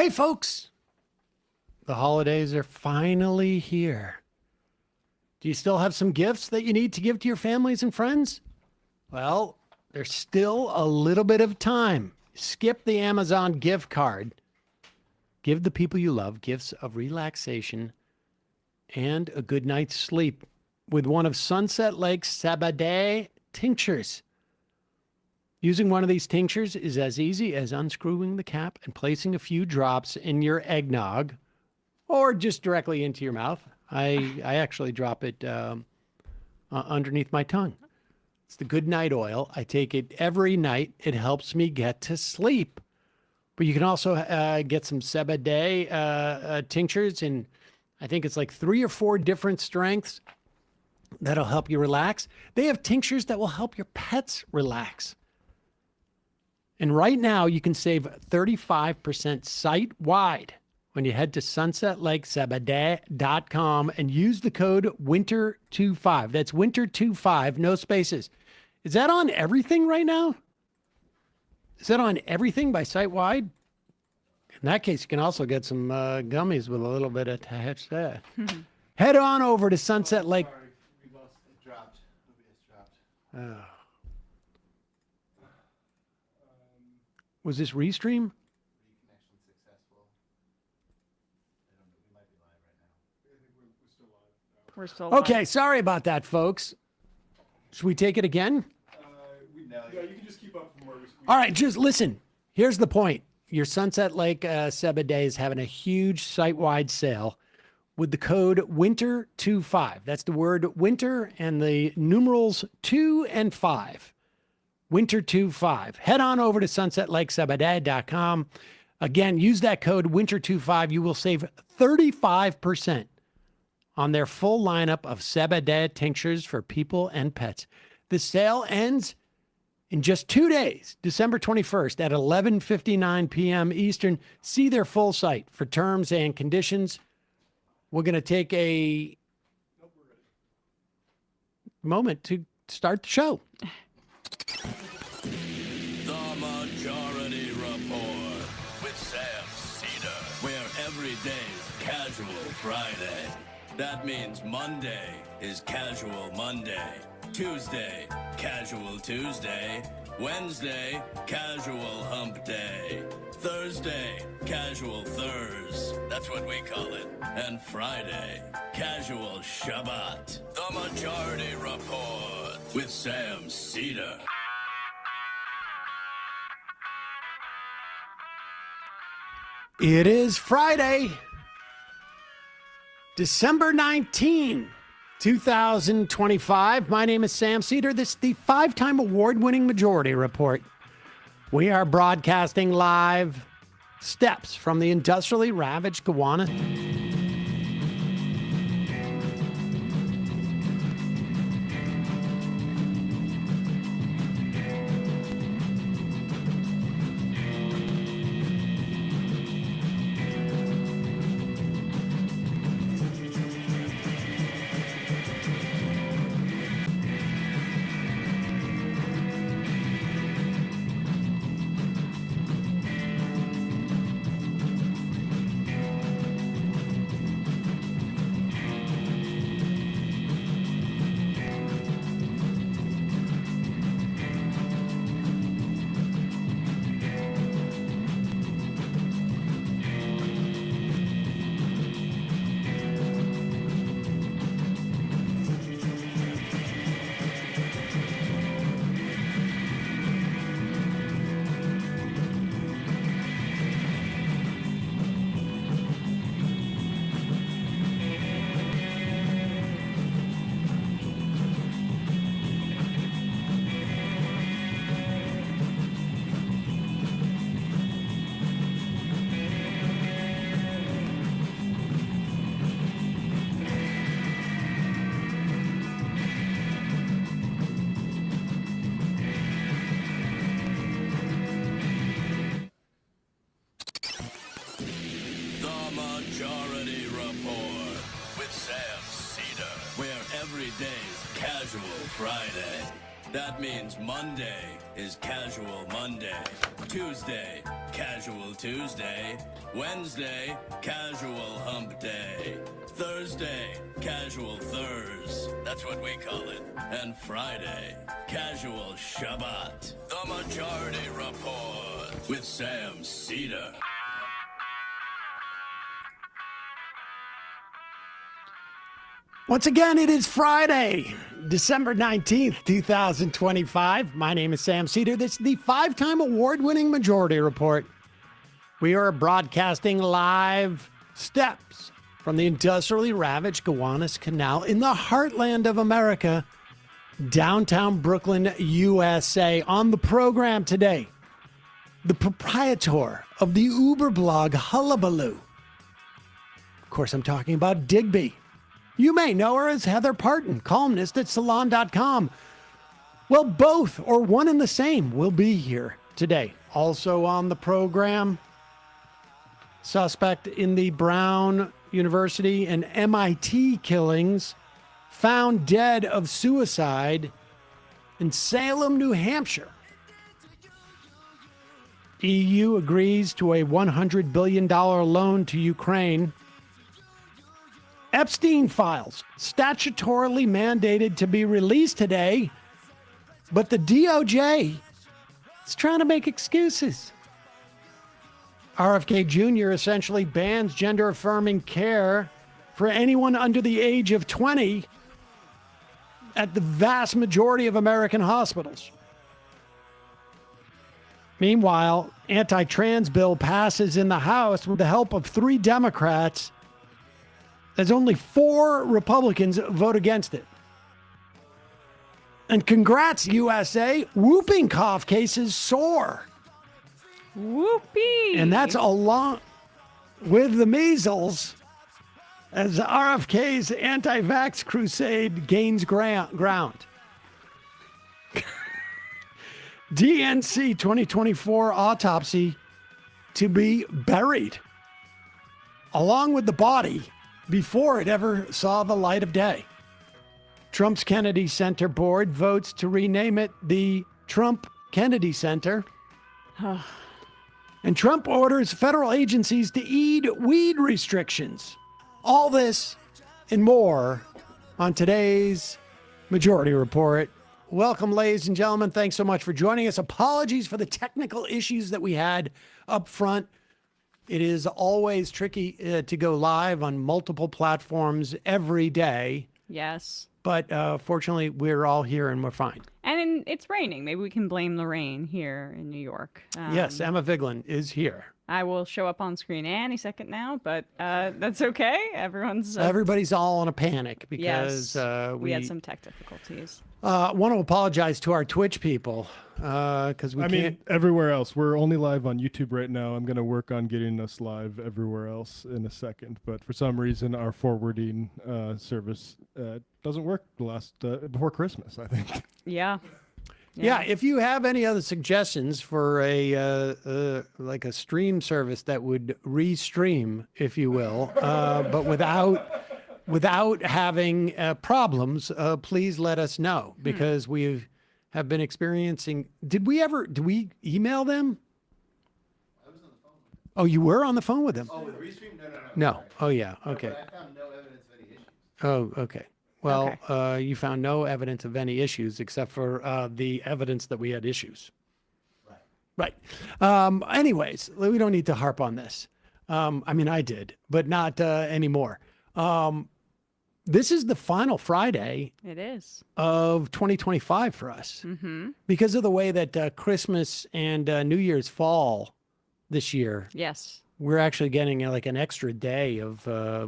Hey, folks. The holidays are finally here. Do you still have some gifts that you need to give to your families and friends? Well, there's still a little bit of time. Skip the Amazon gift card. Give the people you love gifts of relaxation and a good night's sleep with one of Sunset Lake's Seder tinctures. Using one of these tinctures is as easy as unscrewing the cap and placing a few drops in your eggnog or just directly into your mouth. I actually drop it underneath my tongue. It's the good night oil. I take it every night. It helps me get to sleep. But you can also get some Seder tinctures, and I think it's like 3 or 4 different strengths that'll help you relax. They have tinctures that will help your pets relax. And right now, you can save 35% site-wide when you head to sunsetlakesabadeh.com and use the code WINTER25. That's WINTER25, no spaces. Is that on everything right now? Is that on everything by site-wide? In that case, you can also get some gummies with a little bit attached there. Head on over to Sunset Lake. Sorry, we lost it. Dropped. Oh. Was this Restream? Reconnection successful. I don't know. We might be live right now. I think we're still live. We're still live. Okay, sorry about that, folks. Should we take it again? Yeah, you can just keep up from where we All right, just listen. Here's the point. Your Sunset Lake Seder is having a huge site-wide sale with the code WINTER25. That's the word winter and the numerals 2 and 5. WINTER25. Head on over to sunsetlakesabadeh.com. Again, use that code WINTER25. You will save 35% on their full lineup of Seder tinctures for people and pets. The sale ends in just 2 days, December 21st at 11:59 p.m. Eastern. See their full site for terms and conditions. We're going to take a moment to start the show. The Majority Report with Sam Seder, where every day's Casual Friday. That means Monday is Casual Monday, Tuesday, Casual Tuesday, Wednesday, Casual Hump Day, Thursday, Casual Thurs, that's what we call it, and Friday, Casual Shabbat. The Majority Report with Sam Seder. It is Friday, December 19, 2025. My name is Sam Seder. This is the 5-time award-winning Majority Report. We are broadcasting live steps from the industrially ravaged Gowanus. Majority Report with Sam Seder, where every day's Casual Friday. That means Monday is Casual Monday. Tuesday, Casual Tuesday. Wednesday, Casual Hump Day. Thursday, Casual Thurs. That's what we call it. And Friday, Casual Shabbat. The Majority Report with Sam Seder. Once again, it is Friday, December 19th, 2025. My name is Sam Seder. This is the 5-time award-winning Majority Report. We are broadcasting live steps from the industrially ravaged Gowanus Canal in the heartland of America, downtown Brooklyn, USA. On the program today, the proprietor of the Uber blog Hullabaloo. Of course, I'm talking about Digby. You may know her as Heather Parton, columnist at Salon.com. Well, both or one and the same will be here today. Also on the program, suspect in the Brown University and MIT killings found dead of suicide in Salem, New Hampshire. EU agrees to a $100 billion loan to Ukraine. Epstein files, statutorily mandated to be released today, but the DOJ is trying to make excuses. RFK Jr. essentially bans gender-affirming care for anyone under the age of 20 at the vast majority of American hospitals. Meanwhile, anti-trans bill passes in the House with the help of 3 Democrats, as only 4 Republicans vote against it. And congrats, USA, whooping cough cases soar. Whoopee! And that's along with the measles as RFK's anti-vax crusade gains ground. DNC 2024 autopsy to be buried, along with the body, before it ever saw the light of day. Trump's Kennedy Center board votes to rename it the Trump Kennedy Center. And Trump orders federal agencies to ease weed restrictions. All this and more on today's Majority Report. Welcome, ladies and gentlemen. Thanks so much for joining us. Apologies for the technical issues that we had up front. It is always tricky to go live on multiple platforms every day. Yes. But fortunately, we're all here and we're fine. And it's raining. Maybe we can blame the rain here in New York. Yes, Emma Vigeland is here. I will show up on screen any second now, but that's okay. Everybody's all in a panic because we had some tech difficulties. Want to apologize to our Twitch people because we can't. I mean, everywhere else. We're only live on YouTube right now. I'm going to work on getting us live everywhere else in a second. But for some reason, our forwarding service doesn't work before Christmas, I think. Yeah. Yeah, if you have any other suggestions for a like a stream service that would restream, if you will, but without having problems, please let us know because we have been experiencing. Did we email them? I was on the phone. Oh, you were on the phone with them? Oh, with Restream? No. No. Oh, yeah. Okay. But I found no evidence of any issues. Oh, okay. Well, you found no evidence of any issues except for the evidence that we had issues. Right. Anyways, we don't need to harp on this. I mean, I did, but not anymore. This is the final Friday It is. of 2025 for us because of the way that Christmas and New Year's fall this year. Yes. We're actually getting like an extra day of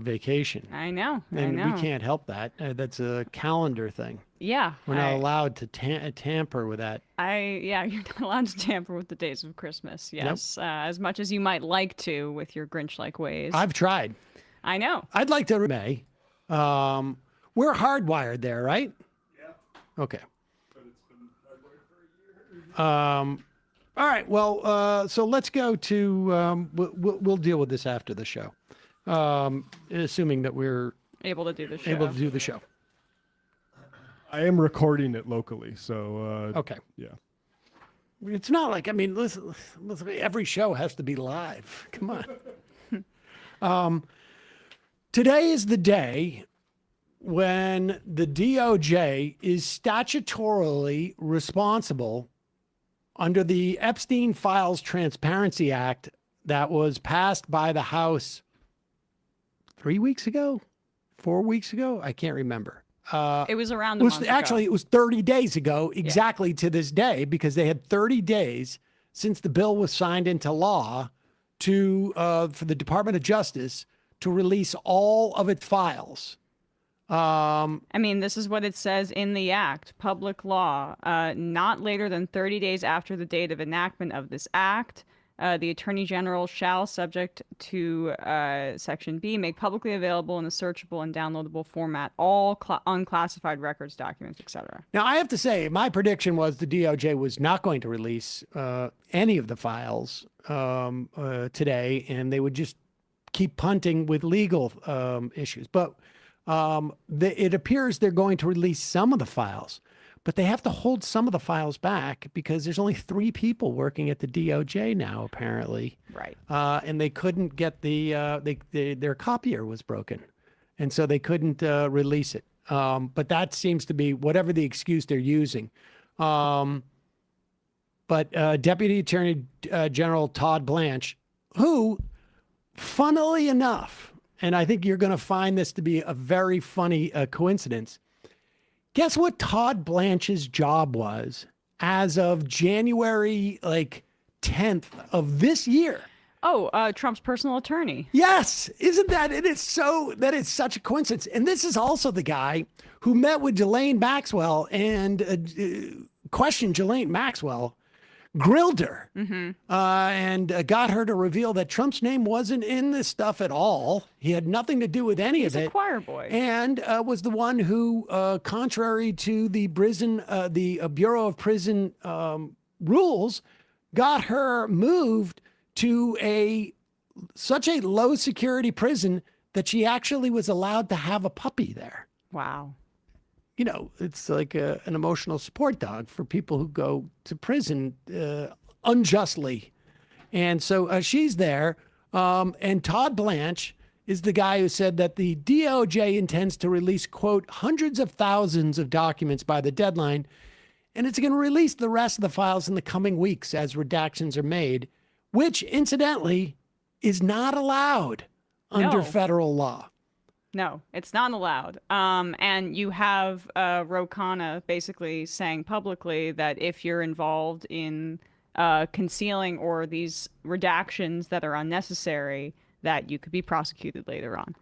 vacation. I know. And we can't help that. That's a calendar thing. Yeah. We're not allowed to tamper with that. You're not allowed to tamper with the days of Christmas. Yes. As much as you might like to with your Grinch-like ways. I've tried. I know. I'd like to May. We're hardwired there, right? Yeah. Okay. But it's been hardwired for a year. All right. Well, so let's go to. We'll deal with this after the show, assuming that we're able to do the show. able to do the show. I am recording it locally, so Okay. yeah. It's not like, I mean, listen, every show has to be live. Come on. Today is the day when the DOJ is statutorily responsible under the Epstein Files Transparency Act that was passed by the House 3 weeks ago, 4 weeks ago. I can't remember. It was around It a was month actually, ago. it was 30 days ago, exactly to this day, because they had 30 days since the bill was signed into law to for the Department of Justice to release all of its files. I mean, this is what it says in the act. Public law, not later than 30 days after the date of enactment of this act, the Attorney General shall, subject to Section B, make publicly available in a searchable and downloadable format all unclassified records, documents, etc. Now, I have to say, my prediction was the DOJ was not going to release any of the files today, and they would just keep punting with legal issues. But it appears they're going to release some of the files, but they have to hold some of the files back because there's only 3 people working at the DOJ now, apparently. Right. And they couldn't get their copier was broken, and so they couldn't release it. But that seems to be whatever the excuse they're using. But Deputy Attorney General Todd Blanche, who, funnily enough, and I think you're going to find this to be a very funny coincidence, guess what Todd Blanche's job was as of January 10th of this year? Oh, Trump's personal attorney. Yes, isn't that it? Is so that is such a coincidence. And this is also the guy who met with Ghislaine Maxwell and questioned Ghislaine Maxwell, grilled her, and got her to reveal that Trump's name wasn't in this stuff at all. He had nothing to do with any He's of a it. choir boy. And was the one who, contrary to the Bureau of Prison rules, got her moved to such a low security prison that she actually was allowed to have a puppy there. Wow. You know, it's like an emotional support dog for people who go to prison unjustly. And so she's there. And Todd Blanche is the guy who said that the DOJ intends to release, quote, hundreds of thousands of documents by the deadline. And it's going to release the rest of the files in the coming weeks as redactions are made, which incidentally is not allowed under No. federal law. No, it's not allowed. And you have Ro Khanna basically saying publicly that if you're involved in concealing or these redactions that are unnecessary, that you could be prosecuted later on.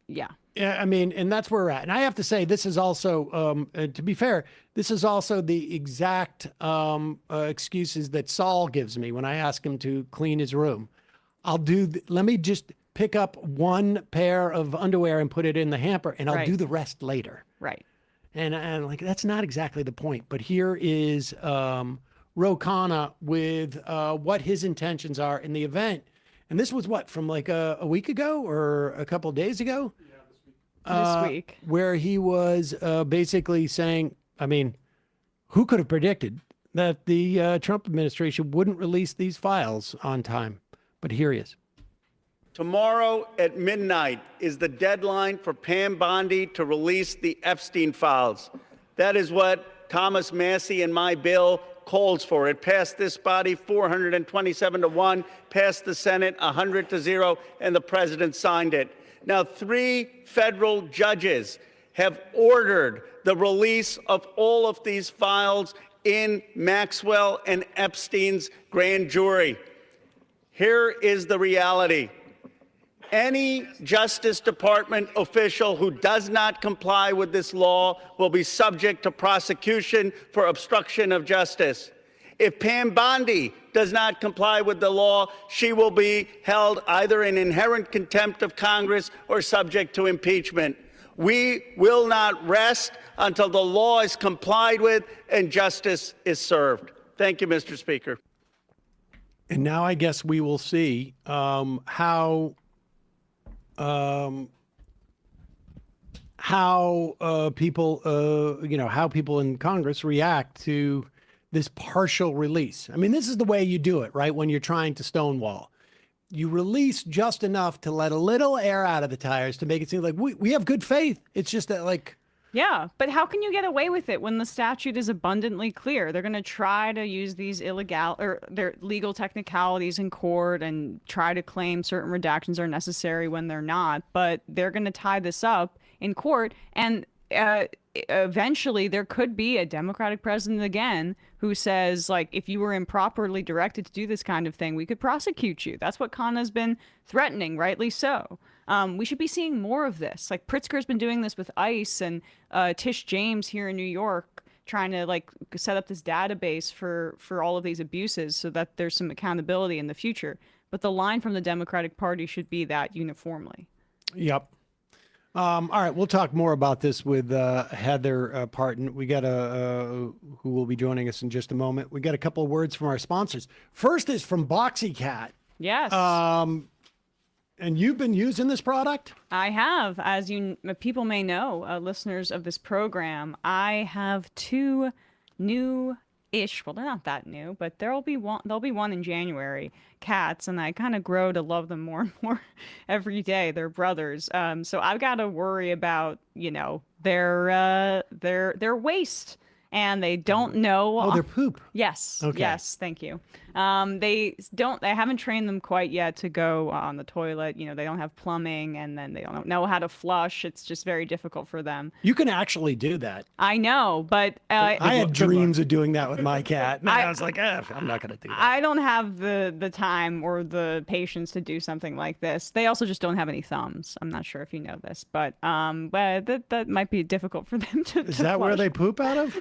Yeah. Yeah, I mean, and that's where we're at. And I have to say, this is also, to be fair, this is also the exact excuses that Saul gives me when I ask him to clean his room. Let me just pick up one pair of underwear and put it in the hamper, and I'll Right. do the rest later. Right. And like, that's not exactly the point. But here is Ro Khanna with what his intentions are in the event. And this was what, from like a week ago or a couple of days ago? This week. Where he was basically saying, I mean, who could have predicted that the Trump administration wouldn't release these files on time? But here he is. Tomorrow at midnight is the deadline for Pam Bondi to release the Epstein files. That is what Thomas Massey and my bill calls for. It passed this body 427-1, passed the Senate 100-0, and the president signed it. Now, 3 federal judges have ordered the release of all of these files in Maxwell and Epstein's grand jury. Here is the reality. Any Justice Department official who does not comply with this law will be subject to prosecution for obstruction of justice. If Pam Bondi does not comply with the law, she will be held either in inherent contempt of Congress or subject to impeachment. We will not rest until the law is complied with and justice is served. Thank you, Mr. Speaker. And now I guess we will see how how people, how people in Congress react to this partial release. I mean, this is the way you do it, right? When you're trying to stonewall, you release just enough to let a little air out of the tires to make it seem like we have good faith. It's just that, like, Yeah, but how can you get away with it when the statute is abundantly clear? They're going to try to use these their legal technicalities in court and try to claim certain redactions are necessary when they're not, but they're going to tie this up in court, and eventually there could be a Democratic president again who says, like, if you were improperly directed to do this kind of thing, we could prosecute you. That's what Khanna's been threatening, rightly so. We should be seeing more of this. Like, Pritzker's been doing this with ICE, and Tish James here in New York trying to, like, set up this database for all of these abuses so that there's some accountability in the future. But the line from the Democratic Party should be that uniformly. Yep. All right, we'll talk more about this with Heather Parton. We got who will be joining us in just a moment. We got a couple of words from our sponsors. First is from BoxyCat. Yes. And you've been using this product? I have. As people may know, listeners of this program, I have 2 new-ish, well, they're not that new, but there'll be one in January, cats, and I kind of grow to love them more and more every day. They're brothers. So I've got to worry about, their waste. And they don't know. Oh, their poop. Yes. Okay. Yes. Thank you. They haven't trained them quite yet to go on the toilet. They don't have plumbing, and then they don't know how to flush. It's just very difficult for them. You can actually do that. I know, but I had dreams of doing that with my cat. And I was like, I'm not going to do that. I don't have the time or the patience to do something like this. They also just don't have any thumbs. I'm not sure if you know this, but that might be difficult for them to. Is that where they poop out of?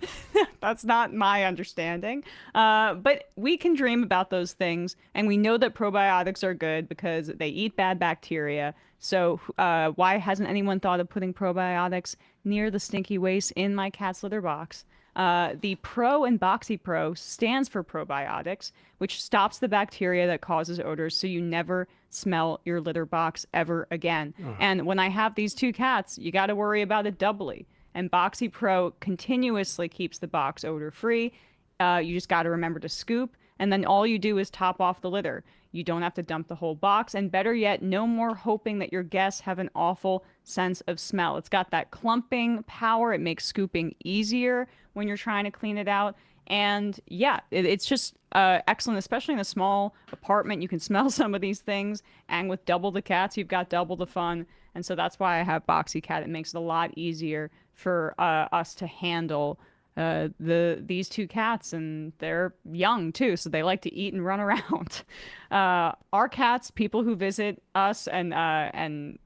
That's not my understanding. But we can dream about those things, and we know that probiotics are good because they eat bad bacteria. So why hasn't anyone thought of putting probiotics near the stinky waste in my cat's litter box? The Pro in BoxyPro stands for probiotics, which stops the bacteria that causes odors, so you never smell your litter box ever again. And when I have these 2 cats, you got to worry about it doubly. And BoxyPro continuously keeps the box odor free. You just got to remember to scoop, and then all you do is top off the litter. You don't have to dump the whole box, and better yet, no more hoping that your guests have an awful sense of smell. It's got that clumping power. It makes scooping easier when you're trying to clean it out. And yeah, it's just excellent, especially in a small apartment. You can smell some of these things, and with double the cats, you've got double the fun. And so that's why I have BoxyCat. It makes it a lot easier for us to handle these 2 cats, and they're young too, so they like to eat and run around. Our cats, people who visit us, and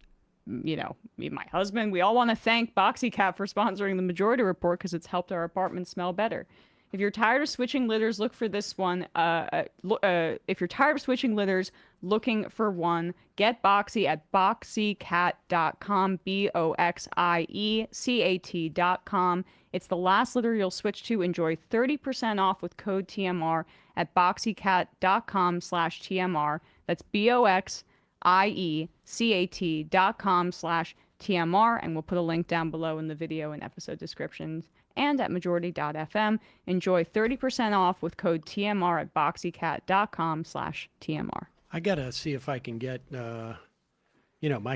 me and my husband, we all want to thank BoxyCat for sponsoring the Majority Report because it's helped our apartment smell better. If you're tired of switching litters, look for this one. If you're tired of switching litters, looking for one, get Boxy at boxycat.com, BOXIECAT.com. It's the last litter you'll switch to. Enjoy 30% off with code TMR at boxycat.com/TMR. That's BOXIECAT.com/TMR. And we'll put a link down below in the video and episode descriptions and at majority.fm. Enjoy 30% off with code TMR at boxycat.com/TMR. I got to see if I can get, my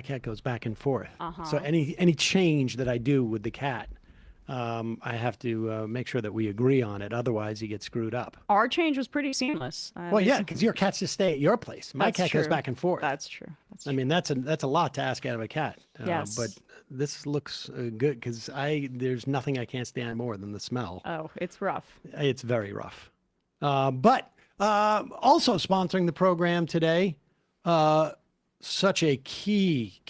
cat goes back and forth. Uh-huh. So any change that I do with the cat, I have to make sure that we agree on it. Otherwise, he gets screwed up. Our change was pretty seamless. Well, yeah, because your cats just stay at your place. My cat goes back and forth. That's true. I mean, that's a lot to ask out of a cat. Yes. But this looks good because there's nothing I can't stand more than the smell. Oh, it's rough. It's very rough. But also sponsoring the program today, such a key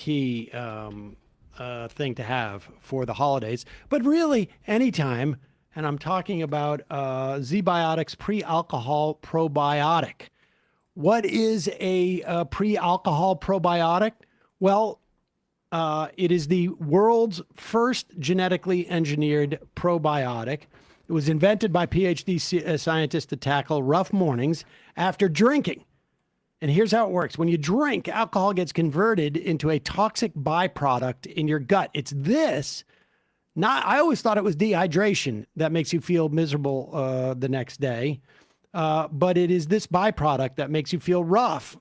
thing to have for the holidays, but really anytime. And I'm talking about Z-Biotics pre-alcohol probiotic. What is a pre-alcohol probiotic? Well, it is the world's first genetically engineered probiotic. It was invented by PhD scientists to tackle rough mornings after drinking. And here's how it works. When you drink, alcohol gets converted into a toxic byproduct in your gut. It's this, not, I always thought it was dehydration that makes you feel miserable the next day. But it is this byproduct that makes you feel rough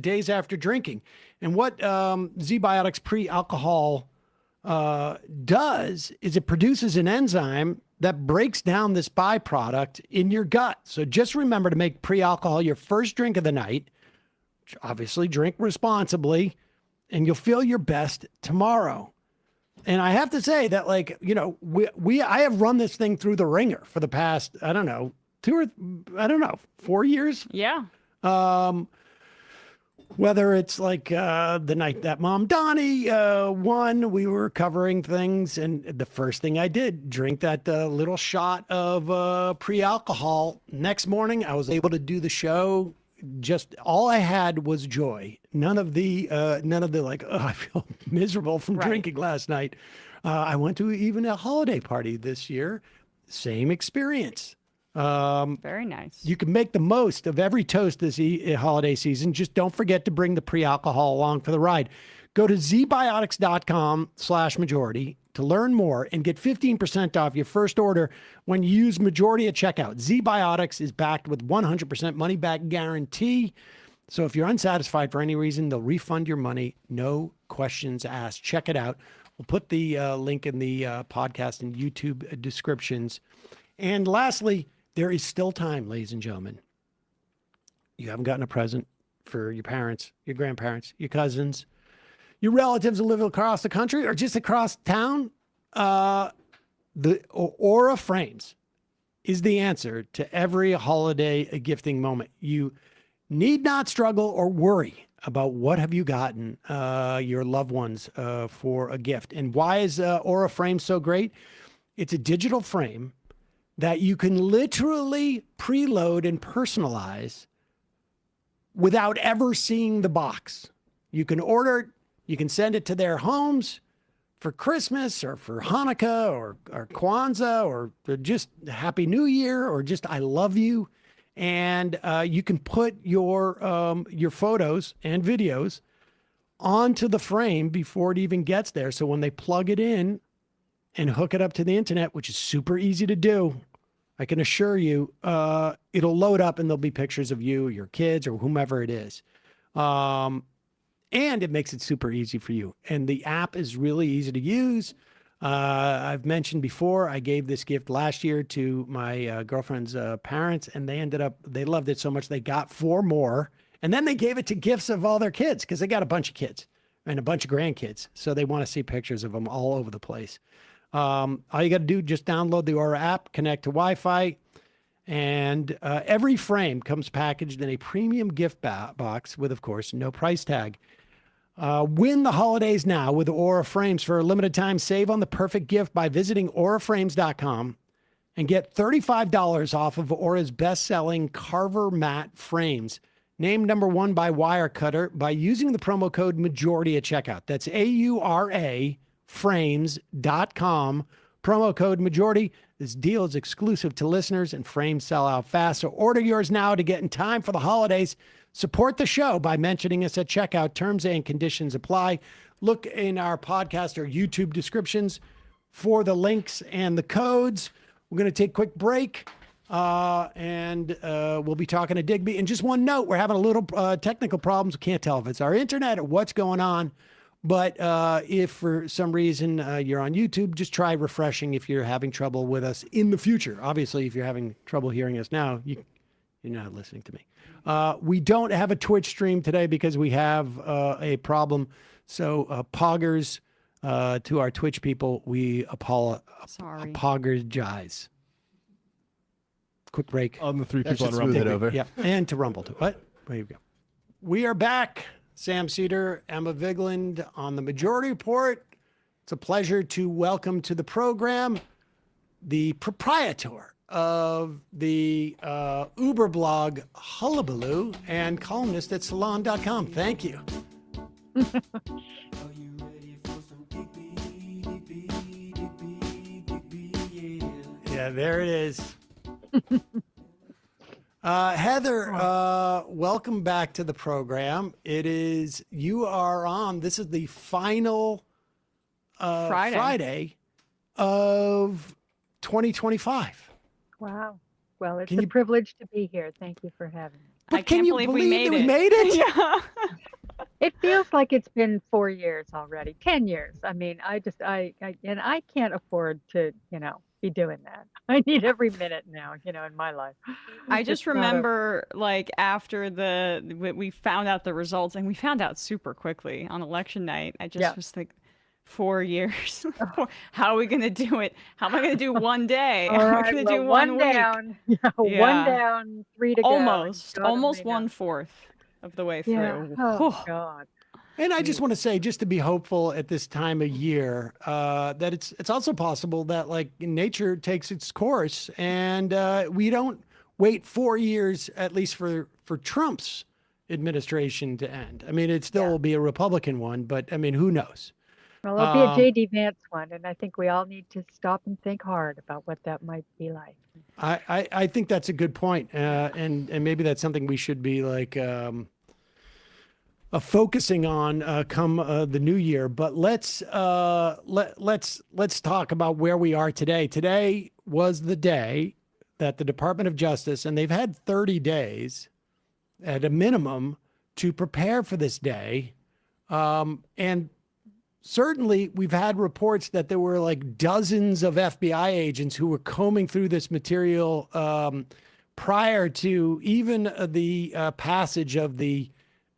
days after drinking. And what Z-Biotics pre-alcohol does is it produces an enzyme that breaks down this byproduct in your gut. So just remember to make pre-alcohol your first drink of the night. Obviously, drink responsibly, and you'll feel your best tomorrow. And I have to say that, like, you know, I have run this thing through the ringer for the past, I don't know, 4 years. Yeah. Whether it's like the night that Mom Donnie won, we were covering things, and the first thing I did, drink that little shot of pre-alcohol. Next morning, I was able to do the show. Just all I had was joy. None of the like, oh, I feel miserable from drinking last night. I went to even a holiday party this year. Same experience. Very nice. You can make the most of every toast this holiday season. Just don't forget to bring the pre-alcohol along for the ride. Go to zbiotics.com/majority to learn more and get 15% off your first order when you use majority at checkout. Z-Biotics is backed with 100% money back guarantee. So if you're unsatisfied for any reason, they'll refund your money. No questions asked. Check it out. We'll put the link in the podcast and YouTube descriptions. And lastly, there is still time, ladies and gentlemen. You haven't gotten a present for your parents, your grandparents, your cousins, your relatives who live across the country or just across town. The Aura Frames is the answer to every holiday gifting moment. You need not struggle or worry about what have you gotten your loved ones for a gift. And why is Aura Frame so great? It's a digital frame that you can literally preload and personalize without ever seeing the box. You can order it, you can send it to their homes for Christmas or for Hanukkah or Kwanzaa or just Happy New Year or just I love you. And you can put your photos and videos onto the frame before it even gets there. So when they plug it in and hook it up to the internet, which is super easy to do, I can assure you, it'll load up and there'll be pictures of you, your kids, or whomever it is. And it makes it super easy for you. And the app is really easy to use. I've mentioned before, I gave this gift last year to my girlfriend's parents, and they loved it so much they got 4 more. And then they gave it to gifts of all their kids because they got a bunch of kids and a bunch of grandkids. So they want to see pictures of them all over the place. All you got to do, just download the Aura app, connect to Wi-Fi, and every frame comes packaged in a premium gift box with, of course, no price tag. Win the holidays now with Aura Frames. For a limited time, save on the perfect gift by visiting auraframes.com and get $35 off of Aura's best-selling Carver Matte Frames. Named #1 by Wirecutter by using the promo code MAJORITY at checkout. That's AURA frames.com. Promo code MAJORITY. This deal is exclusive to listeners and frames sell out fast. So order yours now to get in time for the holidays. Support the show by mentioning us at checkout. Terms and conditions apply. Look in our podcast or YouTube descriptions for the links and the codes. We're going to take a quick break and we'll be talking to Digby. And just one note, we're having a little technical problems. We can't tell if it's our internet or what's going on. But if for some reason you're on YouTube, just try refreshing if you're having trouble with us in the future. Obviously, if you're having trouble hearing us now, you're not listening to me. We don't have a Twitch stream today because we have a problem. So poggers to our Twitch people, we apologize. Quick break. On the 3 That people on should Rumble. smooth it over. Yeah, and to Rumble too. What? There you go. We are back. Sam Seder, Emma Vigland on the Majority Report. It's a pleasure to welcome to the program the proprietor of the Uber blog Hullabaloo and columnist at salon.com. Thank you. Yeah, there it is. Heather, welcome back to the program. You are on, this is the final Friday of 2025. Wow. Well, it's Can a you- privilege to be here. Thank you for having me. But I can can't you believe believe we that made it. Yeah. It feels like it's been 4 years already, 10 years. I mean, and I can't afford to, be doing that. I need every minute now, in my life. I just It's not a- remember like after we found out the results, and we found out super quickly on election night. I just Yeah. was like, 4 years. How are we gonna do it? How am I gonna do one day? All How am I right, gonna well, do one week? down. Yeah, one Yeah. down, 3 to go. Almost God only knows. 1/4 of the way Yeah. through. Oh, God. And I just want to say, just to be hopeful at this time of year, that it's also possible that like nature takes its course, and we don't wait 4 years, at least for Trump's administration to end. I mean, it still Yeah. will be a Republican one, but I mean, who knows? Well, it'll be a J.D. Vance one, and I think we all need to stop and think hard about what that might be like. I think that's a good point, and maybe that's something we should be like focusing on come the new year. But let's talk about where we are today. Today was the day that the Department of Justice, and they've had 30 days at a minimum to prepare for this day, and certainly we've had reports that there were like dozens of FBI agents who were combing through this material prior to even the passage of the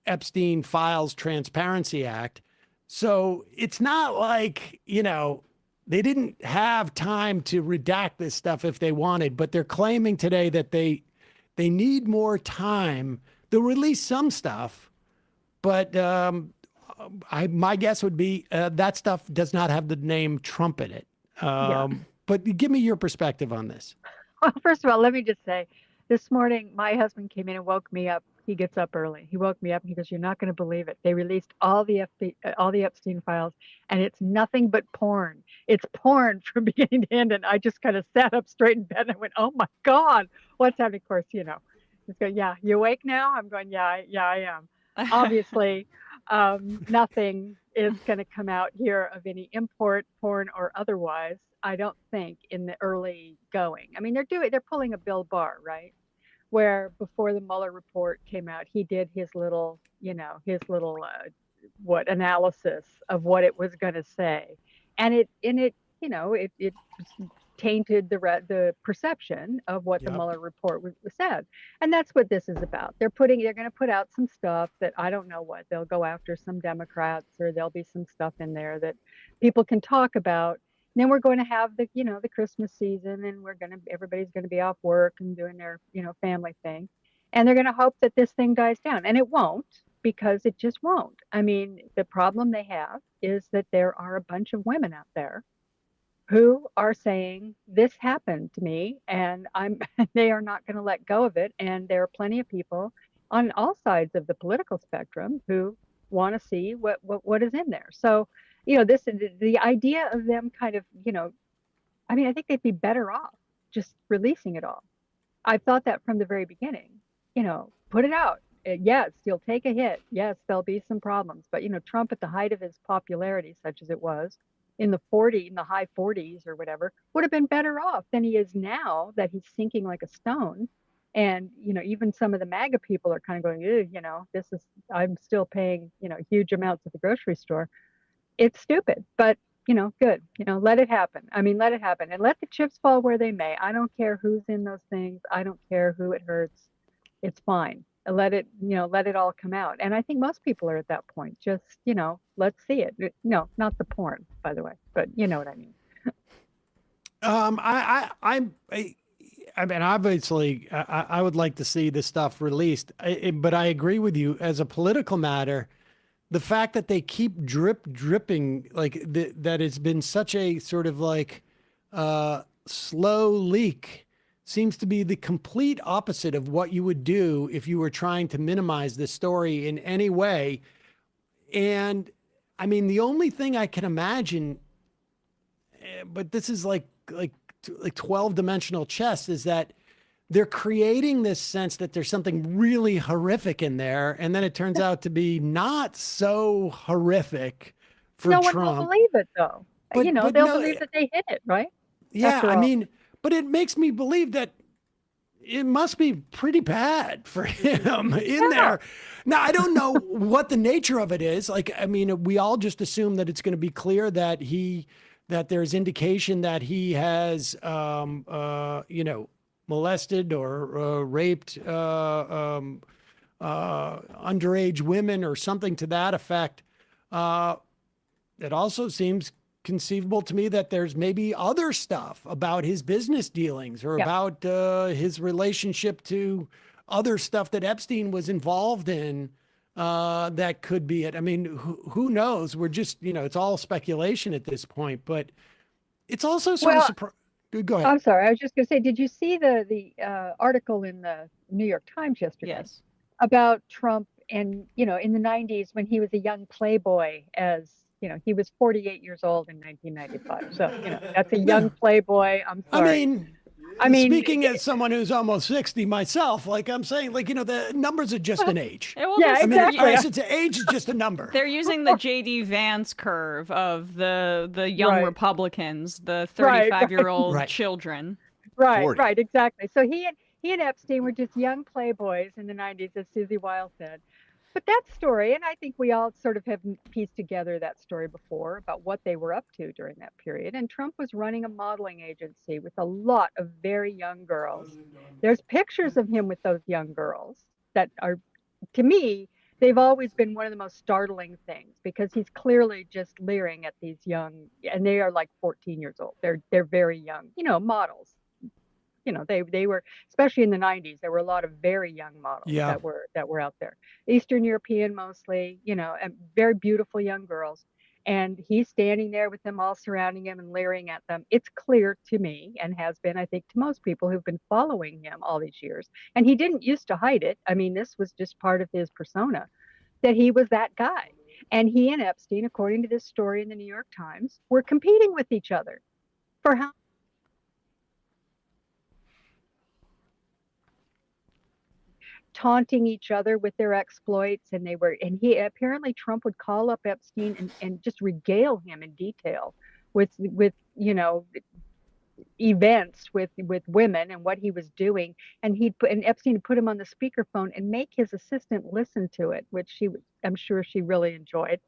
Epstein Files Transparency Act. So it's not like, they didn't have time to redact this stuff if they wanted, but they're claiming today that they need more time. They'll release some stuff, but my guess would be that stuff does not have the name Trump in it. But give me your perspective on this. Well, first of all, let me just say, this morning my husband came in and woke me up. He gets up early. He woke me up and he goes, "You're not going to believe it. They released all the Epstein files, and it's nothing but porn. It's porn from beginning to end." And I just kind of sat up straight in bed and I went, "Oh my God, what's happening?" Of course, he's going, "Yeah, you awake now?" I'm going, "Yeah, I am." Obviously, nothing is going to come out here of any import, porn or otherwise. I don't think in the early going. I mean, they're pulling a Bill Barr, right? Where before the Mueller report came out, he did his little analysis of what it was going to say, and it tainted the perception of what the Mueller report was said, and that's what this is about. They're going to put out some stuff that I don't know what they'll go after some Democrats, or there'll be some stuff in there that people can talk about. Then we're going to have the Christmas season, and everybody's going to be off work and doing their, family thing. And they're going to hope that this thing dies down. And it won't, because it just won't. I mean, the problem they have is that there are a bunch of women out there who are saying, "This happened to me," and they are not going to let go of it. And there are plenty of people on all sides of the political spectrum who want to see what is in there. So, this is the idea of them kind of, I mean, I think they'd be better off just releasing it all. I've thought that from the very beginning. Put it out. Yes, you'll take a hit. Yes, there'll be some problems. But Trump, at the height of his popularity, such as it was, in the high 40s or whatever, would have been better off than he is now, that he's sinking like a stone. And even some of the MAGA people are kind of going, I'm still paying huge amounts at the grocery store. It's stupid, but good. Let it happen. I mean, let it happen, and let the chips fall where they may. I don't care who's in those things. I don't care who it hurts. It's fine. Let it all come out. And I think most people are at that point. Just, let's see it. No, not the porn, by the way, but you know what I mean. I mean, obviously, I would like to see this stuff released, but I agree with you. As a political matter, the fact that they keep dripping, like that it's been such a sort of like slow leak, seems to be the complete opposite of what you would do if you were trying to minimize this story in any way. And I mean, the only thing I can imagine, but this is like 12-dimensional chess, is that they're creating this sense that there's something really horrific in there, and then it turns out to be not so horrific for No one will Trump. believe it, though. But- You know, but they'll no, believe that they hit it, right? Yeah, After I all. mean, but it makes me believe that it must be pretty bad for him in there. Now, I don't know what the nature of it is. Like, I mean, we all just assume that it's going to be clear that that there's indication that he has, molested or raped underage women or something to that effect. It also seems conceivable to me that there's maybe other stuff about his business dealings or about his relationship to other stuff that Epstein was involved in that could be it. I mean, who knows? We're just, it's all speculation at this point, but it's also sort of surprising. Go ahead. I'm sorry. I was just going to say, did you see the article in the New York Times yesterday? Yes. About Trump and, in the 90s when he was a young playboy he was 48 years old in 1995. So, that's a young playboy. I'm sorry. I mean, speaking as someone who's almost 60 myself, like I'm saying, the numbers are just an age. Well, Yeah, I mean, exactly. it's age is just a number. They're using the JD Vance curve of the young Right. Republicans, the Right, 35-year-old right. children. Right, 40. right, exactly. So he and Epstein were just young playboys in the 90s, as Susie Weil said. But that story, and I think we all sort of have pieced together that story before about what they were up to during that period. And Trump was running a modeling agency with a lot of very young girls. There's pictures of him with those young girls that are, to me, they've always been one of the most startling things because he's clearly just leering at these young, and they are like 14 years old. They're very young, models. They were, especially in the 90s, there were a lot of very young models Yeah. that were out there. Eastern European mostly, and very beautiful young girls. And he's standing there with them all surrounding him and leering at them. It's clear to me, and has been, I think, to most people who've been following him all these years. And he didn't used to hide it. I mean, this was just part of his persona, that he was that guy. And he and Epstein, according to this story in the New York Times, were competing with each other for how taunting each other with their exploits. And Trump would call up Epstein and just regale him in detail with events with women and what he was doing. And Epstein would put him on the speakerphone and make his assistant listen to it, which I'm sure she really enjoyed.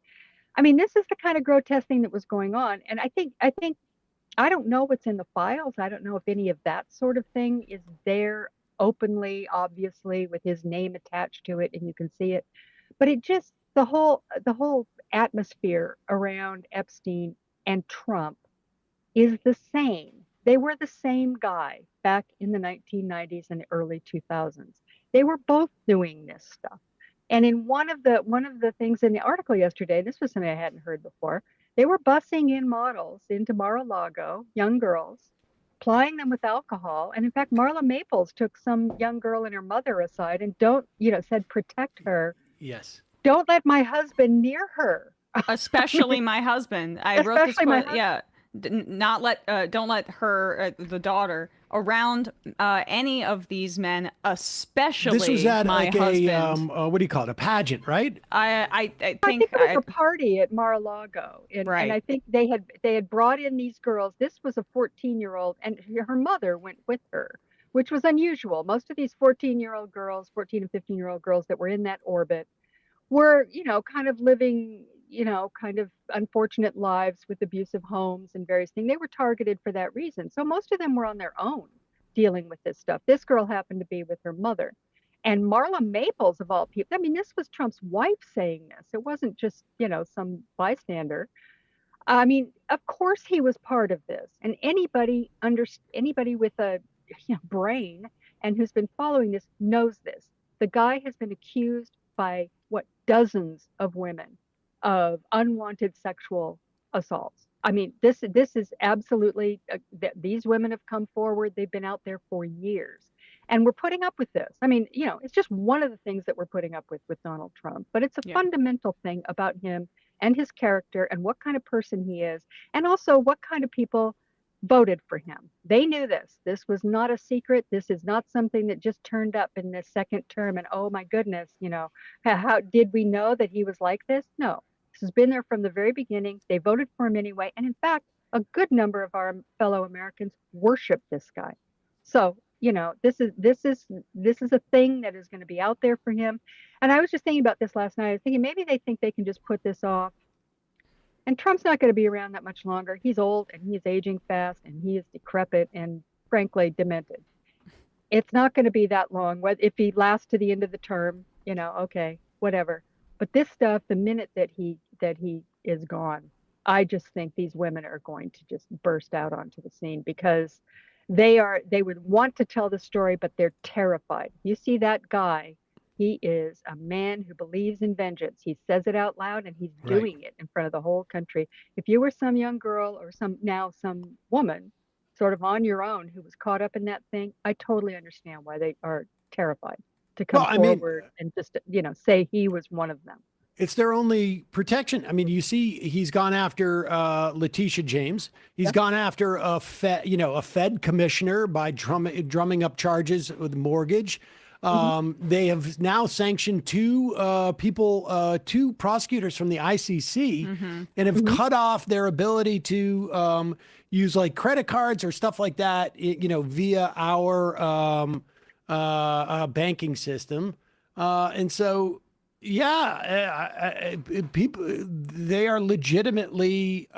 I mean, this is the kind of grotesque thing that was going on. And I think I don't know what's in the files. I don't know if any of that sort of thing is there openly, obviously, with his name attached to it, and you can see it. But it just the whole atmosphere around Epstein and Trump is the same. They were the same guy back in the 1990s and early 2000s. They were both doing this stuff. And in one of the things in the article yesterday, this was something I hadn't heard before. They were busing in models into Mar-a-Lago, young girls, plying them with alcohol. And in fact, Marla Maples took some young girl and her mother aside and said, protect her. Yes. Don't let my husband near her. Especially my husband. I wrote this Especially my quote. Yeah. Don't let her, the daughter, around any of these men, especially This was at my like husband. what do you call it? A pageant, right? I I think it was a party at Mar-a-Lago, and Right. I think they had brought in these girls. This was a 14-year-old, and her mother went with her, which was unusual. Most of these 14 and 15-year-old girls that were in that orbit were, kind of living, kind of unfortunate lives with abusive homes and various things. They were targeted for that reason. So most of them were on their own dealing with this stuff. This girl happened to be with her mother. And Marla Maples, of all people, I mean, this was Trump's wife saying this. It wasn't just, some bystander. I mean, of course he was part of this. And anybody with a brain and who's been following this knows this. The guy has been accused by dozens of women of unwanted sexual assaults. I mean, this is absolutely, these women have come forward. They've been out there for years. And we're putting up with this. I mean, it's just one of the things that we're putting up with Donald Trump. But it's a fundamental thing about him and his character and what kind of person he is. And also what kind of people voted for him. They knew this. This was not a secret. This is not something that just turned up in this second term and oh my goodness, how did we know that he was like this? No. This has been there from the very beginning. They voted for him anyway. And in fact, a good number of our fellow Americans worship this guy. So, this is a thing that is going to be out there for him. And I was just thinking about this last night. I was thinking maybe they think they can just put this off. And Trump's not going to be around that much longer. He's old and he's aging fast and he is decrepit and frankly demented. It's not going to be that long. If he lasts to the end of the term, okay, whatever. But this stuff, the minute that he is gone, I just think these women are going to just burst out onto the scene because they would want to tell the story, but they're terrified. You see that guy. He is a man who believes in vengeance. He says it out loud and he's doing it in front of the whole country. If you were some young girl or some woman sort of on your own who was caught up in that thing, I totally understand why they are terrified to come forward and just, say he was one of them. It's their only protection. I mean, you see, he's gone after Letitia James. He's gone after a Fed commissioner by drumming up charges with mortgage. They have now sanctioned two prosecutors from the ICC and have cut off their ability to use like credit cards or stuff like that, via our banking system. And so, people, they are legitimately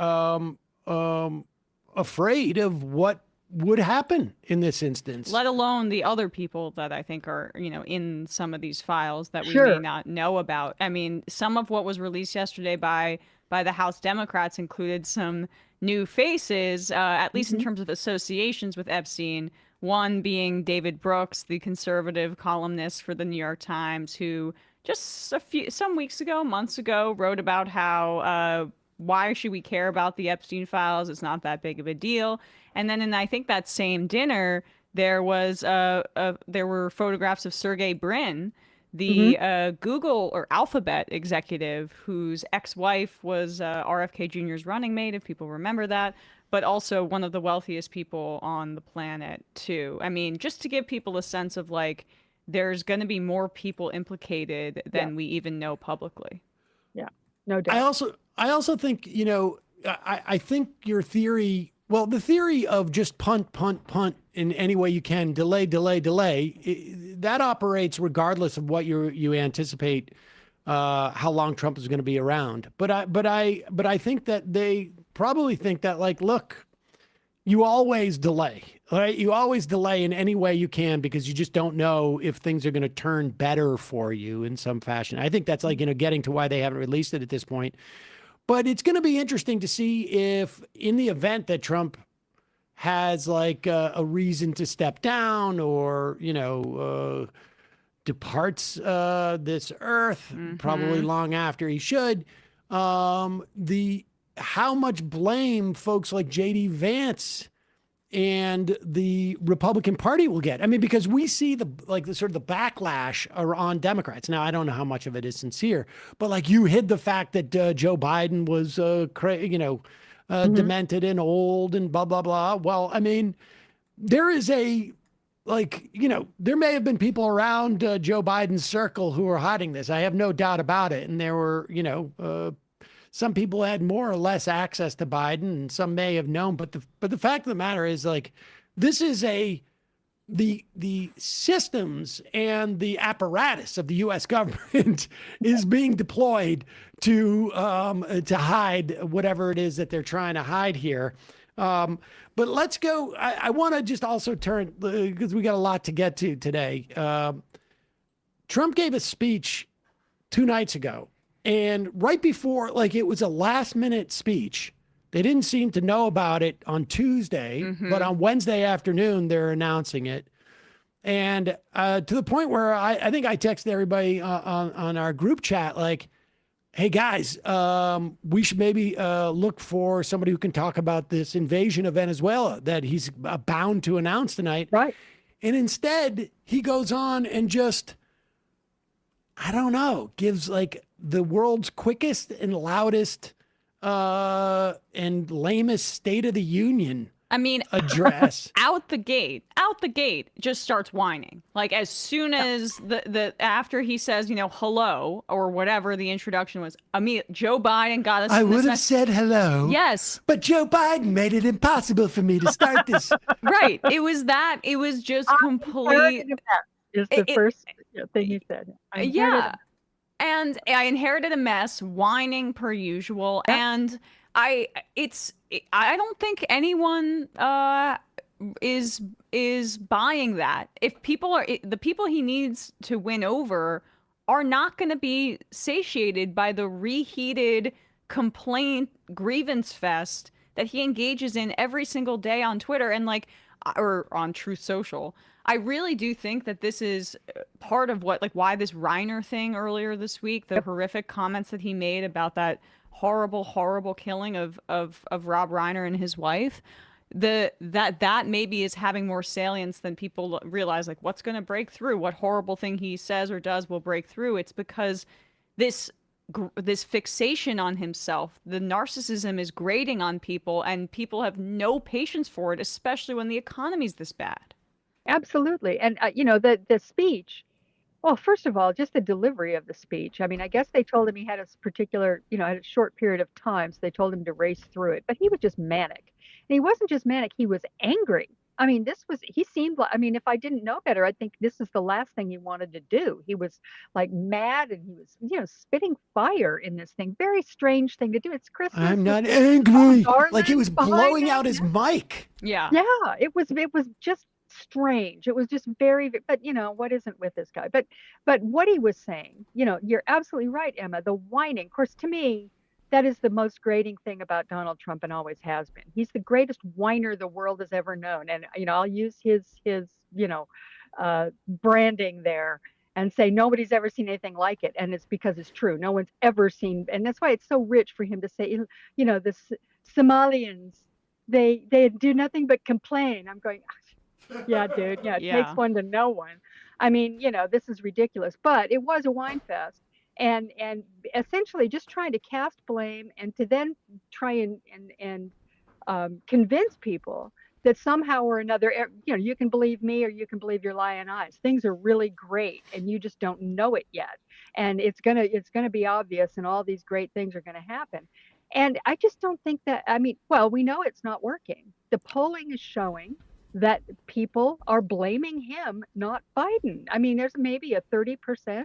afraid of what would happen in this instance, let alone the other people that I think are, in some of these files that we may not know about. I mean, some of what was released yesterday by the House Democrats included some new faces, at least in terms of associations with Epstein. One being David Brooks, the conservative columnist for the New York Times, who just months ago, wrote about how why should we care about the Epstein files? It's not that big of a deal. And then in I think that same dinner, there were photographs of Sergey Brin, the Google or Alphabet executive whose ex-wife was RFK Jr.'s running mate, if people remember that, but also one of the wealthiest people on the planet too. I mean, just to give people a sense of like, there's going to be more people implicated than we even know publicly. Yeah, no doubt. I also think, I think your theory, the theory of just punt in any way you can, delay, that operates regardless of what you anticipate, how long Trump is going to be around. But I think that they probably think that, like, look, you always delay, right? You always delay in any way you can because you just don't know if things are going to turn better for you in some fashion. I think that's like, getting to why they haven't released it at this point. But it's going to be interesting to see if in the event that Trump has like a reason to step down or, departs this earth, probably long after he should, how much blame folks like J.D. Vance and the Republican Party will get. I mean, because we see the sort of the backlash on Democrats. Now, I don't know how much of it is sincere, but like you hid the fact that Joe Biden was, demented and old and blah, blah, blah. Well, I mean, there is there may have been people around Joe Biden's circle who are hiding this. I have no doubt about it. And there were, some people had more or less access to Biden, and some may have known. But the fact of the matter is, like, this is the systems and the apparatus of the U.S. government is being deployed to hide whatever it is that they're trying to hide here. But let's go. I want to just also turn, because we got a lot to get to today. Trump gave a speech 2 nights ago. And right before, it was a last minute speech. They didn't seem to know about it on Tuesday, but on Wednesday afternoon, they're announcing it. And to the point where I think I texted everybody on our group chat, like, hey guys, we should maybe look for somebody who can talk about this invasion of Venezuela that he's bound to announce tonight. Right. And instead, he goes on and just, I don't know, gives like the world's quickest and loudest and lamest State of the Union I mean, address. out the gate, just starts whining. Like as soon as after he says, hello or whatever the introduction was, Joe Biden got us. I would have said hello. Yes. But Joe Biden made it impossible for me to start this. Right. It was just complete. Is the first thing he said. Yeah. And I inherited a mess, whining per usual. Yep. And I don't think anyone is buying that. If the people he needs to win over are not going to be satiated by the reheated complaint grievance fest that he engages in every single day on Twitter and or on Truth Social. I really do think that this is part of why this Reiner thing earlier this week, the horrific comments that he made about that horrible, horrible killing of Rob Reiner and his wife, that maybe is having more salience than people realize. What's going to break through? What horrible thing he says or does will break through? It's because this fixation on himself, the narcissism is grating on people, and people have no patience for it, especially when the economy's this bad. Absolutely. And, the speech, well, first of all, just the delivery of the speech. I mean, I guess they told him he had a particular, had a short period of time, so they told him to race through it. But he was just manic. And he wasn't just manic, he was angry. I mean, he seemed like, if I didn't know better, I'd think this is the last thing he wanted to do. He was mad, and he was, spitting fire in this thing. Very strange thing to do. It's Christmas. I'm not angry. Like he was blowing out his mic. Yeah. Yeah. It was just strange. It was just very, but what isn't with this guy? But what he was saying, you're absolutely right, Emma. The whining, of course, to me, that is the most grating thing about Donald Trump, and always has been. He's the greatest whiner the world has ever known. And I'll use his branding there and say nobody's ever seen anything like it, and it's because it's true. No one's ever seen, and that's why it's so rich for him to say, the Somalians, they do nothing but complain. I'm going, yeah, dude. Yeah, it takes one to know one. I mean, this is ridiculous, but it was a wine fest, and essentially just trying to cast blame and to then try and convince people that somehow or another, you can believe me or you can believe your lying eyes. Things are really great, and you just don't know it yet. And it's gonna be obvious, and all these great things are gonna happen. And I just don't think that. We know it's not working. The polling is showing that people are blaming him, not Biden. There's maybe a 30%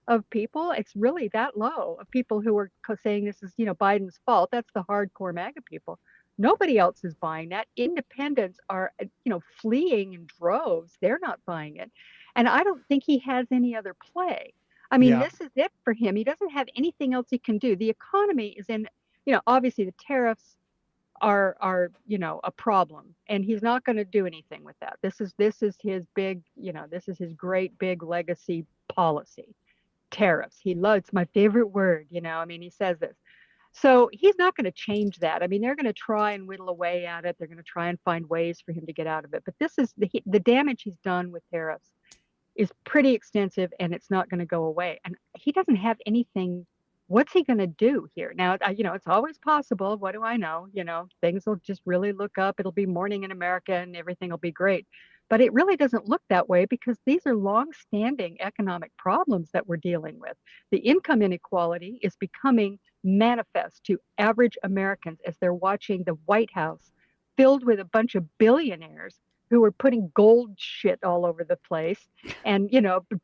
of people, it's really that low, of people who are saying this is, Biden's fault. That's the hardcore MAGA people. Nobody else is buying that. Independents are, fleeing in droves. They're not buying it. And I don't think he has any other play. This is it for him. He doesn't have anything else he can do. The economy is in, obviously the tariffs are a problem, and he's not going to do anything with that. This is his big, this is his great big legacy policy. Tariffs. It's my favorite word, he says this. So he's not going to change that. They're going to try and whittle away at it. They're going to try and find ways for him to get out of it. But this is the damage he's done with tariffs is pretty extensive, and it's not going to go away. And he doesn't have anything. What's he going to do here? Now, it's always possible. What do I know? Things will just really look up. It'll be morning in America and everything will be great. But it really doesn't look that way, because these are long-standing economic problems that we're dealing with. The income inequality is becoming manifest to average Americans as they're watching the White House filled with a bunch of billionaires who are putting gold shit all over the place and,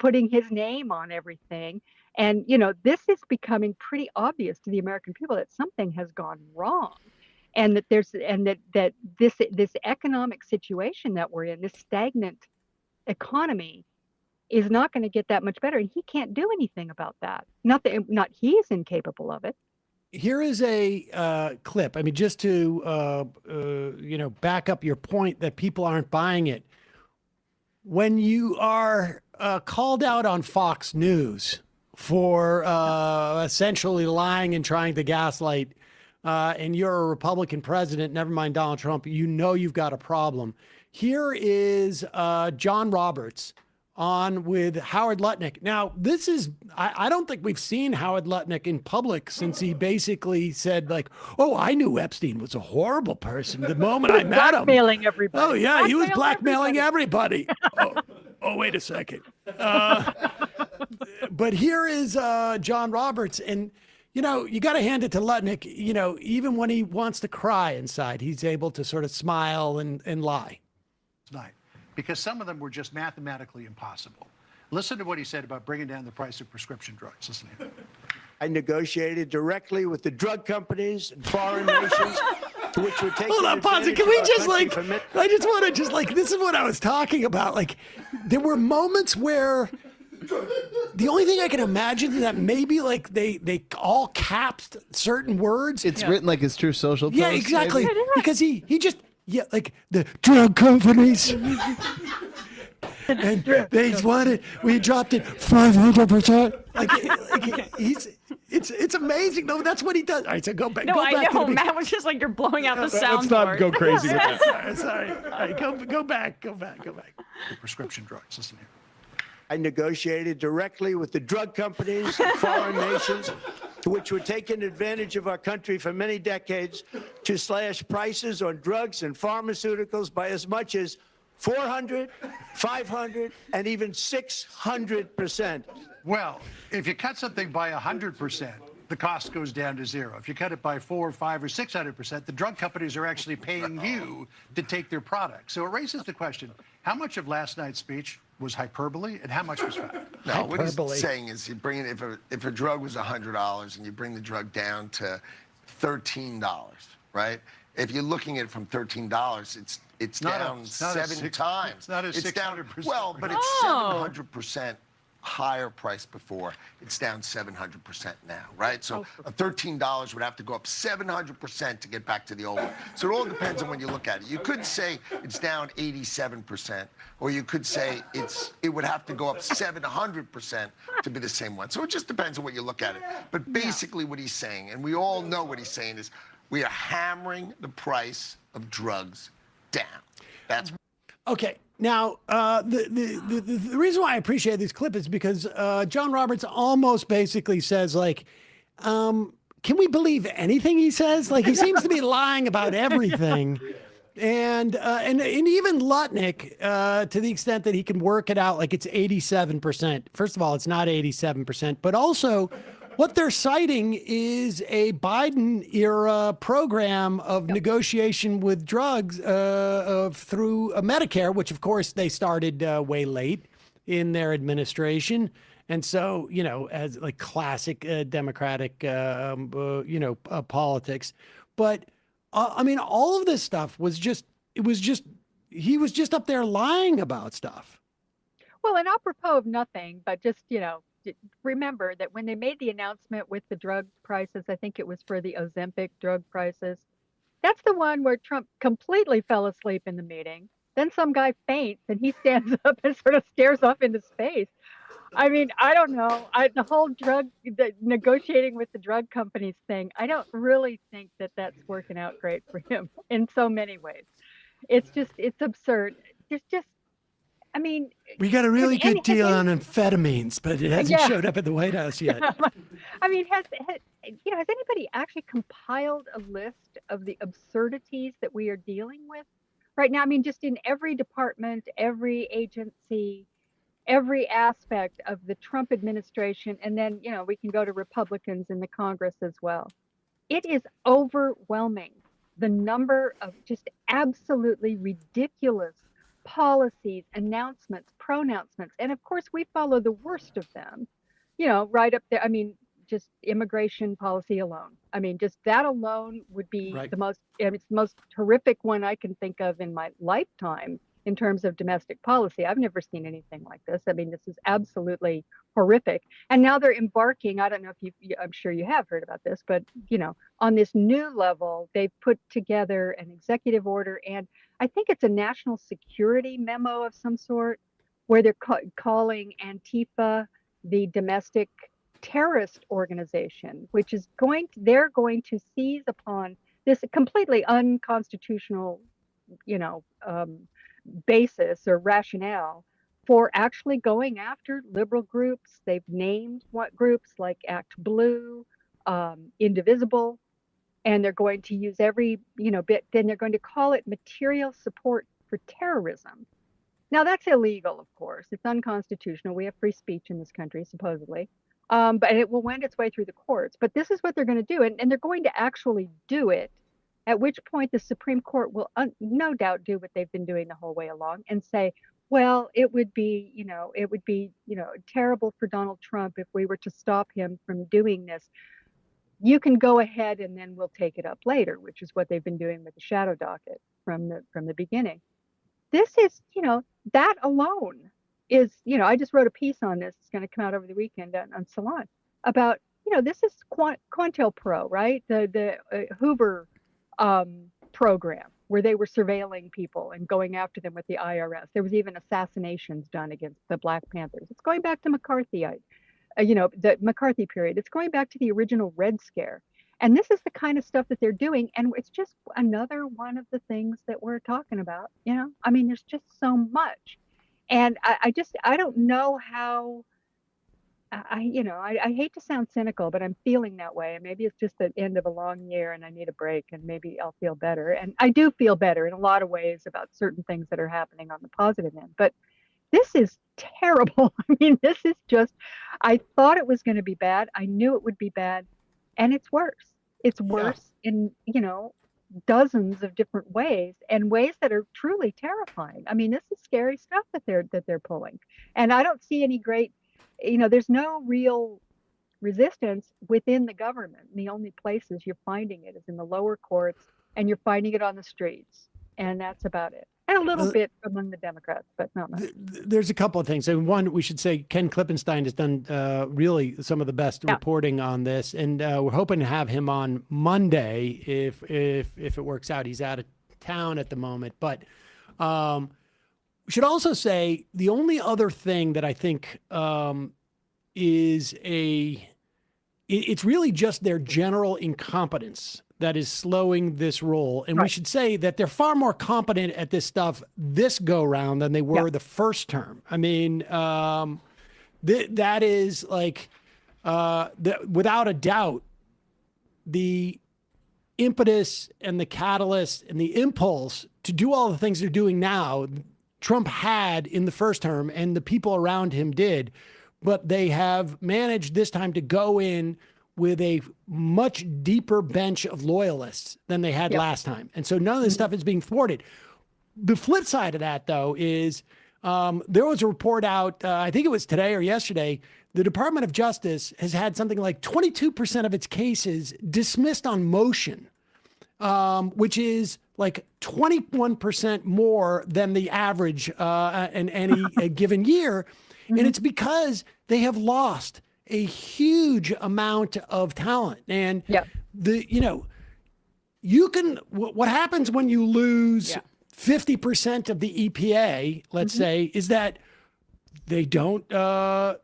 putting his name on everything. And, this is becoming pretty obvious to the American people that something has gone wrong. And that this economic situation that we're in, this stagnant economy, is not going to get that much better. And he can't do anything about that. Not he's incapable of it. Here is a clip. Just to back up your point that people aren't buying it. When you are called out on Fox News for essentially lying and trying to gaslight, and you're a Republican president, never mind Donald Trump, you've got a problem. Here is John Roberts on with Howard Lutnick. Now, this is, I don't think we've seen Howard Lutnick in public since he basically said, like, oh, I knew Epstein was a horrible person the moment I met him. Blackmailing everybody. Oh, yeah, he was blackmailing everybody. Oh, wait a second. But here is John Roberts. And, you know, you got to hand it to Lutnick. You know, even when he wants to cry inside, he's able to sort of smile and lie. Tonight, because some of them were just mathematically impossible. Listen to what he said about bringing down the price of prescription drugs. Listen here. I negotiated directly with the drug companies and foreign nations to which we're taking. Hold on, pause it. Can we just like, I just want to just like, this is what I was talking about. Like, there were moments where the only thing I can imagine is that maybe like they all capped certain words. It's written like his True Social post. Yeah, exactly. maybe? Because he just, yeah, like the drug companies. And they wanted, we dropped it 500%. Like it's amazing. No, that's what he does. All right, so go back. No, go I back know. to the Matt was just like, you're blowing out the Let's soundboard. not go crazy with that. Sorry. All right, go back. The prescription drugs. Listen here. I negotiated directly with the drug companies and foreign nations to which were taking advantage of our country for many decades to slash prices on drugs and pharmaceuticals by as much as 400, 500, and even 600%. Well, if you cut something by 100%, the cost goes down to zero. If you cut it by 4, 5, or 600%, the drug companies are actually paying you to take their product. So it raises the question, how much of last night's speech was hyperbole and how much was fact? No, what Hyperbole. he's saying is you bring it, if a drug was $100 and you bring the drug down to $13, right? If you're looking at it from $13, it's down seven times. It's not a 600%. Well, but it's Oh. 700% higher price before. It's down 700% now, right? So a $13 would have to go up 700% to get back to the old one. So it all depends on when you look at it. You could say it's down 87%, or you could say it would have to go up 700% to be the same one. So it just depends on what you look at it. But basically what he's saying, and we all know what he's saying, is we are hammering the price of drugs down. That's Okay. Now, the reason why I appreciate this clip is because John Roberts almost basically says, like, can we believe anything he says? Like, he seems to be lying about everything. And even Lutnick, to the extent that he can work it out, like it's 87%. First of all, it's not 87%, but also what they're citing is a Biden era program of negotiation with drugs through Medicare, which of course they started way late in their administration. And so, you know, as like classic Democratic, politics. But I mean, all of this stuff was just, he was just up there lying about stuff. Well, and apropos of nothing, but just, remember that when they made the announcement with the drug prices, I think it was for the Ozempic drug prices, that's the one where Trump completely fell asleep in the meeting. Then some guy faints and he stands up and sort of stares off into space. I mean, I don't know. The whole negotiating with the drug companies thing, I don't really think that that's working out great for him in so many ways. It's absurd. I mean, we got a really good deal on amphetamines, but it hasn't showed up at the White House yet. I mean, has anybody actually compiled a list of the absurdities that we are dealing with right now? I mean, just in every department, every agency, every aspect of the Trump administration, and then, we can go to Republicans in the Congress as well. It is overwhelming, the number of just absolutely ridiculous policies, announcements, pronouncements. And of course, we follow the worst of them, right up there. I mean, just immigration policy alone. I mean, just that alone would be Right. it's the most horrific one I can think of in my lifetime in terms of domestic policy. I've never seen anything like this. I mean, this is absolutely horrific. And now they're embarking, I don't know if I'm sure you have heard about this, but, on this new level, they've put together an executive order, and I think it's a national security memo of some sort, where they're calling Antifa the domestic terrorist organization, which is they're going to seize upon this completely unconstitutional, basis or rationale for actually going after liberal groups. They've named what groups like Act Blue, Indivisible, and they're going to use every bit. Then they're going to call it material support for terrorism. Now that's illegal, of course. It's unconstitutional. We have free speech in this country, supposedly, but it will wend its way through the courts. But this is what they're going to do, and they're going to actually do it. At which point the Supreme Court will no doubt do what they've been doing the whole way along and say, well, it would be terrible for Donald Trump if we were to stop him from doing this. You can go ahead and then we'll take it up later, which is what they've been doing with the shadow docket from the beginning. This is, that alone is, I just wrote a piece on this. It's going to come out over the weekend on Salon about, this is COINTELPRO, right? The Hoover program where they were surveilling people and going after them with the IRS. There was even assassinations done against the Black Panthers. It's going back to McCarthyite, the McCarthy period. It's going back to the original Red Scare. And this is the kind of stuff that they're doing. And it's just another one of the things that we're talking about. I mean, there's just so much. And I don't know how, I hate to sound cynical, but I'm feeling that way. And maybe it's just the end of a long year and I need a break and maybe I'll feel better. And I do feel better in a lot of ways about certain things that are happening on the positive end. But this is terrible. I mean, this is just, I thought it was going to be bad. I knew it would be bad. And it's worse. It's worse in, dozens of different ways, and ways that are truly terrifying. I mean, this is scary stuff that they're pulling. And I don't see any great, there's no real resistance within the government. The only places you're finding it is in the lower courts, and you're finding it on the streets. And that's about it. And a little bit among the Democrats, but not much. There's a couple of things. And one, we should say Ken Klippenstein has done really some of the best reporting on this. And we're hoping to have him on Monday if it works out. He's out of town at the moment. But we should also say the only other thing that I think is it's really just their general incompetence that is slowing this roll. And we should say that they're far more competent at this stuff this go round than they were the first term. I mean, that is like, without a doubt, the impetus and the catalyst and the impulse to do all the things they're doing now, Trump had in the first term and the people around him did, but they have managed this time to go in with a much deeper bench of loyalists than they had last time. And so none of this stuff is being thwarted. The flip side of that, though, is there was a report out, I think it was today or yesterday, the Department of Justice has had something like 22% of its cases dismissed on motion, which is like 21% more than the average in any given year. And it's because they have lost a huge amount of talent. And what happens when you lose 50% of the EPA, let's say, is that they don't go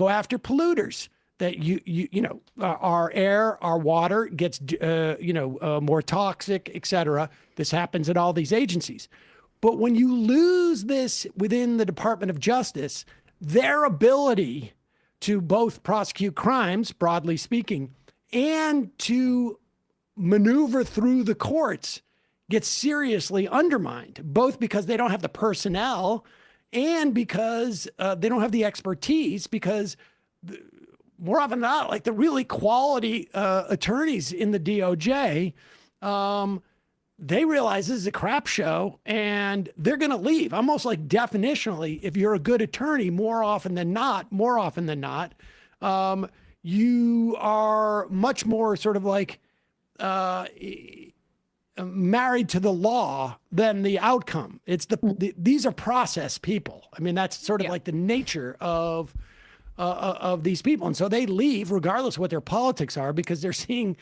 after polluters. That our air, our water gets more toxic, et cetera. This happens at all these agencies. But when you lose this within the Department of Justice, their ability to both prosecute crimes, broadly speaking, and to maneuver through the courts gets seriously undermined, both because they don't have the personnel and because they don't have the expertise, because more often than not, like the really quality attorneys in the DOJ, they realize this is a crap show and they're going to leave. Almost like definitionally, if you're a good attorney, more often than not, you are much more sort of like married to the law than the outcome. It's these are process people. I mean, that's sort of like the nature of these people. And so they leave regardless of what their politics are, because they're seeing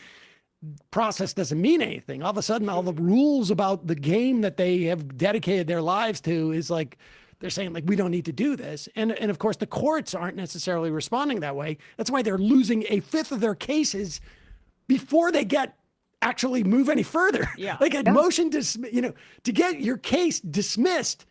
process doesn't mean anything. All of a sudden, all the rules about the game that they have dedicated their lives to is like, they're saying like, we don't need to do this. And of course the courts aren't necessarily responding that way. That's why they're losing a fifth of their cases before they actually move any further. Like a motion to get your case dismissed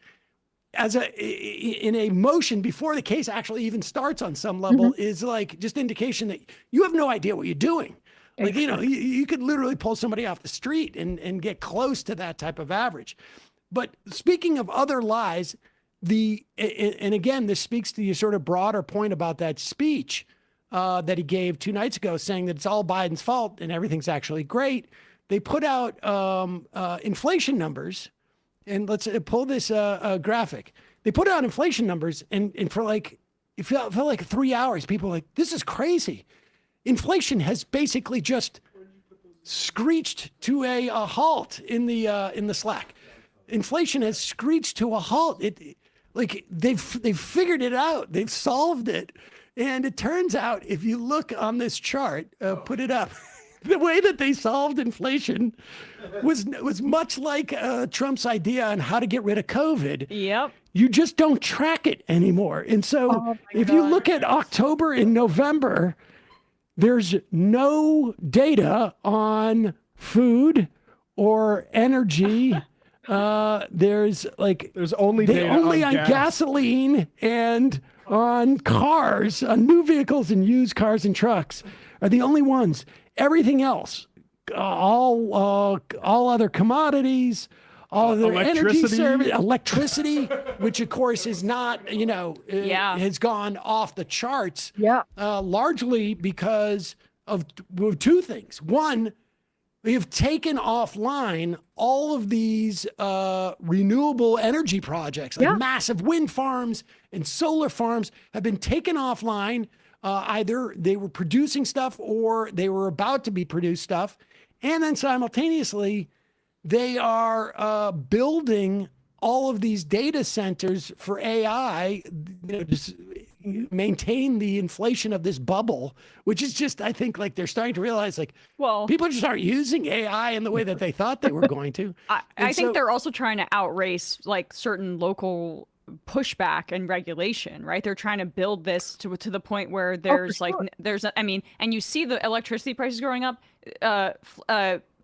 in a motion before the case actually even starts on some level is like just indication that you have no idea what you're doing. Like, you could literally pull somebody off the street and get close to that type of average. But speaking of other lies, and again, this speaks to your sort of broader point about that speech that he gave 2 nights ago, saying that it's all Biden's fault and everything's actually great. They put out inflation numbers, and let's pull this graphic. They put out inflation numbers, and for like, it felt like 3 hours, people were like, this is crazy. Inflation has basically just screeched to a halt in the Slack. Inflation has screeched to a halt. Like they've figured it out. They've solved it. And it turns out, if you look on this chart, put it up, the way that they solved inflation was much like Trump's idea on how to get rid of COVID. Yep. You just don't track it anymore. And so if you look at October and November, there's no data on food or energy. There's only data on gasoline and on cars, on new vehicles and used cars and trucks are the only ones. Everything else, all other commodities, all other energy service, electricity, which of course is not, has gone off the charts. Yeah. Largely because of 2 things. One, we have taken offline all of these renewable energy projects, like massive wind farms and solar farms have been taken offline. Either they were producing stuff or they were about to be produced stuff. And then simultaneously, they are building all of these data centers for AI, just maintain the inflation of this bubble, which is just, I think, like they're starting to realize, like, people just aren't using AI in the way that they thought they were going to. I think they're also trying to outrace like certain local pushback and regulation, right? They're trying to build this to the point where there's and you see the electricity prices going up.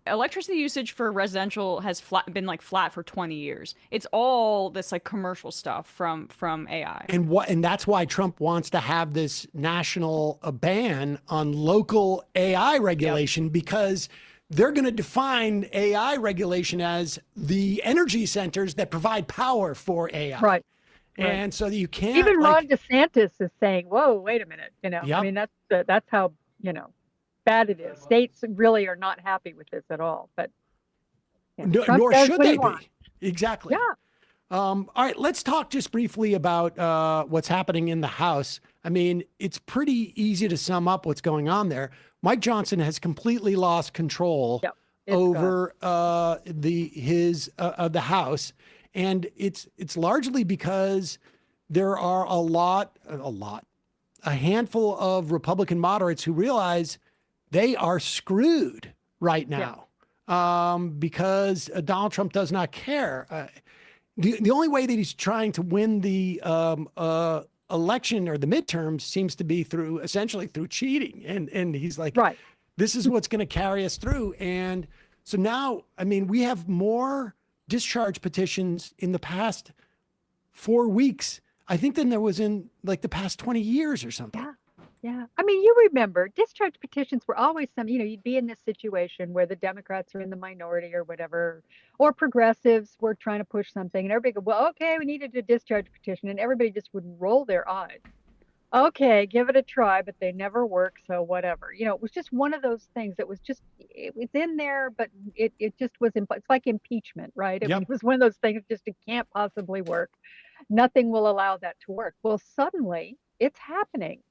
Electricity usage for residential has been flat for 20 years. It's all this like commercial stuff from AI. And that's why Trump wants to have this national ban on local AI regulation, because they're going to define AI regulation as the energy centers that provide power for AI. Right. And so you can't. Even Ron DeSantis is saying, "Whoa, wait a minute." Yep. I mean, that's how bad it is. States really are not happy with this at all. But nor should they be. Exactly. Yeah. All right, let's talk just briefly about what's happening in the House. I mean, it's pretty easy to sum up what's going on there. Mike Johnson has completely lost control over the House, and it's largely because there are a handful of Republican moderates who realize they are screwed right now because Donald Trump does not care. The only way that he's trying to win the election or the midterms seems to be essentially through cheating. And he's like, this is what's going to carry us through. And so now, I mean, we have more discharge petitions in the past 4 weeks, I think, than there was in like the past 20 years or something. Yeah. I mean, you remember discharge petitions were always you'd be in this situation where the Democrats are in the minority or whatever, or progressives were trying to push something and everybody go, well, okay, we needed a discharge petition. And everybody just would roll their eyes. Okay, give it a try, but they never work. So whatever, it was just one of those things that was just, it was in there, but it just was, it's like impeachment, right? It was one of those things, it can't possibly work. Nothing will allow that to work. Well, suddenly it's happening.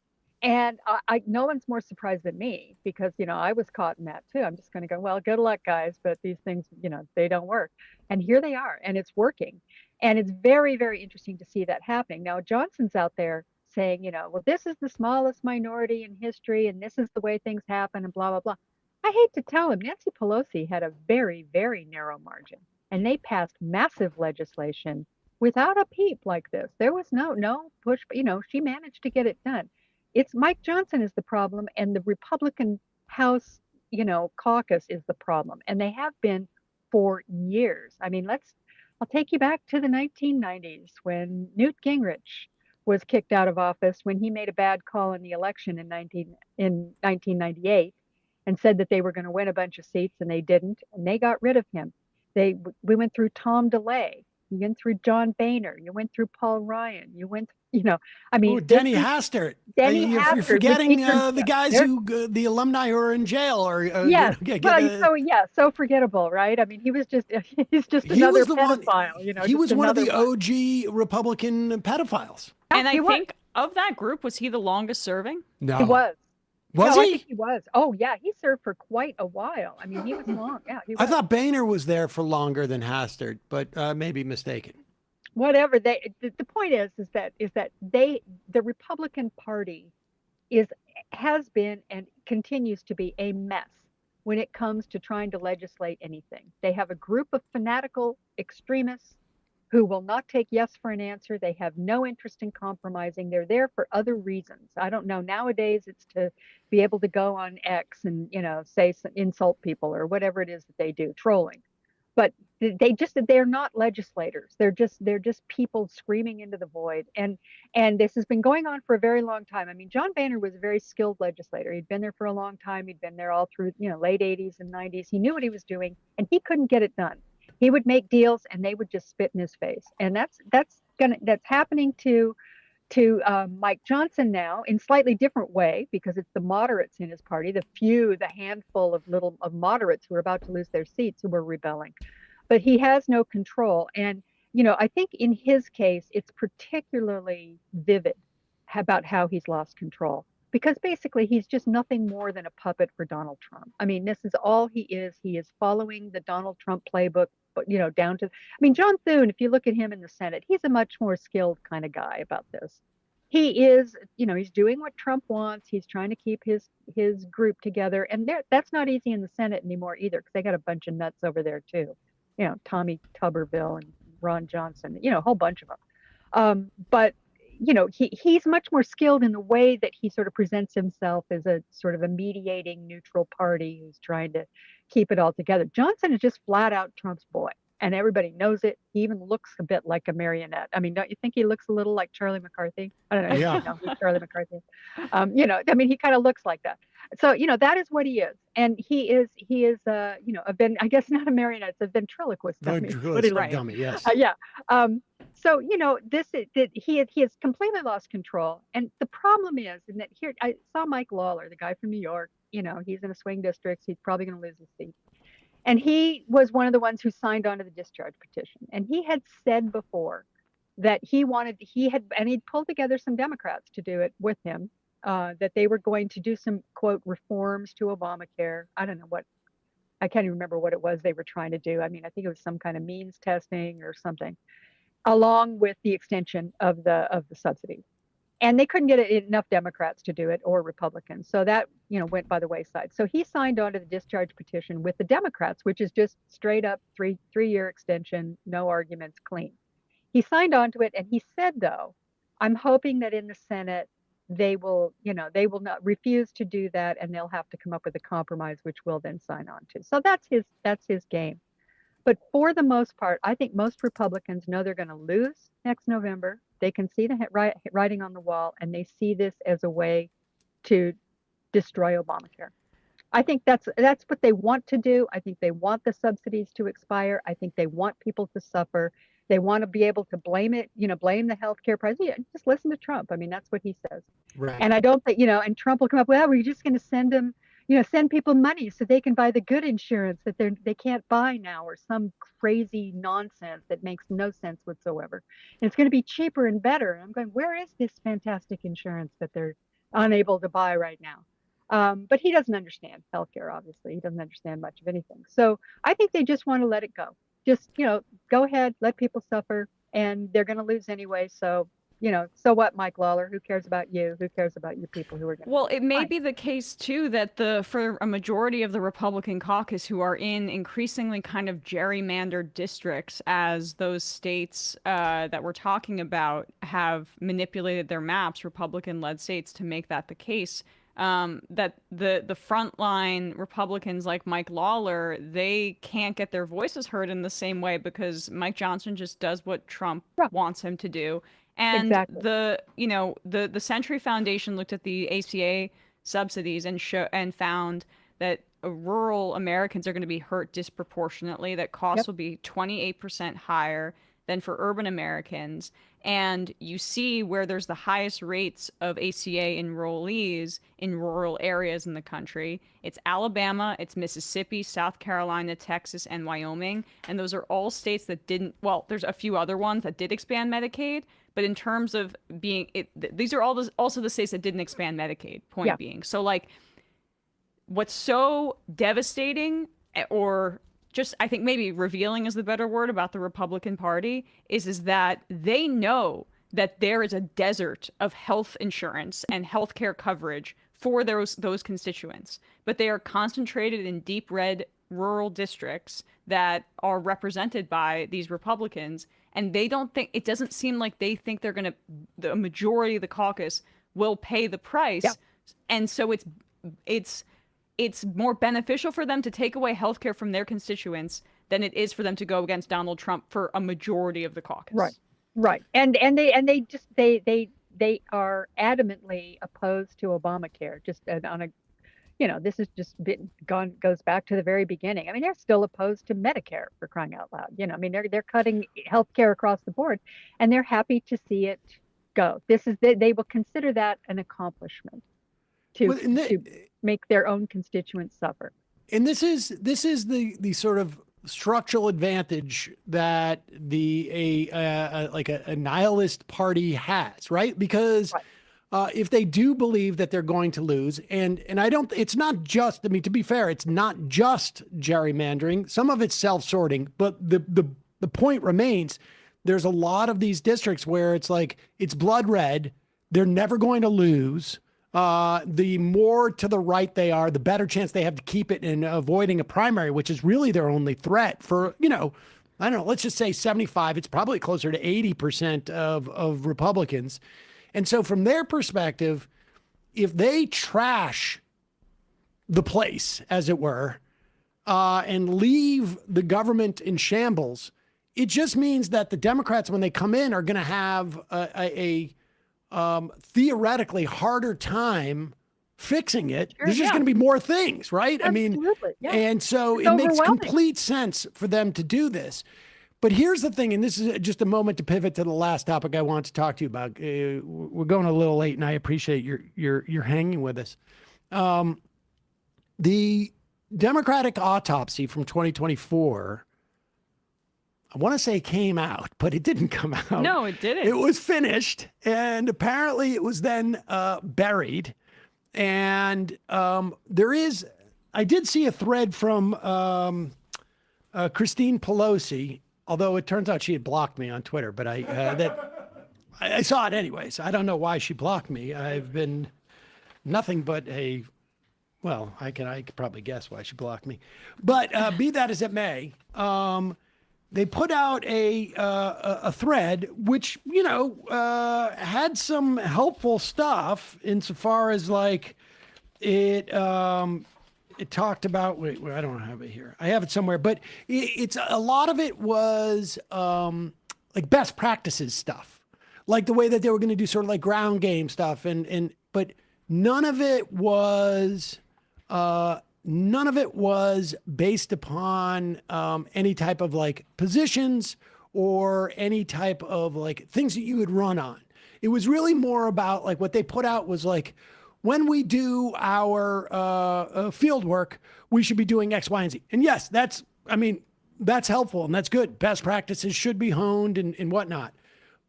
And no one's more surprised than me because, I was caught in that too. I'm just going to go, well, good luck, guys. But these things, they don't work. And here they are, and it's working. And it's very, very interesting to see that happening. Now, Johnson's out there saying, well, this is the smallest minority in history, and this is the way things happen, and blah, blah, blah. I hate to tell him, Nancy Pelosi had a very, very narrow margin, and they passed massive legislation without a peep like this. There was no push, but, she managed to get it done. It's Mike Johnson is the problem, and the Republican House, caucus is the problem, and they have been for years. I mean, I'll take you back to the 1990s when Newt Gingrich was kicked out of office when he made a bad call in the election in 1998 and said that they were going to win a bunch of seats, and they didn't, and they got rid of him. We went through Tom DeLay. You went through John Boehner. You went through Paul Ryan. You went, I mean, Oh, Denny Hastert. Denny You're Hastert with forgetting Eastern- the guys the alumni who are in jail. Or yes, so forgettable, right? I mean, he's just another pedophile. He was one of the one. OG Republican pedophiles. And I think of that group, was he the longest serving? No, he was. Was no, he? I think he was. Oh yeah, he served for quite a while. I mean, he was long. Yeah, he was. I thought Boehner was there for longer than Hastert, but maybe mistaken. Whatever the point is that the Republican Party has been and continues to be a mess when it comes to trying to legislate anything. They have a group of fanatical extremists who will not take yes for an answer. They have no interest in compromising. They're there for other reasons. I don't know. Nowadays, it's to be able to go on X and insult people or whatever it is that they do, trolling. But they're not legislators. They're just people screaming into the void. And this has been going on for a very long time. I mean, John Boehner was a very skilled legislator. He'd been there for a long time. He'd been there all through late 80s and 90s. He knew what he was doing, and he couldn't get it done. He would make deals, and they would just spit in his face. And that's happening to Mike Johnson now in slightly different way, because it's the moderates in his party, the handful of moderates who are about to lose their seats who are rebelling. But he has no control. And, I think in his case, it's particularly vivid about how he's lost control, because basically he's just nothing more than a puppet for Donald Trump. I mean, this is all he is. He is following the Donald Trump playbook, but, down to, I mean, John Thune, if you look at him in the Senate, he's a much more skilled kind of guy about this. He is, he's doing what Trump wants. He's trying to keep his group together. And that's not easy in the Senate anymore either, because they got a bunch of nuts over there too. Tommy Tuberville and Ron Johnson, a whole bunch of them. But he's much more skilled in the way that he sort of presents himself as a sort of a mediating neutral party who's trying to keep it all together. Johnson is just flat out Trump's boy, and everybody knows it. He even looks a bit like a marionette. I mean, don't you think he looks a little like Charlie McCarthy? I don't know. Yeah. You know who Charlie McCarthy is. I mean, he kind of looks like that. So, that is what he is. And he is, I guess not a marionette, it's a ventriloquist dummy. Ventriloquist dummy, yes. Yeah. So, he has completely lost control. And the problem is, and that here, I saw Mike Lawler, the guy from New York, he's in a swing district. He's probably going to lose his seat. And he was one of the ones who signed on to the discharge petition. And he had said before that he'd pulled together some Democrats to do it with him, that they were going to do some, quote, reforms to Obamacare. I don't know I can't even remember what it was they were trying to do. I mean, I think it was some kind of means testing or something, along with the extension of the subsidies. And they couldn't get enough Democrats to do it, or Republicans. So that, went by the wayside. So he signed on to the discharge petition with the Democrats, which is just straight up three-year extension, no arguments, clean. He signed on to it, and he said, though, I'm hoping that in the Senate, they will not refuse to do that, and they'll have to come up with a compromise, which we'll then sign on to. So that's his game. But for the most part, I think most Republicans know they're going to lose next November. They can see the writing on the wall, and they see this as a way to destroy Obamacare. I think that's what they want to do. I think they want the subsidies to expire. I think they want people to suffer. They want to be able to blame the healthcare price. Yeah, just listen to Trump. I mean, that's what he says. Right. And I don't think, and Trump will come up, well, we're just going to send them, send people money so they can buy the good insurance that they can't buy now, or some crazy nonsense that makes no sense whatsoever. And it's going to be cheaper and better. And I'm going, where is this fantastic insurance that they're unable to buy right now? But he doesn't understand healthcare, obviously. He doesn't understand much of anything. So I think they just want to let it go. Just, go ahead, let people suffer, and they're going to lose anyway. So, so what, Mike Lawler? Who cares about you? Who cares about your people who are going to... Well, it may be the case, too, that for a majority of the Republican caucus who are in increasingly kind of gerrymandered districts, as those states that we're talking about have manipulated their maps, Republican-led states, to make that the case, that the frontline Republicans like Mike Lawler, they can't get their voices heard in the same way because Mike Johnson just does what Trump wants him to do. And Exactly. the Century Foundation looked at the ACA subsidies and found that rural Americans are going to be hurt disproportionately, that costs will be 28% higher than for urban Americans. And you see where there's the highest rates of ACA enrollees in rural areas in the country. It's Alabama, it's Mississippi, South Carolina, Texas, and Wyoming. And those are all states that didn't, well, there's a few other ones that did expand Medicaid. But in terms of being, these are also the states that didn't expand Medicaid, point being. So, like, what's so devastating, or just, I think maybe revealing is the better word, about the Republican Party is that they know that there is a desert of health insurance and healthcare coverage for those constituents, but they are concentrated in deep red rural districts that are represented by these Republicans, and they don't think, it doesn't seem like they think they're going to, the majority of the caucus will pay the price. And so it's more beneficial for them to take away healthcare from their constituents than it is for them to go against Donald Trump for a majority of the caucus. Right. And they are adamantly opposed to Obamacare. Just on a, this has just goes back to the very beginning. I mean, they're still opposed to Medicare, for crying out loud. I mean, they're cutting healthcare across the board, and they're happy to see it go. They will consider that an accomplishment to make their own constituents suffer. And this is the sort of structural advantage that a nihilist party has, right? Because if they do believe that they're going to lose, and it's not just, I mean, to be fair, it's not just gerrymandering. Some of it's self-sorting, but the point remains, there's a lot of these districts where it's like, it's blood red. They're never going to lose. The more to the right they are, the better chance they have to keep it in avoiding a primary, which is really their only threat for, I don't know, let's just say 75. It's probably closer to 80% of Republicans. And so from their perspective, if they trash the place, as it were, and leave the government in shambles, it just means that the Democrats, when they come in, are going to have a theoretically harder time fixing it. There's just going to be more things, right? Absolutely, And so it makes complete sense for them to do this. But here's the thing, and this is just a moment to pivot to the last topic I want to talk to you about. We're going a little late, and I appreciate your hanging with us. The Democratic autopsy from 2024, I want to say came out, but it didn't come out. No, it didn't. It was finished, and apparently it was then buried. And I did see a thread from Christine Pelosi, although it turns out she had blocked me on Twitter, but I saw it anyways. I don't know why she blocked me. I've been nothing but I could probably guess why she blocked me. But be that as it may, they put out a thread which, had some helpful stuff insofar as like it talked about, wait, I don't have it here. I have it somewhere, but it's a lot of it was like best practices stuff, like the way that they were going to do sort of like ground game stuff. But none of it was based upon any type of like positions or any type of like things that you would run on. It was really more about like what they put out was like, when we do our field work, we should be doing X, Y, and Z. And yes, that's helpful and that's good. Best practices should be honed and whatnot.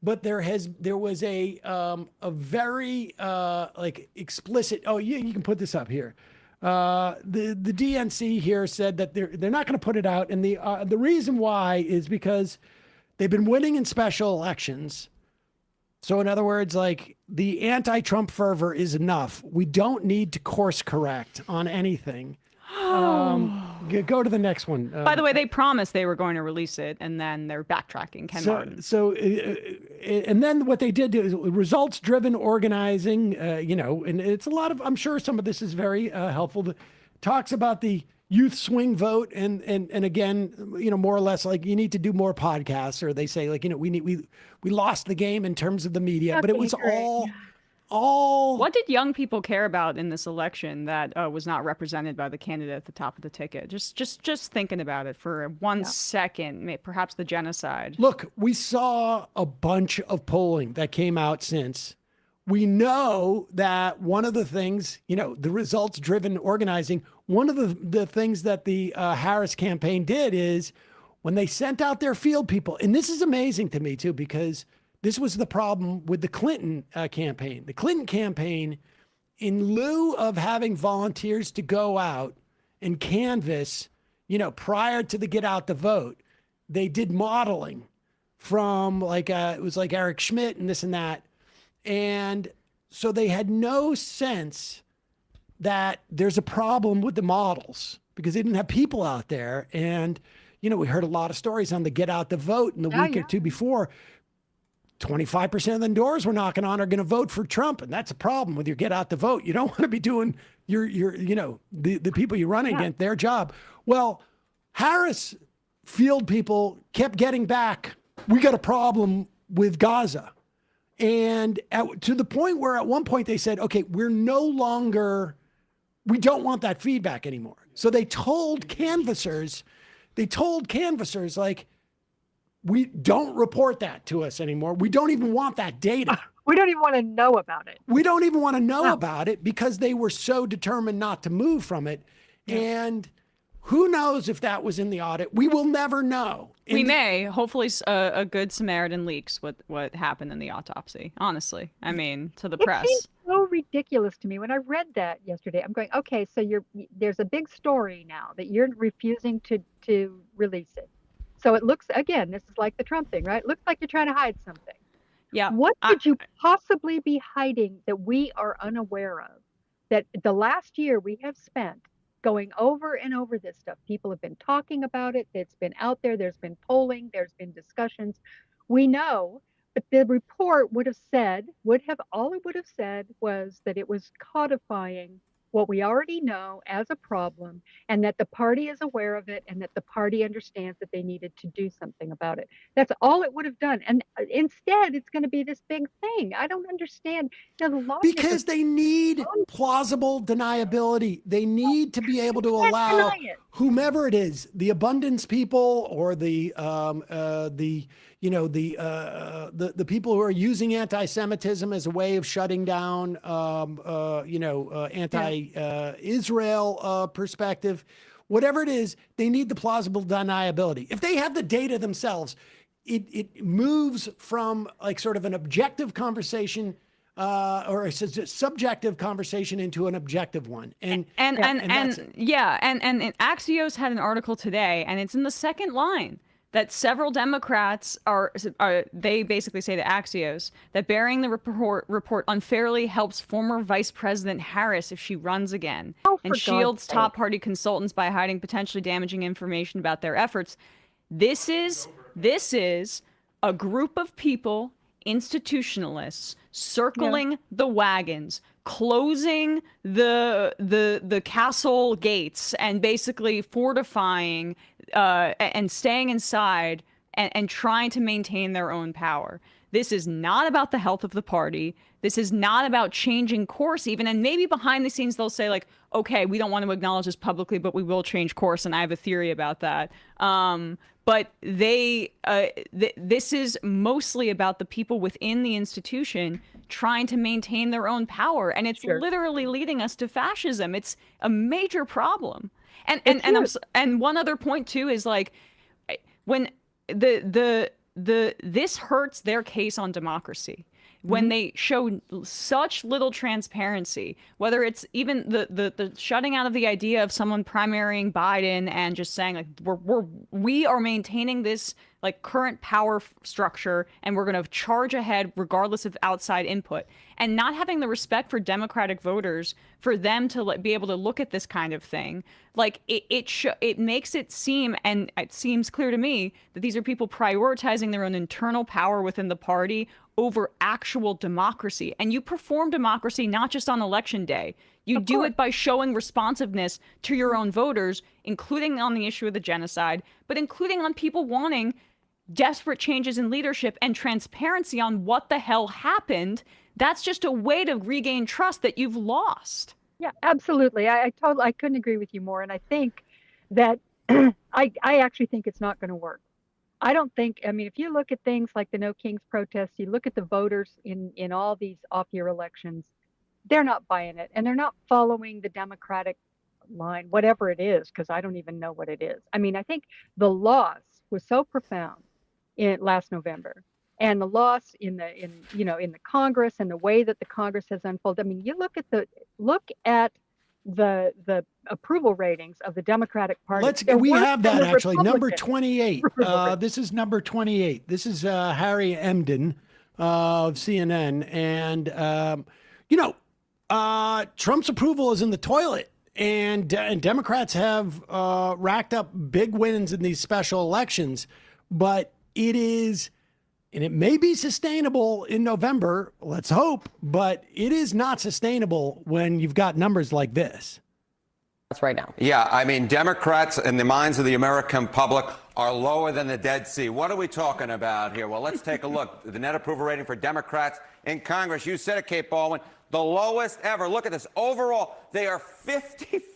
But there was a very like explicit. Oh, yeah, you can put this up here. The DNC here said that they're not going to put it out, and the reason why is because they've been winning in special elections. So in other words, like the anti-Trump fervor is enough. We don't need to course correct on anything. Go to the next one. By the way, they promised they were going to release it, and then they're backtracking. Ken Martin. So and then what they did is results-driven organizing, and it's a lot of, I'm sure some of this is very helpful. Talks about the youth swing vote, and again, more or less like you need to do more podcasts, or they say like, we lost the game in terms of the media, but it was all. What did young people care about in this election that was not represented by the candidate at the top of the ticket? Just thinking about it for 1 second, perhaps the genocide. Look, we saw a bunch of polling that came out since. We know that one of the things, the results-driven organizing, one of the things that the Harris campaign did is when they sent out their field people, and this is amazing to me too, because this was the problem with the Clinton campaign. The Clinton campaign, in lieu of having volunteers to go out and canvass, prior to the get out the vote, they did modeling from it was like Eric Schmidt and this and that. And so they had no sense that there's a problem with the models because they didn't have people out there. And, we heard a lot of stories on the get out the vote in the week or two before. 25% of the doors we're knocking on are going to vote for Trump. And that's a problem with your get out the vote. You don't want to be doing the people you run against, their job. Well, Harris field people kept getting back. We got a problem with Gaza. And to the point where at one point they said, okay, we don't want that feedback anymore. So they told canvassers, like, we don't report that to us anymore. We don't even want that data. We don't even want to know about it. We don't even want to know about it because they were so determined not to move from it. Yeah. And who knows if that was in the audit? We will never know. We may. Hopefully a good Samaritan leaks what happened in the autopsy, honestly. I mean, to the press. It seems so ridiculous to me. When I read that yesterday, I'm going, okay, so there's a big story now that you're refusing to release it. So it looks, again, this is like the Trump thing, right? It looks like you're trying to hide something. Yeah. What could you possibly be hiding that we are unaware of? That the last year we have spent going over and over this stuff. People have been talking about it. It's been out there. There's been polling. There's been discussions. We know, but the report would have said was that it was codifying what we already know as a problem, and that the party is aware of it, and that the party understands that they needed to do something about it. That's all it would have done. And instead, it's going to be this big thing. I don't understand. Because they need plausible deniability. They need to be able to allow whomever it is, the abundance people or the people who are using anti-Semitism as a way of shutting down, anti-Israel perspective, whatever it is, they need the plausible deniability. If they have the data themselves, it moves from like sort of an objective conversation or a subjective conversation into an objective one. And Axios had an article today, and it's in the second line, that several Democrats they basically say to Axios that burying the report unfairly helps former Vice President Harris if she runs again, and shields top party consultants by hiding potentially damaging information about their efforts. This is a group of people, institutionalists, circling the wagons, closing the castle gates, and basically fortifying and staying inside and trying to maintain their own power. This is not about the health of the party. This is not about changing course even. And maybe behind the scenes they'll say like, okay, we don't want to acknowledge this publicly, but we will change course. And I have a theory about that. But this is mostly about the people within the institution trying to maintain their own power. And it's literally leading us to fascism. It's a major problem. And one other point too is like, when this hurts their case on democracy. when they show such little transparency, whether it's even the shutting out of the idea of someone primarying Biden and just saying like we are maintaining this like current power structure and we're going to charge ahead regardless of outside input, and not having the respect for Democratic voters for them to be able to look at this kind of thing, like it makes it seem, and it seems clear to me, that these are people prioritizing their own internal power within the party over actual democracy. And you perform democracy not just on election day. You do it by showing responsiveness to your own voters, including on the issue of the genocide, but including on people wanting desperate changes in leadership and transparency on what the hell happened. That's just a way to regain trust that you've lost. Yeah, absolutely. I couldn't agree with you more. And I think that I actually think it's not going to work. I don't think, I mean, if you look at things like the No Kings protests, you look at the voters in all these off-year elections, they're not buying it. And they're not following the Democratic line, whatever it is, because I don't even know what it is. I mean, I think the loss was so profound in last November, and the loss in the Congress and the way that the Congress has unfolded. I mean, you look at the approval ratings of the Democratic Party. We have that actually. Number 28. Republicans. This is number 28. This is Harry Emden of CNN. And, Trump's approval is in the toilet. And Democrats have racked up big wins in these special elections. But it is, and it may be sustainable in November, let's hope, but it is not sustainable when you've got numbers like this. That's right now. Yeah, I mean, Democrats in the minds of the American public are lower than the Dead Sea. What are we talking about here? Well, let's take a look. The net approval rating for Democrats in Congress, you said it, Kate Baldwin, the lowest ever. Look at this. Overall, they are 55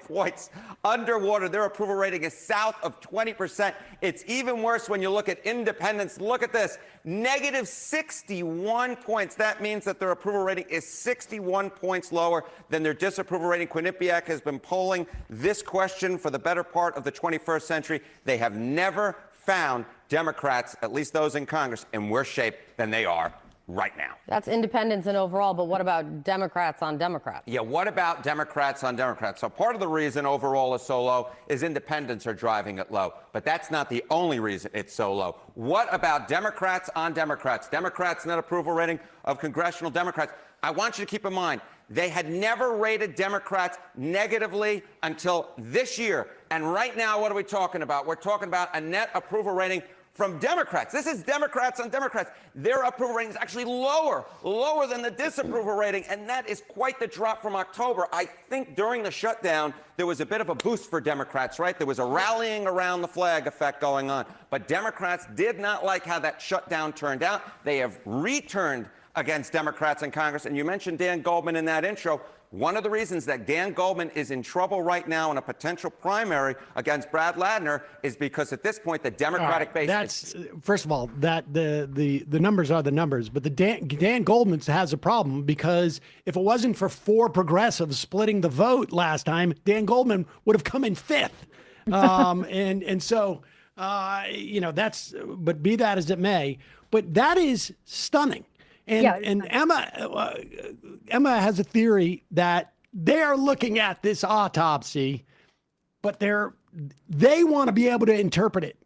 points underwater. Their approval rating is south of 20%. It's even worse when you look at independents. Look at this, negative 61 points. That means that their approval rating is 61 points lower than their disapproval rating. Quinnipiac has been polling this question for the better part of the 21st century. They have never found Democrats, at least those in Congress, in worse shape than they are right now. That's independents and overall, but what about Democrats on Democrats? Yeah, what about Democrats on Democrats? So part of the reason overall is so low is independents are driving it low, but that's not the only reason it's so low. What about Democrats on Democrats? Democrats net approval rating of congressional Democrats. I want you to keep in mind, they had never rated Democrats negatively until this year. And right now, what are we talking about? We're talking about a net approval rating from Democrats. This is Democrats on Democrats. Their approval rating is actually lower than the disapproval rating, and that is quite the drop from October. I think during the shutdown, there was a bit of a boost for Democrats, right? There was a rallying around the flag effect going on, but Democrats did not like how that shutdown turned out. They have returned against Democrats in Congress, and you mentioned Dan Goldman in that intro. One of the reasons that Dan Goldman is in trouble right now in a potential primary against Brad Ladner is because at this point the Democratic base. That's first of all, that the numbers are the numbers, but the Dan Goldman has a problem because if it wasn't for 4 progressives splitting the vote last time, Dan Goldman would have come in 5th. So that's, but be that as it may, but that is stunning. And Emma has a theory that they are looking at this autopsy, but they want to be able to interpret it.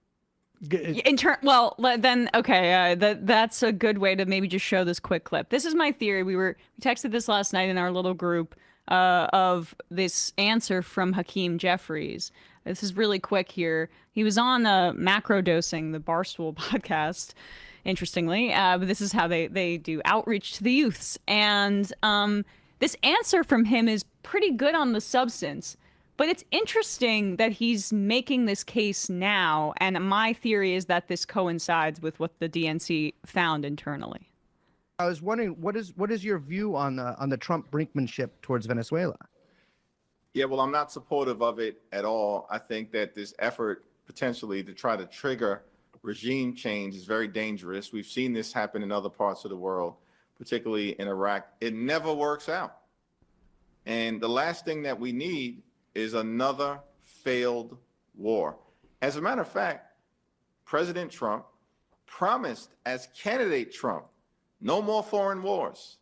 That's a good way to maybe just show this quick clip. This is my theory. We texted this last night in our little group of this answer from Hakeem Jeffries. This is really quick here. He was on Macro Dosing, the Barstool podcast, interestingly, but this is how they do outreach to the youths. And this answer from him is pretty good on the substance, but it's interesting that he's making this case now. And my theory is that this coincides with what the DNC found internally. I was wondering, what is your view on the Trump brinkmanship towards Venezuela? Yeah, well, I'm not supportive of it at all. I think that this effort potentially to try to trigger regime change is very dangerous. We've seen this happen in other parts of the world, particularly in Iraq. It never works out. And the last thing that we need is another failed war. As a matter of fact, President Trump promised as candidate Trump No more foreign wars.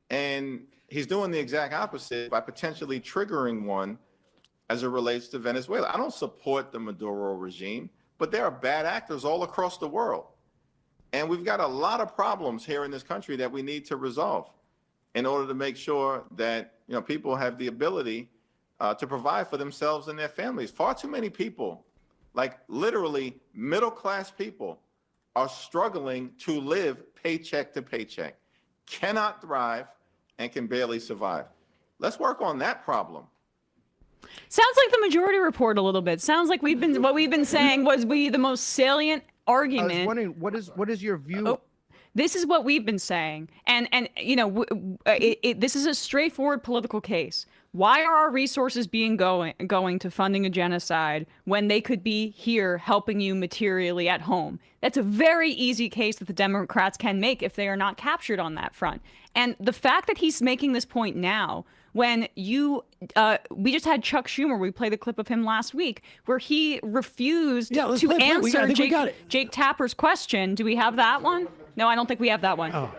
And he's doing the exact opposite by potentially triggering one as it relates to Venezuela. I don't support the Maduro regime, but there are bad actors all across the world. And we've got a lot of problems here in this country that we need to resolve in order to make sure that people have the ability to provide for themselves and their families. Far too many people, like literally middle-class people, are struggling to live paycheck to paycheck, cannot thrive, and can barely survive. Let's work on that problem. Sounds like the Majority Report a little bit. Sounds like what we've been saying was the most salient argument. I was wondering, what is your view? Oh, this is what we've been saying, and this is a straightforward political case. Why are our resources being going to funding a genocide when they could be here helping you materially at home? That's a very easy case that the Democrats can make if they are not captured on that front. And the fact that he's making this point now, when we just had Chuck Schumer, we played the clip of him last week, where he refused to answer Jake Tapper's question. Do we have that one? No, I don't think we have that one. Oh.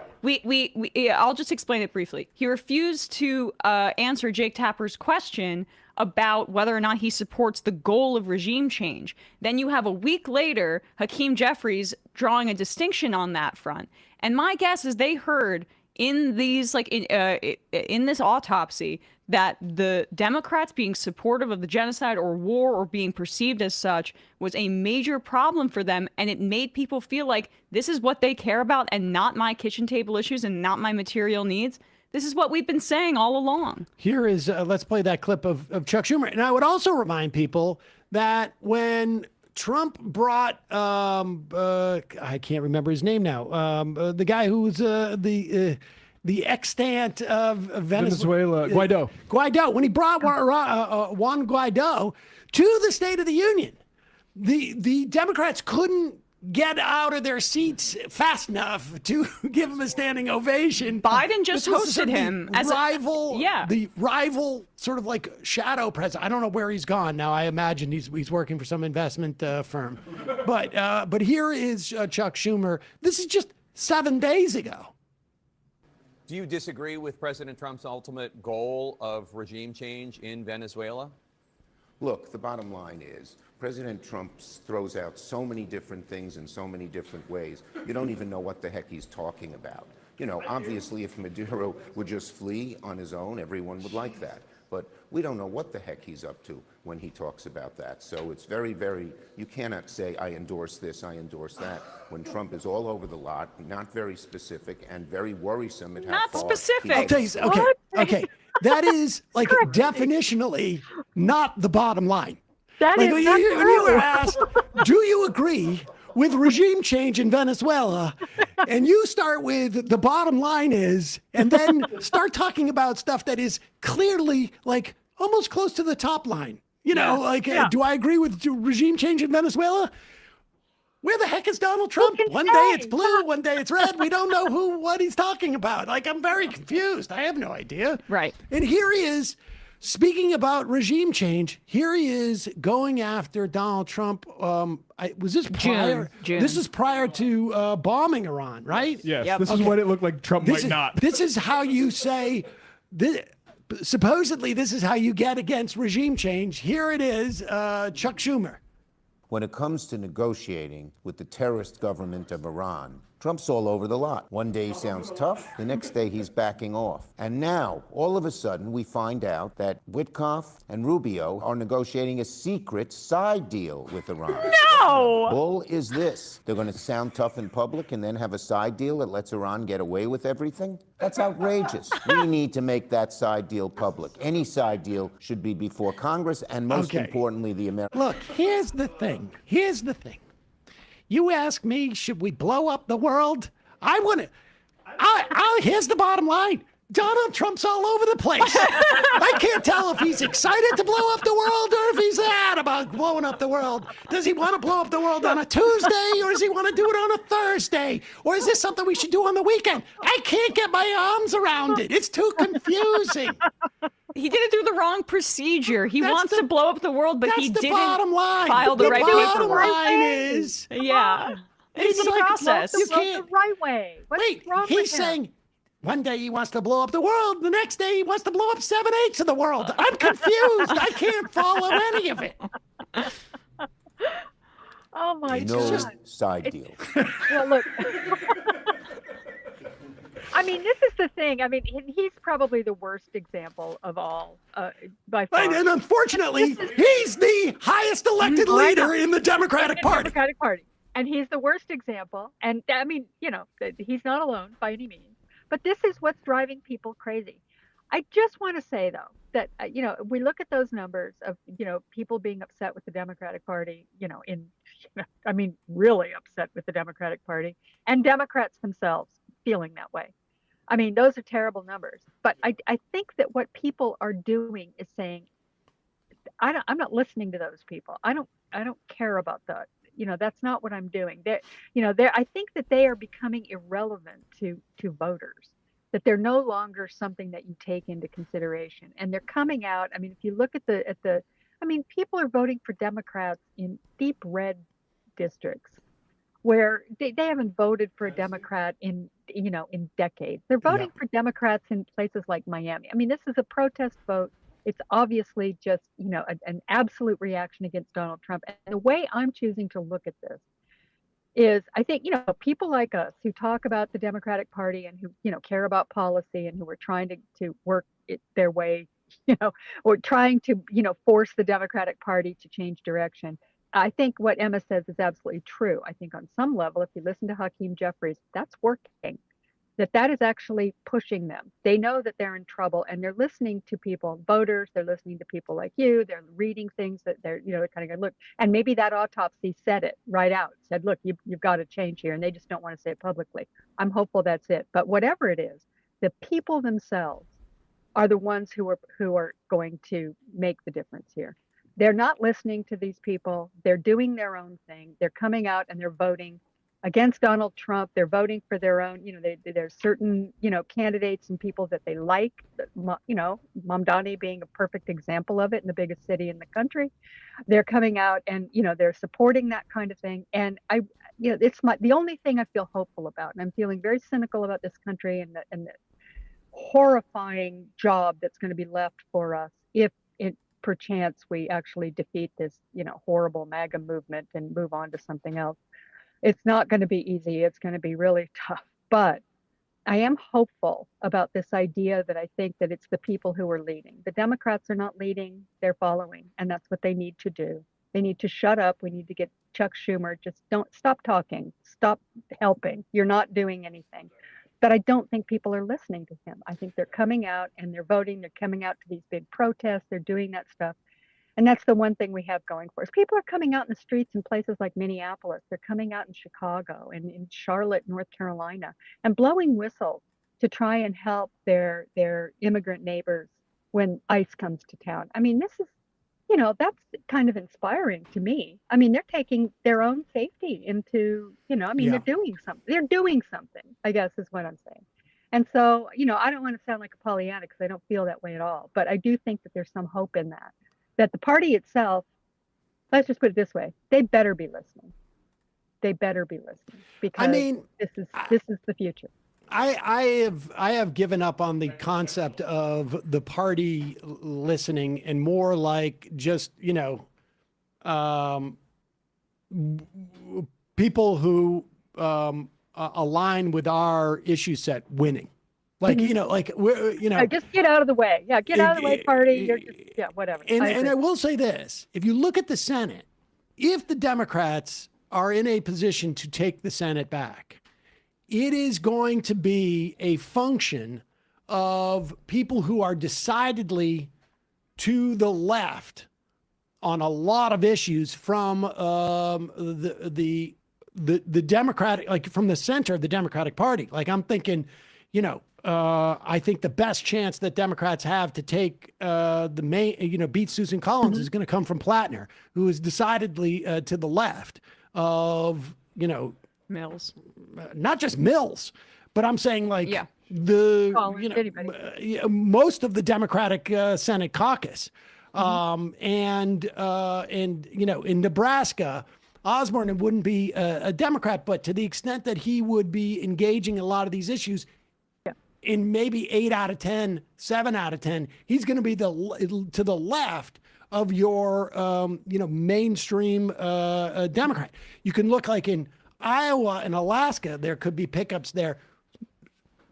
I'll just explain it briefly. He refused to answer Jake Tapper's question about whether or not he supports the goal of regime change. Then you have a week later, Hakeem Jeffries drawing a distinction on that front. And my guess is they heard in these, in this autopsy, that the Democrats being supportive of the genocide or war or being perceived as such was a major problem for them. And it made people feel like this is what they care about and not my kitchen table issues and not my material needs. This is what we've been saying all along. Here is, let's play that clip of Chuck Schumer. And I would also remind people that when Trump brought, I can't remember his name now, the guy who's the extant of Venezuela, Guaido. Guaido. When he brought Juan Guaido to the State of the Union, the Democrats couldn't get out of their seats fast enough to give him a standing ovation. Biden just hosted him as the rival sort of like shadow president. I don't know where he's gone now. I imagine he's working for some investment firm. But here is Chuck Schumer. This is just 7 days ago. Do you disagree with President Trump's ultimate goal of regime change in Venezuela? Look, the bottom line is President Trump throws out so many different things in so many different ways. You don't even know what the heck he's talking about. Obviously, if Maduro would just flee on his own, everyone would like that. But we don't know what the heck he's up to when he talks about that. So it's very, very, you cannot say, I endorse this, I endorse that, when Trump is all over the lot, not very specific, and very worrisome at how not far specific. I'll tell you, okay. That is like definitionally not the bottom line. That like, is when not you true. were asked, do you agree with regime change in Venezuela? And you start with the bottom line is, and then start talking about stuff that is clearly like almost close to the top line. Do I agree with regime change in Venezuela? Where the heck is Donald Trump? One day it's blue, one day it's red. We don't know what he's talking about. Like, I'm very confused. I have no idea. Right. And here he is, speaking about regime change, here he is going after Donald Trump. Was this prior? June. This is prior to bombing Iran, right? Yes, Yep. this is what it looked like Trump might not. This is how you say, supposedly this is how you get against regime change. Here it is, Chuck Schumer. When it comes to negotiating with the terrorist government of Iran, Trump's all over the lot. One day he sounds tough, the next day he's backing off. And now, all of a sudden, we find out that Witkoff and Rubio are negotiating a secret side deal with Iran. No! Bull is this. They're going to sound tough in public and then have a side deal that lets Iran get away with everything? That's outrageous. We need to make that side deal public. Any side deal should be before Congress and, most importantly, the American. Look, here's the thing. You ask me, should we blow up the world? I want to. Here's the bottom line. Donald Trump's all over the place. I can't tell if he's excited to blow up the world or if he's sad about blowing up the world. Does he want to blow up the world on a Tuesday or does he want to do it on a Thursday? Or is this something we should do on the weekend? I can't get my arms around it. It's too confusing. He did it through the wrong procedure. He wants to blow up the world, but he didn't bottom line. file the right paperwork. Bottom line is, yeah. It's the He wants to blow up process. the You world can't- the right way. What's Wait, wrong he's with him? saying one day he wants to blow up the world, the next day he wants to blow up 7/8 of the world. I'm confused. I can't follow any of it. Oh my No God. side deal. Well, look. I mean, this is the thing. I mean, he's probably the worst example of all, by far. And unfortunately, he's the highest elected leader in the Democratic Party. Democratic Party. And he's the worst example. And I mean, you know, he's not alone by any means. But this is what's driving people crazy. I just want to say, though, that, you know, we look at those numbers of, you know, people being upset with the Democratic Party, you know, I mean, really upset with the Democratic Party, and Democrats themselves feeling that way. I mean, those are terrible numbers. But I think that what people are doing is saying, I'm not listening to those people. I don't care about that. You know, that's not what I'm doing. I think that they are becoming irrelevant to voters, that they're no longer something that you take into consideration. And they're coming out. I mean, if you look at I mean, people are voting for Democrats in deep red districts where they haven't voted for a Democrat in decades. They're voting for Democrats in places like Miami. I mean, this is a protest vote. It's obviously just, you know, an absolute reaction against Donald Trump. And the way I'm choosing to look at this is, I think, you know, people like us who talk about the Democratic Party and who, you know, care about policy and who are trying to work their way, you know, or trying to, you know, force the Democratic Party to change direction. I think what Emma says is absolutely true. I think on some level, if you listen to Hakeem Jeffries, that's working. That is actually pushing them. They know that they're in trouble, and they're listening to people, voters. They're listening to people like you. They're reading things that they're kind of going, look. And maybe that autopsy said it right out. Said, look, you've got to change here, and they just don't want to say it publicly. I'm hopeful that's it. But whatever it is, the people themselves are the ones who are going to make the difference here. They're not listening to these people. They're doing their own thing. They're coming out and they're voting against Donald Trump. They're voting for their own, you know, there's certain, you know, candidates and people that they like, you know, Mamdani being a perfect example of it in the biggest city in the country. They're coming out and, you know, they're supporting that kind of thing. And it's the only thing I feel hopeful about. And I'm feeling very cynical about this country and the horrifying job that's going to be left for us if perchance we actually defeat this, you know, horrible MAGA movement and move on to something else. It's not going to be easy. It's going to be really tough. But I am hopeful about this idea that I think that it's the people who are leading. The Democrats are not leading, they're following. And that's what they need to do. They need to shut up. We need to get Chuck Schumer. Just don't stop talking. Stop helping. You're not doing anything. But I don't think people are listening to him. I think they're coming out and they're voting. They're coming out to these big protests. They're doing that stuff. And that's the one thing we have going for us. People are coming out in the streets in places like Minneapolis. They're coming out in Chicago and in Charlotte, North Carolina, and blowing whistles to try and help their immigrant neighbors when ICE comes to town. I mean, this is, you know, that's kind of inspiring to me. I mean, they're taking their own safety into, you know, I mean, they're doing something. They're doing something, I guess is what I'm saying. And so, you know, I don't want to sound like a Pollyanna because I don't feel that way at all. But I do think that there's some hope in that. That the party itself, let's just put it this way, they better be listening. They better be listening because I mean, this is the future. I have given up on the concept of the party listening and more like just, you know, people who align with our issue set winning. Like, you know, like we're, you know, just get out of the way. Yeah. Get out of the way, party. You're just, yeah, whatever. And I will say this, if you look at the Senate, if the Democrats are in a position to take the Senate back, it is going to be a function of people who are decidedly to the left on a lot of issues from the Democratic, like from the center of the Democratic Party. Like I'm thinking, you know, I think the best chance that Democrats have to take the main, you know, beat Susan Collins is going to come from Plattner, who is decidedly to the left of, you know, Mills, not just Mills, but I'm saying like Collins, you know, most of the Democratic Senate caucus, and you know, in Nebraska, Osborne wouldn't be a Democrat, but to the extent that he would be engaging in a lot of these issues, in maybe 8 out of 10, 7 out of 10, he's going to be to the left of your, mainstream Democrat. You can look like in Iowa and Alaska, there could be pickups there.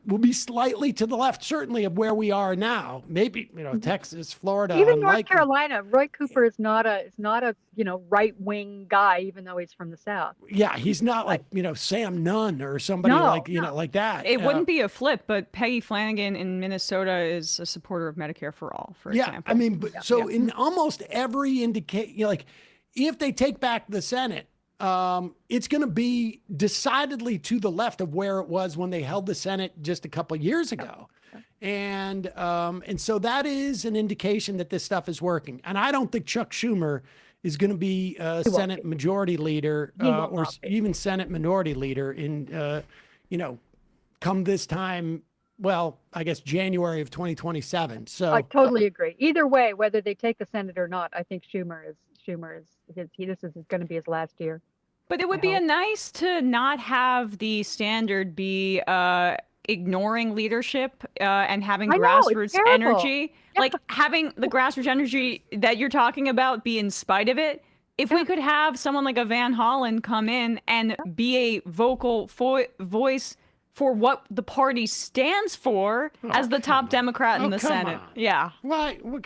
Will be slightly to the left, certainly, of where we are now. Maybe Texas, Florida, Even North unlikely. Carolina, Roy Cooper is not a right wing guy, even though he's from the South. Yeah, he's not like Sam Nunn or somebody like that. It wouldn't be a flip, but Peggy Flanagan in Minnesota is a supporter of Medicare for all, for example. I mean, in almost every if they take back the Senate, it's going to be decidedly to the left of where it was when they held the Senate just a couple of years ago. And so that is an indication that this stuff is working. And I don't think Chuck Schumer is going to be Senate Majority Leader or even Senate Minority Leader in, come this time. Well, I guess January of 2027. So I totally agree. Either way, whether they take the Senate or not, I think Schumer is this is going to be his last year. But it would be nice to not have the standard be ignoring leadership and having grassroots energy. Yeah. Like having the grassroots energy that you're talking about be in spite of it. If we could have someone like a Van Hollen come in and be a vocal voice for what the party stands for as the top Democrat in the Senate. Yeah. Right. What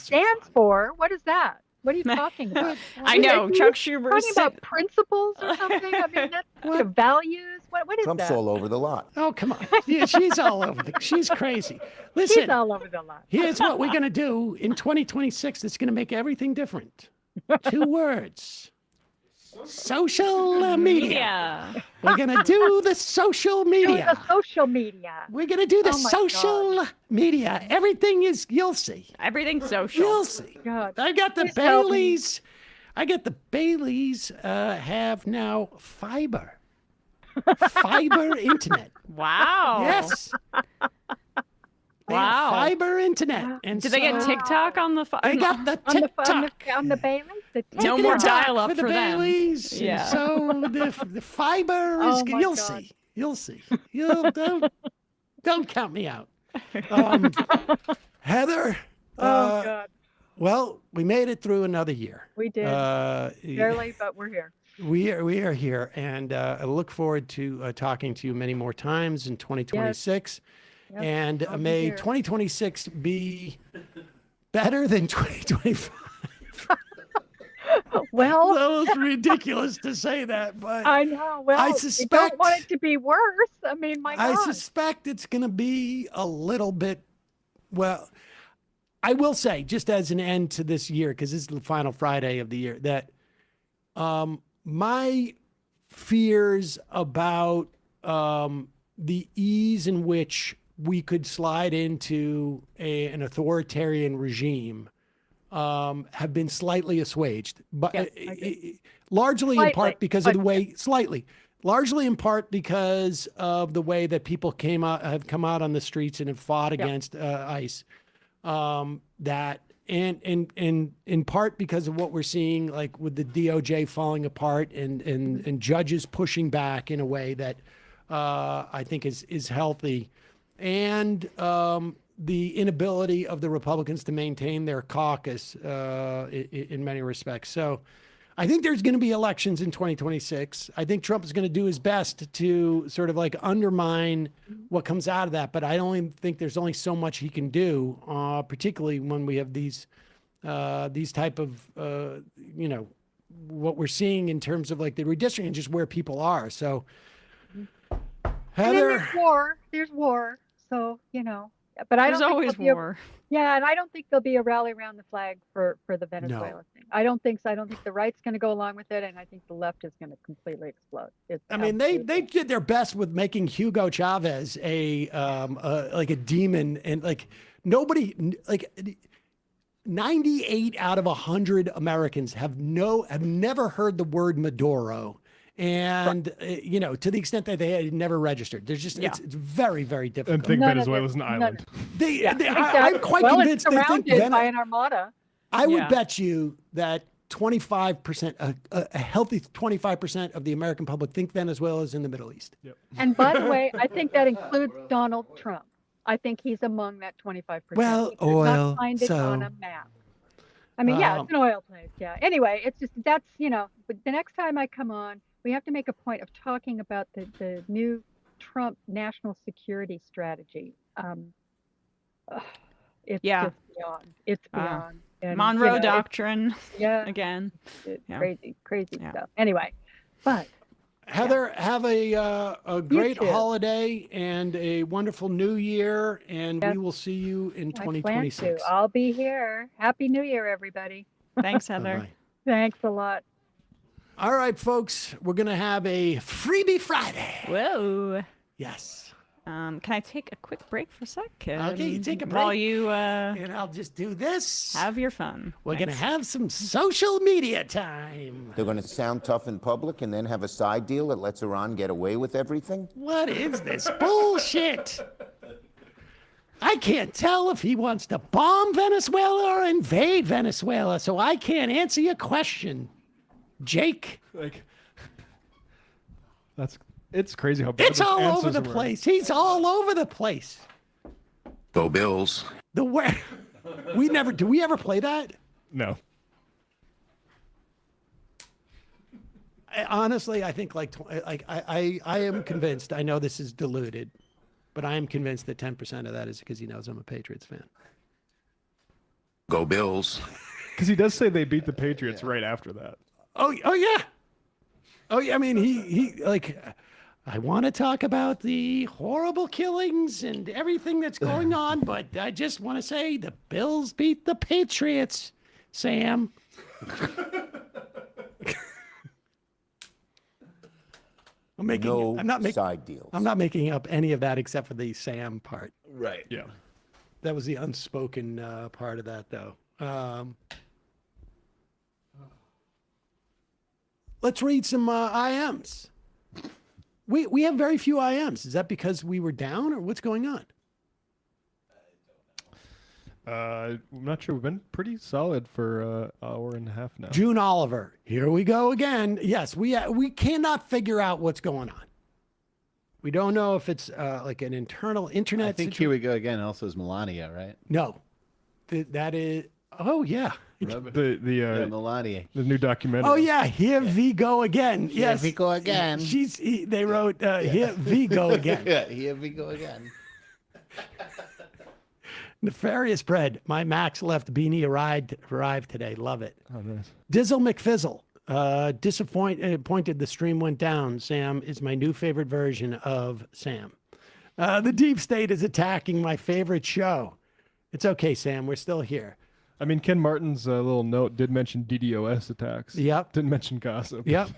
stands for? What is that? What are you talking about? I know, Chuck Schumer. Talking about principles or something? I mean, that's values. What is Trump's that? all over the lot. Oh, come on. Yeah, she's all over she's crazy. Listen, she's all over the lot. Here's what we're going to do in 2026 that's going to make everything different. 2 words. Social media. We're going to do the social media. The social media. We're going to do the social media. Everything is, you'll see. Everything's social. You'll see. God. I got the Baileys. Have now fiber. Fiber internet. Wow. Yes. Wow. Fiber internet. And did they get TikTok on the They got the TikTok. On the Baileys? No more dial-up for the them. Baileys. Yeah. So the fiber is, you'll see. You'll see. Don't count me out. Heather. God. Well, we made it through another year. We did. Barely, but we're here. We are here, and I look forward to talking to you many more times in 2026. Yep. And may 2026 be better than 2025. Well, that was ridiculous to say that, but I know. Well, I you suspect don't want it to be worse. I mean, my God. I suspect it's going to be a little bit. Well, I will say, just as an end to this year, because this is the final Friday of the year, that my fears about the ease in which we could slide into an authoritarian regime have been slightly assuaged, but largely in part because of the way, largely in part because of the way that people have come out on the streets and have fought against ICE. That and in part because of what we're seeing, like with the DOJ falling apart and judges pushing back in a way that I think is healthy, and the inability of the Republicans to maintain their caucus in many respects. So I think there's going to be elections in 2026. I think Trump is going to do his best to sort of like undermine what comes out of that. But I don't think there's only so much he can do, particularly when we have these type of, what we're seeing in terms of like the redistricting and just where people are. So Heather. There's war. So, but I don't think always war. And I don't think there'll be a rally around the flag for the Venezuela thing. I don't think so. I don't think the right's going to go along with it, and I think the left is going to completely explode. They did their best with making Hugo Chavez like a demon, and like nobody, like 98 out of 100 Americans have never heard the word Maduro. And, to the extent that they had never registered, there's just, it's very, very difficult. And think Venezuela's an island. I'm quite convinced it's they think surrounded by an armada. I would bet you that 25%, a healthy 25% of the American public think Venezuela is in the Middle East. Yep. And by the way, I think that includes Donald Trump. I think he's among that 25%. Well, We could not oil, find it on so- a map. I mean, yeah, it's an oil place. Yeah. Anyway, it's just that's But the next time I come on, we have to make a point of talking about the new Trump national security strategy. It's Yeah. just beyond. It's beyond. And, Monroe Doctrine. Yeah. Again. Yeah. Crazy stuff. Anyway, but Heather, have a great too. holiday and a wonderful new year, and Yes. we will see you in I plan to. 2026. I'll be here. Happy New Year, everybody. Thanks, Heather. Bye-bye. Thanks a lot. All right, folks, we're going to have a Freebie Friday. Whoa. Yes. Can I take a quick break for a sec? Okay, you take a While break. you And I'll just do this. have your fun. We're going to Thanks. have some social media time. They're going to sound tough in public and then have a side deal that lets Iran get away with everything? What is this bullshit? I can't tell if he wants to bomb Venezuela or invade Venezuela, so I can't answer your question, Jake. Like, it's crazy how bad It's those all over answers the were. place. He's all over the place. Go Bills. The way do we ever play that? No. Honestly, I think I am convinced. I know this is diluted, but I am convinced that 10% of that is because he knows I'm a Patriots fan. Go Bills. Because he does say they beat the Patriots right after that. Oh yeah. Oh yeah. I mean, he I want to talk about the horrible killings and everything that's going on, but I just want to say the Bills beat the Patriots, Sam. I'm not making side deals. I'm not making up any of that except for the Sam part. Right. Yeah. That was the unspoken part of that, though. Let's read some IMs. We have very few IMs. Is that because we were down, or what's going on? I'm not sure. We've been pretty solid for an hour and a half now. June Oliver, here we go again. Yes, we cannot figure out what's going on. We don't know if it's like an internal internet. I think here we go again. Also is Melania, right? No, that is. Oh yeah. The Melania. The new documentary. Oh yeah, here we go again. Yes, we go again. They wrote here we go again. Yeah, here we go again. Nefarious bread. My Max left beanie arrived today. Love it. Oh, nice. Dizzle McFizzle. Disappointed the stream went down. Sam is my new favorite version of Sam. The deep state is attacking my favorite show. It's okay, Sam. We're still here. I mean, Ken Martin's little note did mention DDoS attacks. Yep. Didn't mention gossip. Yep.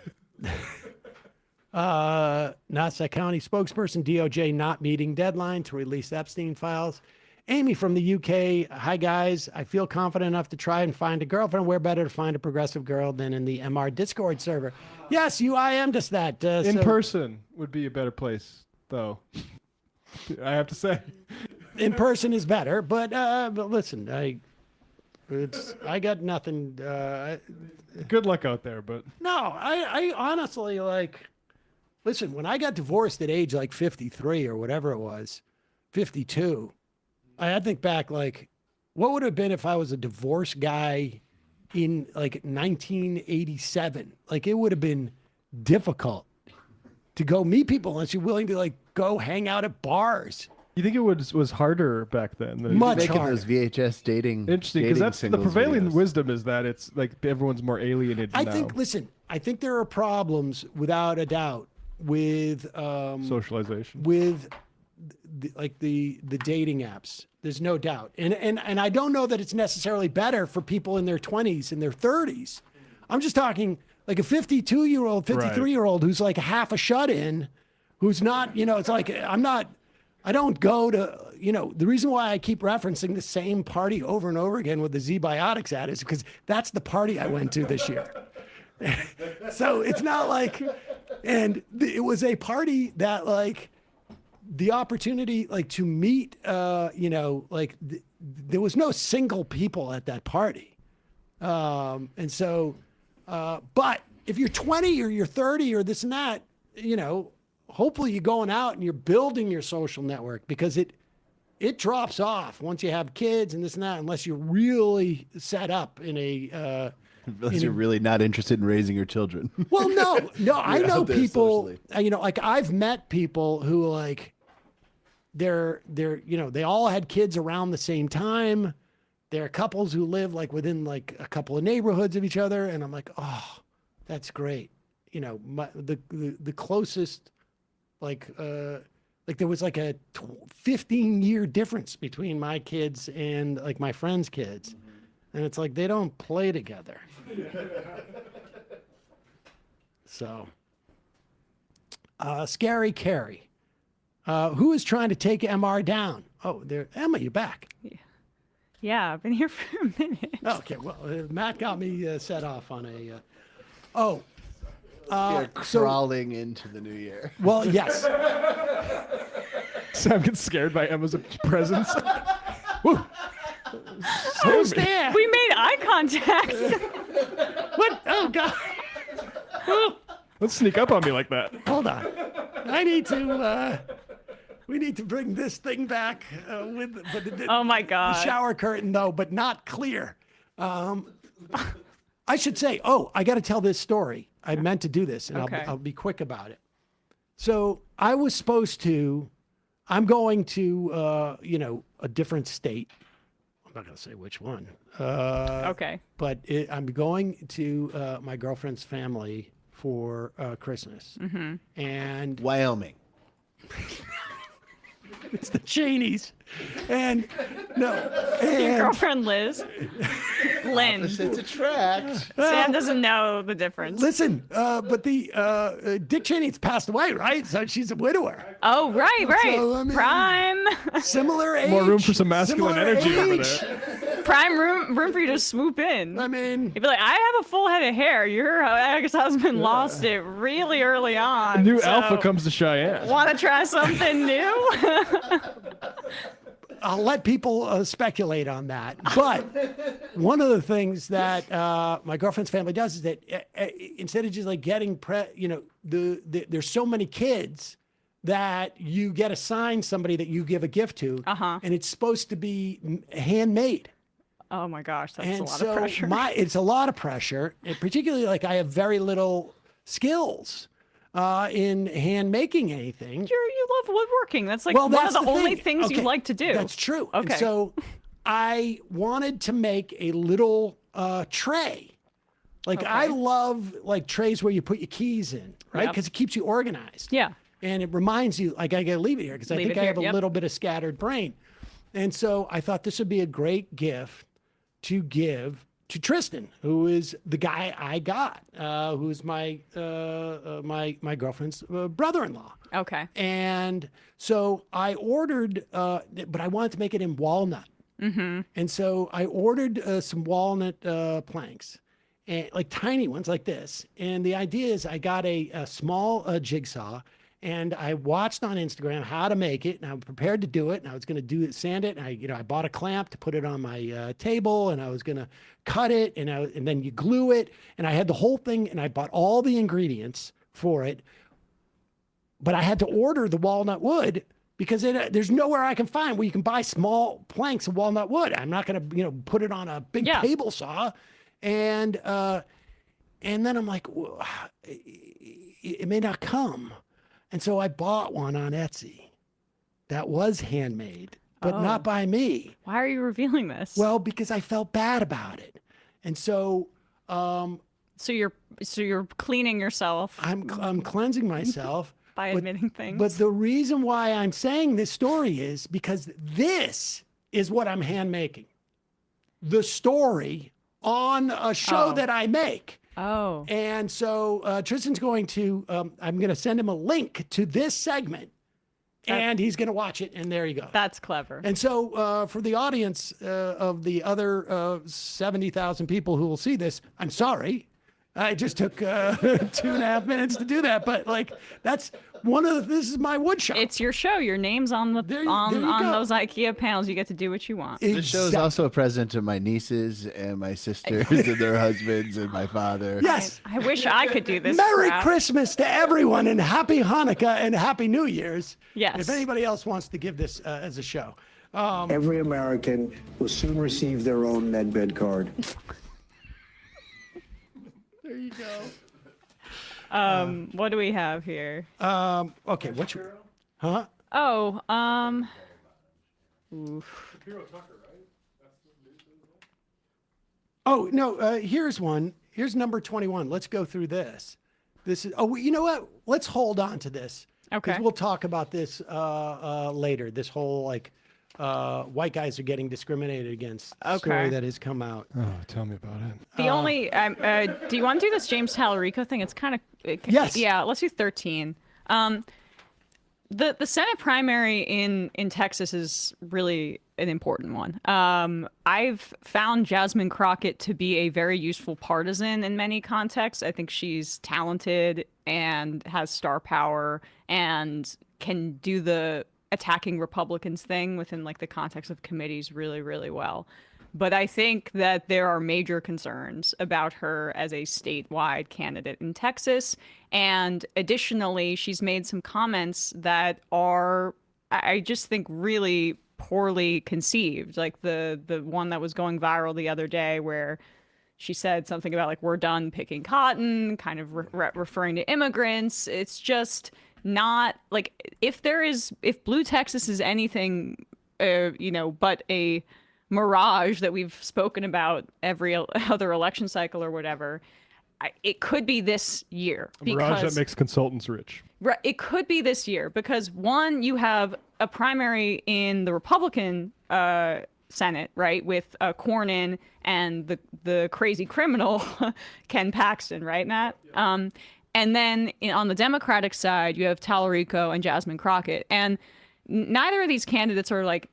Nassau County spokesperson DOJ not meeting deadline to release Epstein files. Amy from the UK. Hi, guys. I feel confident enough to try and find a girlfriend. Where better to find a progressive girl than in the MR Discord server? Yes, you IM'd us that. In person would be a better place, though. I have to say. In person is better, but listen, I got nothing. Good luck out there, but No, I honestly listen, when I got divorced at age 53 or whatever it was, 52, I think back what would have been if I was a divorced guy in 1987? It would have been difficult to go meet people unless you're willing to go hang out at bars. you think it was harder back then? Than Much Making harder. those VHS dating. Interesting, because dating that's the singles prevailing videos. wisdom is that it's everyone's more alienated I now. think there are problems without a doubt with Socialization. with the dating apps. There's no doubt. And I don't know that it's necessarily better for people in their 20s and their 30s. I'm just talking a 52-year-old, 53-year-old who's half a shut-in, who's not, it's I don't go to, the reason why I keep referencing the same party over and over again with the Z-Biotics ad is because that's the party I went to this year. So it's not and it was a party that the opportunity to meet, there was no single people at that party. And so, but if you're 20 or you're 30 or this and that, hopefully you're going out and you're building your social network, because it drops off once you have kids and this and that, unless you're really set up in a Unless you're really not interested in raising your children. well, no, I know out there people, socially. like I've met people who like, they're, they all had kids around the same time. There are couples who live like within like a couple of neighborhoods of each other. And I'm like, oh, that's great. The closest, like there was like a 15-year difference between my kids and like my friends' kids. And it's like, they don't play together. So, Scary Carrie, who is trying to take MR down? Oh, there, Emma, you're back. Yeah, I've been here for a minute. Okay, well, Matt got me set off on a. You're crawling into the new year. Well, yes. Sam gets scared by Emma's presence. Woo. Who's there? We made eye contact. What? Oh God. Don't sneak up on me like that. Hold on. I need to. We need to bring this thing back Oh my God. The shower curtain, though, but not clear. I should say, I got to tell this story. I meant to do this, and Okay. I'll be quick about it. So I was supposed to. I'm going to, a different state. I'm not going to say which one. Okay. But I'm going to my girlfriend's family for Christmas. Mm-hmm. And Wyoming. It's the Cheneys. And no. Your And, girlfriend Liz. Lynn. Opposites attract. Sam doesn't know the difference. listen, but the Dick Cheney's passed away, right? So she's a widower. Oh, right. So, I mean, Prime. Similar age. More room for some masculine similar energy over age. there. Prime room for you to swoop in. I mean, You'd be like, I have a full head of hair. Your ex-husband lost it really early on. New so alpha comes to Cheyenne. Want to try something new? I'll let people speculate on that. But one of the things that my girlfriend's family does is that instead of just like getting, there's so many kids that you get assigned somebody that you give a gift to, and it's supposed to be handmade. Oh my gosh, that's And a lot so of pressure. it's a lot of pressure, and particularly like I have very little skills in hand making anything. You love woodworking. That's like Well, one of that's the the only thing. things you Okay, like to do. That's true. Okay. And so I wanted to make a little tray. Like I love like trays where you put your keys in, right? Yep. Because it keeps you organized. Yeah. And it reminds you, like I gotta leave it here because I Leave think it I here, have a yep. little bit of scattered brain. And so I thought this would be a great gift to give to Tristan, who is the guy I got, who's my my girlfriend's brother-in-law. Okay. And so I ordered, but I wanted to make it in walnut. Mm-hmm. And so I ordered some walnut planks, and like tiny ones like this. And the idea is I got a small jigsaw, and I watched on Instagram how to make it, and I was prepared to do it. And I was going to do it, sand it. And I bought a clamp to put it on my table, and I was going to cut it, and then you glue it. And I had the whole thing, and I bought all the ingredients for it. But I had to order the walnut wood because there's nowhere I can find where you can buy small planks of walnut wood. I'm not going to, put it on a big table saw. And then I'm like, well, it may not come. And so I bought one on Etsy that was handmade, but not by me. Why are you revealing this? Well, because I felt bad about it. And so, so you're cleaning yourself. I'm cleansing myself. By admitting things. But the reason why I'm saying this story is because this is what I'm hand making. The story on a show that I make. Oh. And so Tristan's going to, I'm going to send him a link to this segment and he's going to watch it. And there you go. That's clever. And so for the audience of the other 70,000 people who will see this, I'm sorry. I just took 2.5 minutes to do that. But like, that's This is my wood shop. It's your show. Your name's on the there you on go. those IKEA panels. You get to do what you want. This show is also a present to my nieces and my sisters and their husbands and my father. Yes. I wish I could do this. Merry crap. Christmas to everyone and Happy Hanukkah and Happy New Year's. Yes. If anybody else wants to give this as a show. Every American will soon receive their own MedBed card. There you go. What do we have here? Okay, what's your... Huh? Oh, oof. Oh, no, here's one. Here's number 21. Let's go through this. This is... Oh, you know what? Let's hold on to this. 'Cause Okay. we'll talk about this later. This whole, like, white guys are getting discriminated against story Okay. that has come out. Oh, tell me about it. The only, do you want to do this James Tallarico thing? It's kind of, Yes. Yeah, let's do 13. The Senate primary in Texas is really an important one. I've found Jasmine Crockett to be a very useful partisan in many contexts. I think she's talented and has star power and can do the attacking Republicans thing within like the context of committees really, really well. But I think that there are major concerns about her as a statewide candidate in Texas. And additionally, she's made some comments that are, I just think, really poorly conceived. Like the one that was going viral the other day where she said something about like, we're done picking cotton, kind of referring to immigrants. It's just not like if Blue Texas is anything, but a mirage that we've spoken about every other election cycle or whatever, it could be this year. A mirage that makes consultants rich. Right, it could be this year because one, you have a primary in the Republican Senate, right, with Cornyn and the crazy criminal Ken Paxton, right, Matt? Yeah. And then on the Democratic side, you have Tallarico and Jasmine Crockett, and neither of these candidates are like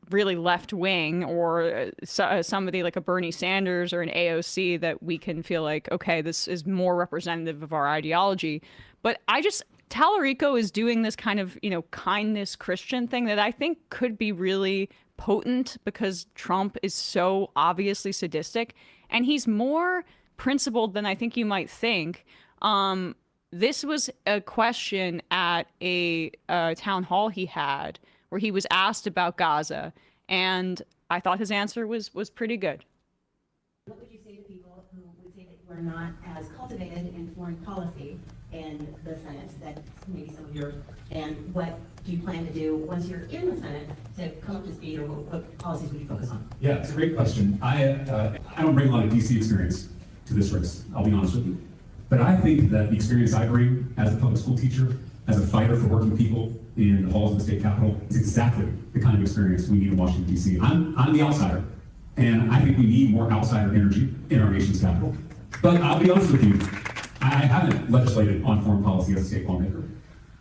really left wing or somebody like a Bernie Sanders or an AOC that we can feel like, okay, this is more representative of our ideology. But Tallarico is doing this kind of, kindness Christian thing that I think could be really potent because Trump is so obviously sadistic and he's more principled than I think you might think. This was a question at a town hall he had where he was asked about Gaza, and I thought his answer was pretty good. What would you say to people who would say that you are not as cultivated in foreign policy in the Senate, that maybe some of yours, and what do you plan to do once you're in the Senate to come up to speed, or what policies would you focus on? Yeah, it's a great question. I don't bring a lot of DC experience to this race, I'll be honest with you. But I think that the experience I bring as a public school teacher, as a fighter for working people in the halls of the state capitol, is exactly the kind of experience we need in Washington, D.C. I'm the outsider, and I think we need more outsider energy in our nation's capital. But I'll be honest with you, I haven't legislated on foreign policy as a state lawmaker.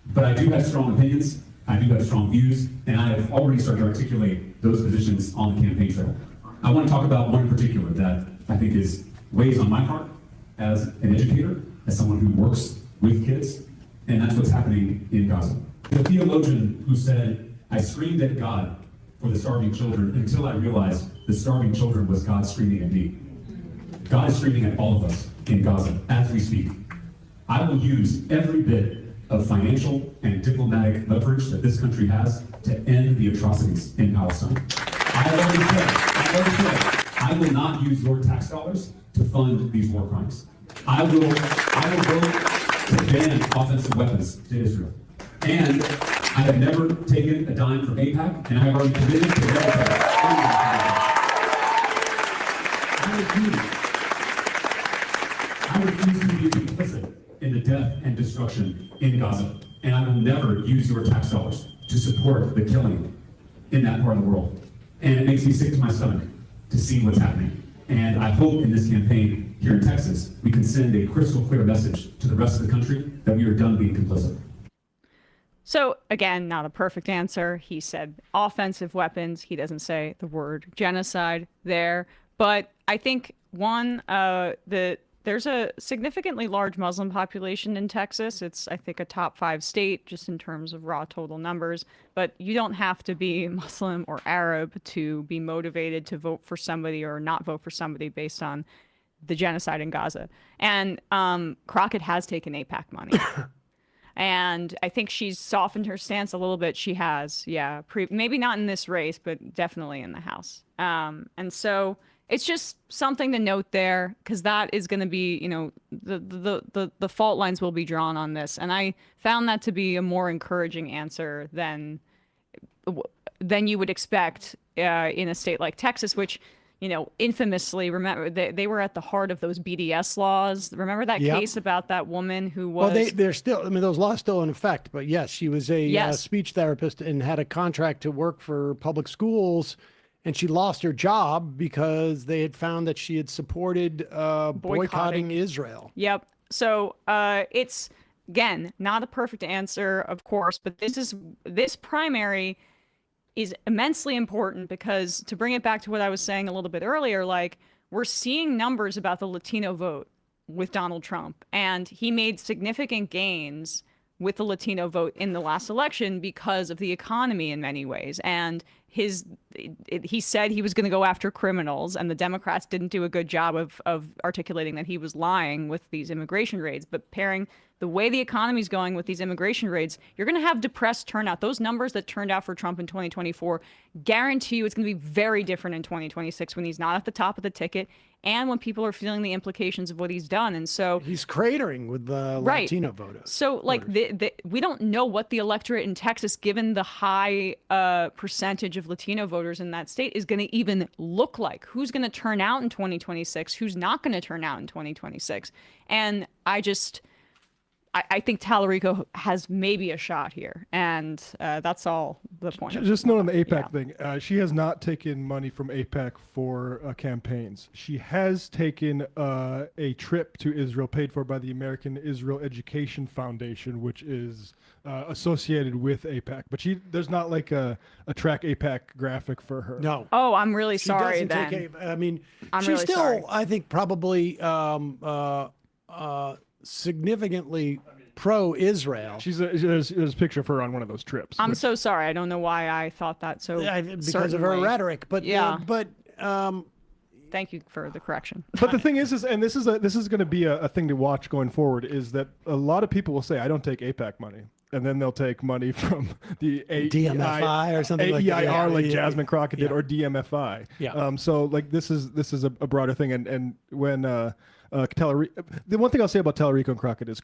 But I do have strong opinions, I do have strong views, and I have already started to articulate those positions on the campaign trail. I want to talk about one in particular that I think weighs on my heart as an educator, as someone who works with kids, and that's what's happening in Gaza. The theologian who said, I screamed at God for the starving children until I realized the starving children was God screaming at me. God is screaming at all of us in Gaza as we speak. I will use every bit of financial and diplomatic leverage that this country has to end the atrocities in Palestine. I already said, I will not use your tax dollars to fund these war crimes. I will vote to ban offensive weapons to Israel. And I have never taken a dime from AIPAC, and I have already committed to military. I refuse to be complicit in the death and destruction in Gaza, and I will never use your tax dollars to support the killing in that part of the world. And it makes me sick to my stomach to see what's happening. And I hope in this campaign here in Texas, we can send a crystal clear message to the rest of the country that we are done being complicit. So again, not a perfect answer. He said offensive weapons. He doesn't say the word genocide there. But I think one, the there's a significantly large Muslim population in Texas. It's, I think, a top 5 state just in terms of raw total numbers. But you don't have to be Muslim or Arab to be motivated to vote for somebody or not vote for somebody based on the genocide in Gaza. And Crockett has taken AIPAC money. And I think she's softened her stance a little bit. She has, yeah. Maybe not in this race, but definitely in the House. And so it's just something to note there, because that is going to be, you know, the fault lines will be drawn on this. And I found that to be a more encouraging answer than you would expect in a state like Texas, which, you know, infamously, remember, they were at the heart of those BDS laws. Remember that case about that woman who was... Well, they're still, I mean, those laws still in effect. But yes, she was a speech therapist and had a contract to work for public schools. And she lost her job because they had found that she had supported boycotting Israel. Yep. So it's, again, not a perfect answer, of course, but this primary is immensely important because, to bring it back to what I was saying a little bit earlier, like, we're seeing numbers about the Latino vote with Donald Trump, and he made significant gains with the Latino vote in the last election because of the economy in many ways. And he said he was going to go after criminals, and the Democrats didn't do a good job of articulating that he was lying with these immigration raids. But pairing the way the economy is going with these immigration raids, you're going to have depressed turnout. Those numbers that turned out for Trump in 2024 guarantee you it's going to be very different in 2026 when he's not at the top of the ticket and when people are feeling the implications of what he's done. And so he's cratering with the Latino voters. So, like, we don't know what the electorate in Texas, given the high percentage of Latino voters in that state, is going to even look like. Who's going to turn out in 2026? Who's not going to turn out in 2026? And I think Tallarico has maybe a shot here, and that's all the point. Just note on the AIPAC thing, she has not taken money from AIPAC for campaigns. She has taken a trip to Israel paid for by the American Israel Education Foundation, which is associated with AIPAC. But there's not like a track AIPAC graphic for her. No. Oh, I'm really sorry then. She's really still, sorry. I think, probably significantly pro-Israel. There's a picture of her on one of those trips. I'm so sorry. I don't know why I thought that so because of her rhetoric. But thank you for the correction. But the thing is and this is going to be a thing to watch going forward, is that a lot of people will say, I don't take AIPAC money. And then they'll take money from the DMFI or something like that. AEIR, like Jasmine Crockett did, or DMFI. Yeah. So like this is a broader thing. And when the one thing I'll say about Tallarico and Crockett is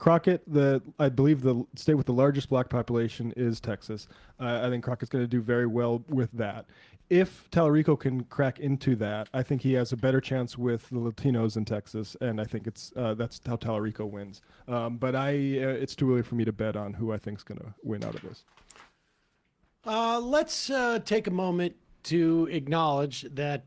I believe the state with the largest black population is Texas. I think Crockett's going to do very well with that. If Tallarico can crack into that, I think he has a better chance with the Latinos in Texas, and I think that's how Tallarico wins. But it's too early for me to bet on who I think is going to win out of this. Let's take a moment to acknowledge that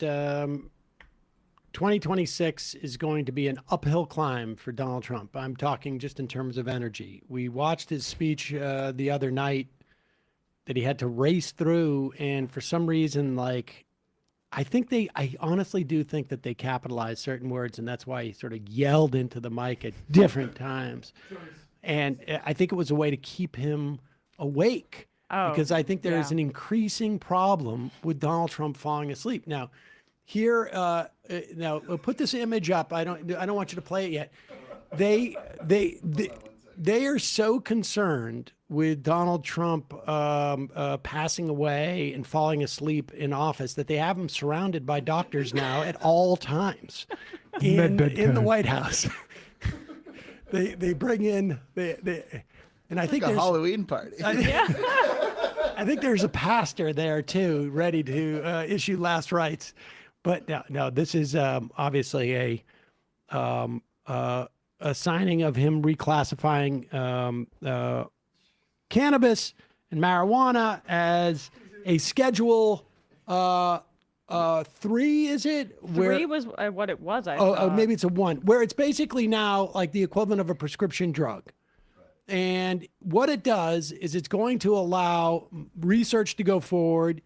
2026 is going to be an uphill climb for Donald Trump. I'm talking just in terms of energy. We watched his speech the other night that he had to race through, and for some reason, like, I honestly do think that they capitalized certain words, and that's why he sort of yelled into the mic at different times. And I think it was a way to keep him awake, because I think there is an increasing problem with Donald Trump falling asleep. Now, here, now put this image up. I don't want you to play it yet. They are so concerned with Donald Trump passing away and falling asleep in office that they have him surrounded by doctors now at all times in the White House. They bring in and I think like a there's Halloween party. I think there's a pastor there too, ready to issue last rites. But no, this is obviously a signing of him reclassifying cannabis and marijuana as a Schedule 3, is it? Three was what it was, I thought. Maybe it's a 1, where it's basically now like the equivalent of a prescription drug. And what it does is it's going to allow research to go forward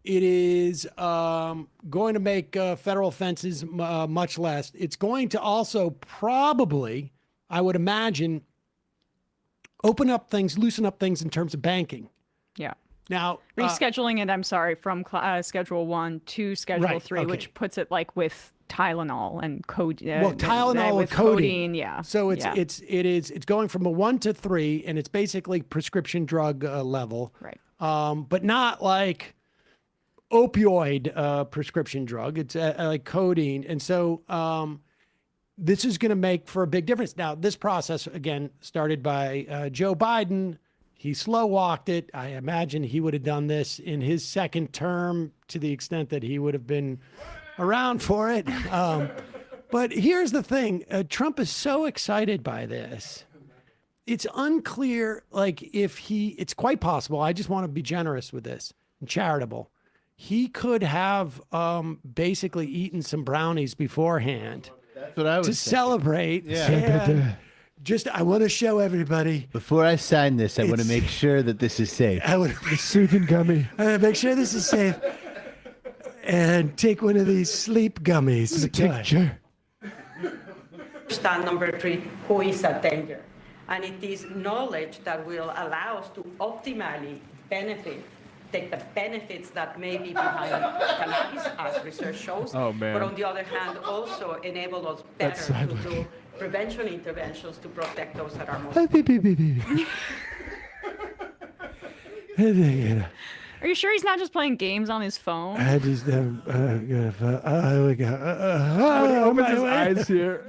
It is going to make federal offenses much less. It's going to also probably, I would imagine, open up things, loosen up things in terms of banking. Yeah. Now, rescheduling it, I'm sorry, from Schedule 1 to Schedule 3, okay. which puts it like with Tylenol and codeine. Well, Tylenol with and codeine. Yeah. So it's yeah. it's going from a 1 to 3, and it's basically prescription drug level. Right. But not like opioid prescription drug. It's like codeine, and so this is going to make for a big difference. Now, this process again started by Joe Biden. He slow walked it. I imagine he would have done this in his second term to the extent that he would have been around for it. But here's the thing. Trump is so excited by this. It's unclear, like it's quite possible. I just want to be generous with this and charitable. He could have basically eaten some brownies beforehand. That's what I was to thinking. Celebrate. Yeah. I want to show everybody. Before I sign this, I want to make sure that this is safe. The soothing gummy. I want to make sure this is safe. And take one of these sleep gummies. Sure. Stand number 3, who is a danger? And it is knowledge that will allow us to optimally take the benefits that may be behind cannabis, as research shows. Oh, man. But on the other hand, also enable us better to do prevention interventions to protect those that are most. Are you sure he's not just playing games on his phone? I just When he opens his eyes here.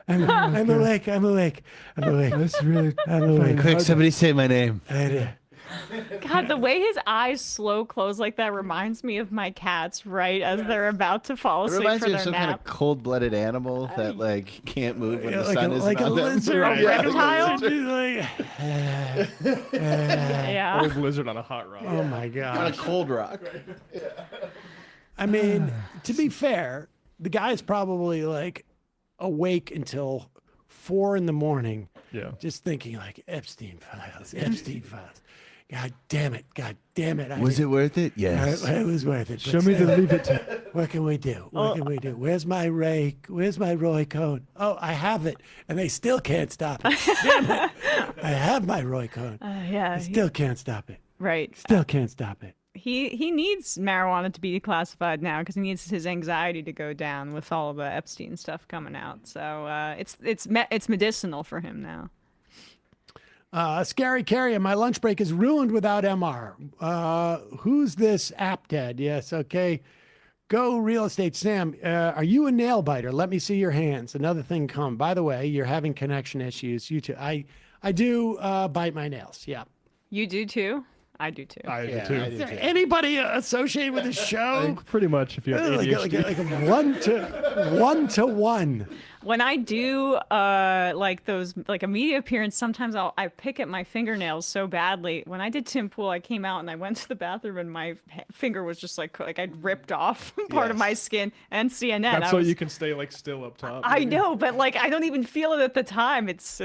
I'm awake. That's really I'm awake. Quick, somebody say my name. God, the way his eyes slow close like that reminds me of my cats right as they're about to fall It asleep reminds for me their of some nap. kind of cold-blooded animal that like can't move when the sun is like a on them. lizard. A reptile? yeah. Old lizard on a hot rock. Oh my On a gosh. cold rock. I mean, to be fair, the guy's probably like awake until 4 a.m. Yeah. Just thinking like Epstein files. God damn it. Was it worth it? Yes. It was worth it. Show me the leave it. What can we do? Where's my rake? Where's my Roy Cohn? Oh, I have it. And they still can't stop it. Damn it. I have my Roy Cohn. Yeah. They still can't stop it. Right. Still can't stop it. He needs marijuana to be declassified now because he needs his anxiety to go down with all of the Epstein stuff coming out. So it's medicinal for him now. Scary Carrier, my lunch break is ruined without MR. Who's this app dead? Yes, okay. Go Real Estate. Sam, are you a nail biter? Let me see your hands. Another thing come. By the way, you're having connection issues. You too. I do bite my nails. Yeah. You do too? I do too. I do too. Is there anybody associated with the show? Pretty much, if you have ADHD. Like a 1-to-1. When I do like a media appearance, sometimes I pick at my fingernails so badly. When I did Tim Pool, I came out and I went to the bathroom and my finger was just like I'd ripped off part of my skin. And CNN. That's so you can stay like still up top. I know, but like I don't even feel it at the time. It's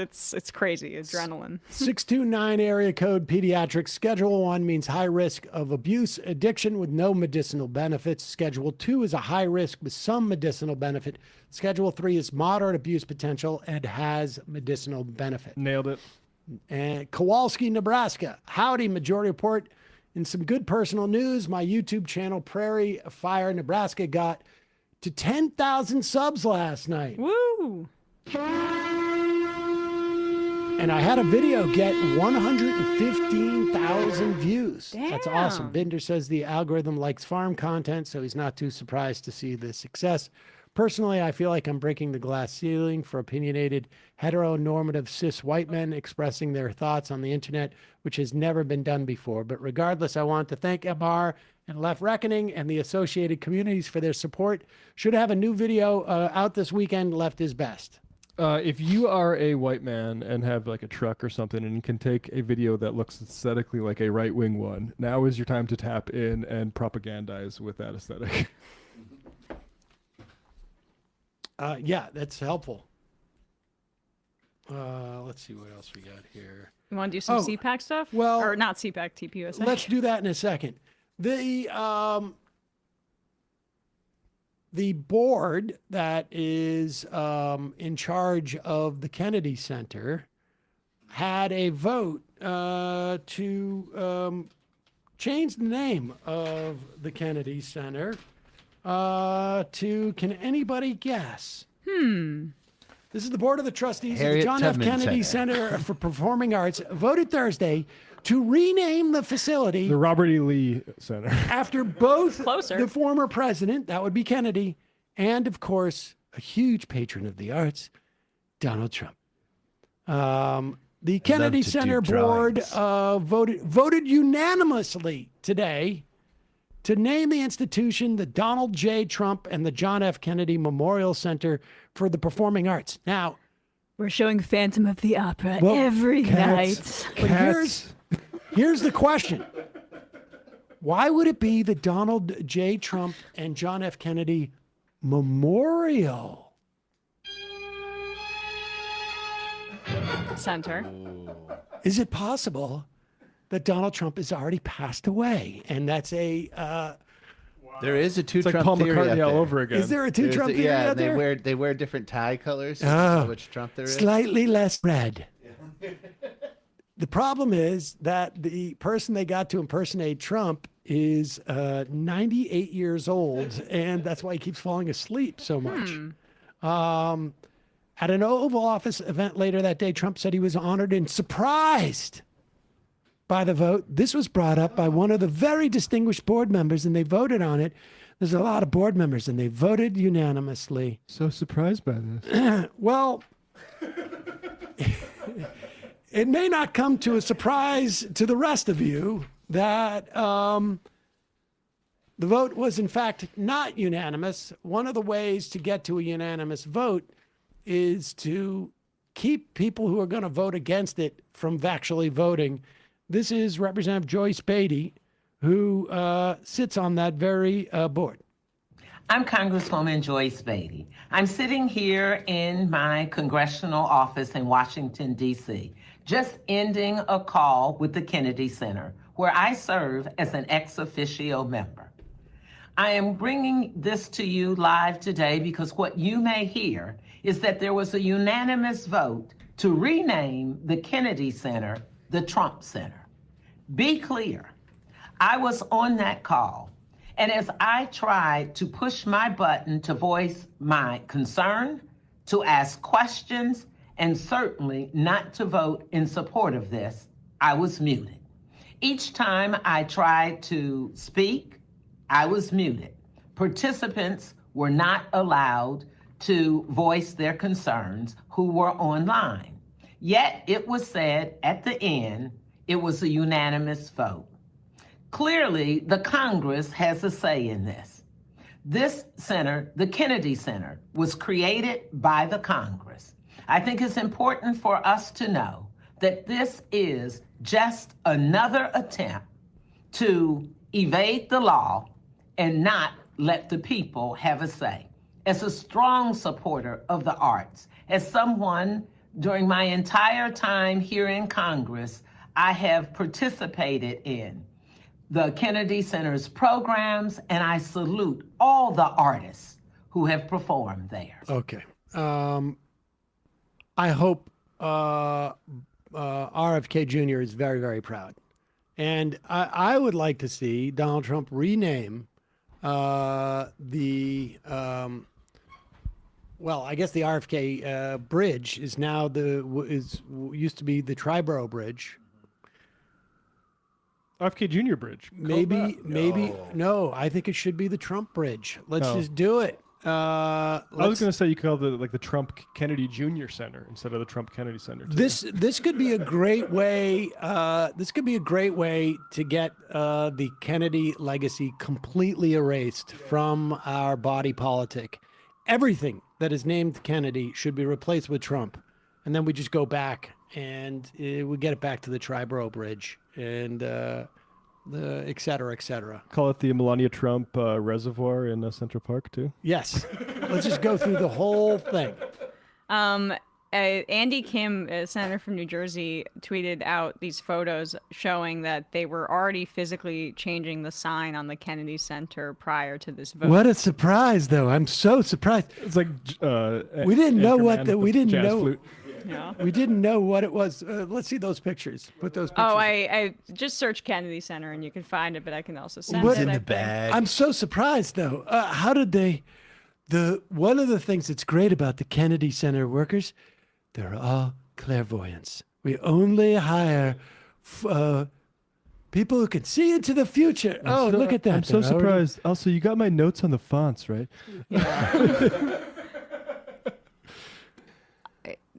crazy. Adrenaline. 629 area code pediatrics. Schedule 1 means high risk of abuse, addiction with no medicinal benefits. Schedule 2 is a high risk with some medicinal benefit. Schedule 3 is moderate abuse potential and has medicinal benefit. Nailed it. And Kowalski, Nebraska. Howdy, Majority Report. In some good personal news, my YouTube channel, Prairie Fire Nebraska, got to 10,000 subs last night. Woo! And I had a video get 115,000 views. Damn. That's awesome. Binder says the algorithm likes farm content, so he's not too surprised to see the success. Personally, I feel like I'm breaking the glass ceiling for opinionated, heteronormative cis white men expressing their thoughts on the internet, which has never been done before. But regardless, I want to thank MR and Left Reckoning and the associated communities for their support. Should have a new video out this weekend. Left is best. If you are a white man and have like a truck or something and can take a video that looks aesthetically like a right-wing one, now is your time to tap in and propagandize with that aesthetic. Yeah, that's helpful. Let's see what else we got here. You want to do some CPAC stuff? well, or not CPAC, TPUSA. Let's do that in a second. The board that is in charge of the Kennedy Center had a vote to change the name of the Kennedy Center to, can anybody guess? This is the board of the trustees Harriet of the John F. Tubman Kennedy Center for Performing Arts voted Thursday to rename the facility The Robert E. Lee Center. after both Closer. the former president, that would be Kennedy, and of course, a huge patron of the arts, Donald Trump. The Kennedy to do Center board drawings. voted unanimously today to name the institution the Donald J. Trump and the John F. Kennedy Memorial Center for the Performing Arts. Now, We're showing Phantom of the Opera Well, every cats. night. but here's the question. Why would it be the Donald J. Trump and John F. Kennedy Memorial Center. Is it possible that Donald Trump has already passed away? And that's a There is a two It's like Trump Paul theory out McCartney there. all over again. Is there a two There's Trump theory yeah, out and there? they wear different tie colors. So Ah, you know which Trump there is. Slightly less red. The problem is that the person they got to impersonate Trump is 98 years old, and that's why he keeps falling asleep so much. At an Oval Office event later that day, Trump said he was honored and surprised by the vote. This was brought up by one of the very distinguished board members, and they voted on it. There's a lot of board members, and they voted unanimously. So surprised by this. Well, it may not come to a surprise to the rest of you that the vote was, in fact, not unanimous. One of the ways to get to a unanimous vote is to keep people who are going to vote against it from actually voting. This is Representative Joyce Beatty, who sits on that very board. I'm Congresswoman Joyce Beatty. I'm sitting here in my congressional office in Washington, D.C., just ending a call with the Kennedy Center, where I serve as an ex officio member. I am bringing this to you live today because what you may hear is that there was a unanimous vote to rename the Kennedy Center the Trump Center. Be clear, I was on that call, and as I tried to push my button to voice my concern, to ask questions, and certainly not to vote in support of this, I was muted. Each time I tried to speak, I was muted. Participants were not allowed to voice their concerns who were online. Yet it was said at the end, it was a unanimous vote. Clearly, the Congress has a say in this. This center, the Kennedy Center, was created by the Congress. I think it's important for us to know that this is just another attempt to evade the law and not let the people have a say. As a strong supporter of the arts, as someone during my entire time here in Congress, I have participated in the Kennedy Center's programs, and I salute all the artists who have performed there. Okay. I hope RFK Jr. is very, very proud. And I would like to see Donald Trump rename well, I guess the RFK bridge is now used to be the Triborough Bridge. RFK Jr. Bridge. Maybe, no, I think it should be the Trump Bridge. Let's just do it. I was going to say you could call it the Trump Kennedy Jr. Center instead of the Trump Kennedy Center. Too. This could be a great way. This could be a great way to get the Kennedy legacy completely erased from our body politic. Everything that is named Kennedy should be replaced with Trump, and then we just go back and we get it back to the Triborough Bridge and the et cetera, et cetera. Call it the Melania Trump Reservoir in Central Park too. Yes, let's just go through the whole thing. Andy Kim, a senator from New Jersey, tweeted out these photos showing that they were already physically changing the sign on the Kennedy Center prior to this vote. What a surprise, though! I'm so surprised. It's like We didn't know Anchorman what with the, we the didn't jazz know. flute. Yeah. We didn't know what it was. Let's see those pictures. Put those pictures. Oh, I just searched Kennedy Center and you can find it, but I can also send What- it. I think. I'm so surprised, though. How did they? One of the things that's great about the Kennedy Center workers, they're all clairvoyants. We only hire people who can see into the future. Look at that! I'm so They're already- surprised. Also, you got my notes on the fonts, right?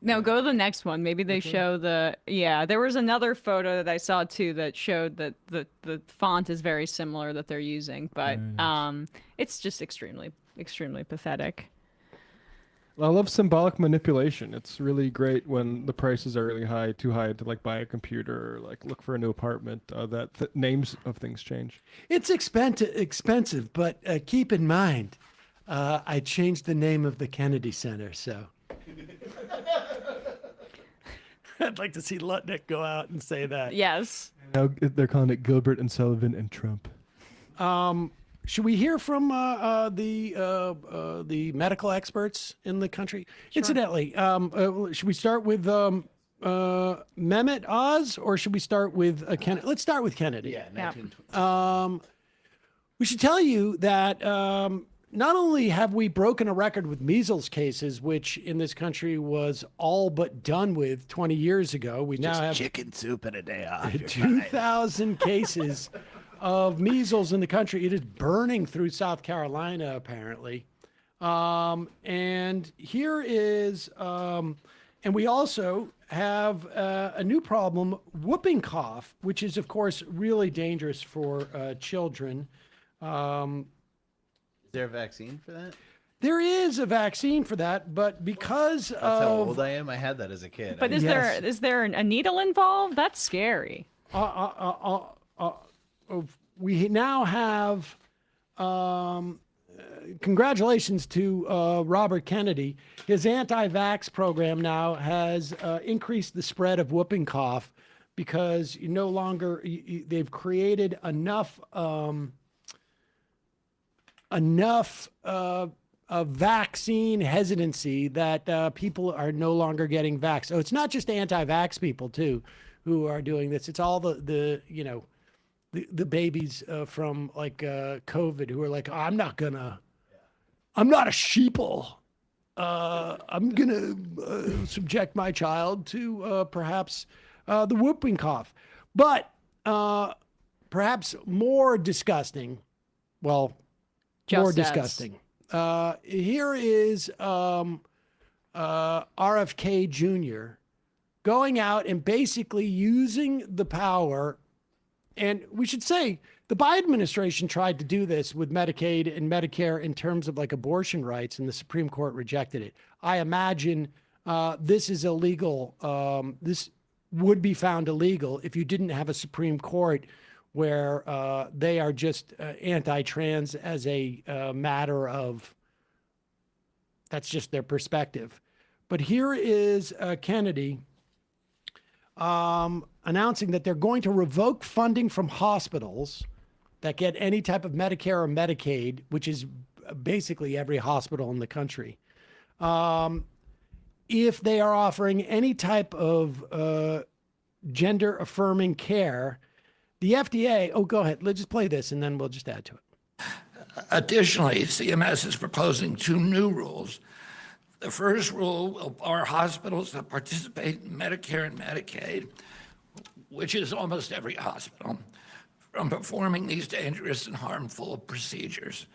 No, go to the next one. Maybe they show the there was another photo that I saw too that showed that the font is very similar that they're using, but it's just extremely pathetic. I love symbolic manipulation. It's really great when the prices are really high, too high to like buy a computer or like look for a new apartment. That names of things change. It's expensive, but keep in mind, I changed the name of the Kennedy Center, so. I'd like to see Lutnick go out and say that. Yes. Now they're calling it Gilbert and Sullivan and Trump. Should we hear from the medical experts in the country? Sure. Incidentally, should we start with Mehmet Oz, or should we start with Kennedy? Let's start with Kennedy. Yeah, 1920. We should tell you that not only have we broken a record with measles cases, which in this country was all but done with 20 years ago, we now have chicken soup and a day off. 2,000 cases of measles in the country. It is burning through South Carolina, apparently. And here is, and we also have a new problem, whooping cough, which is, of course, really dangerous for children. Is there a vaccine for that? There is a vaccine for that, but because That's of how old I am. I had that as a kid. But is there a needle involved? That's scary. we now have congratulations to Robert Kennedy. His anti-vax program now has increased the spread of whooping cough because you no longer they've created enough vaccine hesitancy that people are no longer getting vaxxed. So it's not just anti-vax people too who are doing this. It's all the babies from like COVID who are like, I'm not a sheeple. I'm gonna subject my child to perhaps the whooping cough. But perhaps more disgusting, more disgusting. Here is RFK Jr. going out and basically using the power. And we should say the Biden administration tried to do this with Medicaid and Medicare in terms of like abortion rights, and the Supreme Court rejected it. I imagine this is illegal. This would be found illegal if you didn't have a Supreme Court where they are just anti-trans as a matter of, that's just their perspective. But here is Kennedy announcing that they're going to revoke funding from hospitals that get any type of Medicare or Medicaid, which is basically every hospital in the country, if they are offering any type of gender-affirming care. The FDA, go ahead, let's just play this and then we'll just add to it. Additionally, CMS is proposing two new rules. The first rule will bar hospitals that participate in Medicare and Medicaid, which is almost every hospital, from performing these dangerous and harmful procedures.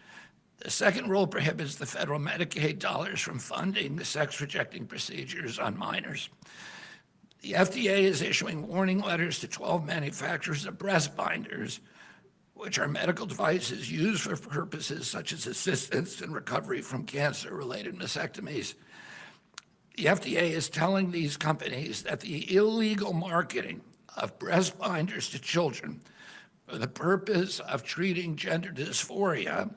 The second rule prohibits the federal Medicaid dollars from funding the sex-rejecting procedures on minors. The FDA is issuing warning letters to 12 manufacturers of breast binders, which are medical devices used for purposes such as assistance in recovery from cancer-related mastectomies. The FDA is telling these companies that the illegal marketing of breast binders to children for the purpose of treating gender dysphoria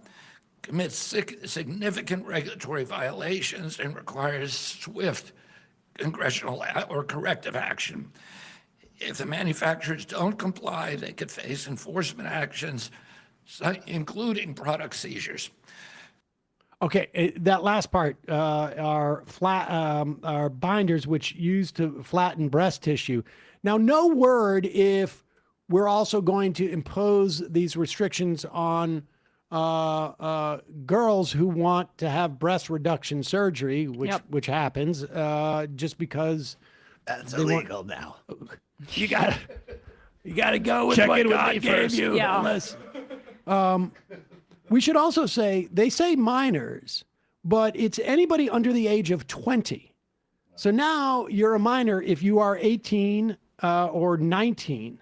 commits significant regulatory violations and requires swift congressional or corrective action. If the manufacturers don't comply, they could face enforcement actions, including product seizures. Okay, that last part are binders which used to flatten breast tissue. Now, no word if we're also going to impose these restrictions on girls who want to have breast reduction surgery, which happens just because That's illegal now. You gotta go with what God gave you. Yeah. Unless, we should also say, they say minors, but it's anybody under the age of 20. So now you're a minor if you are 18 or 19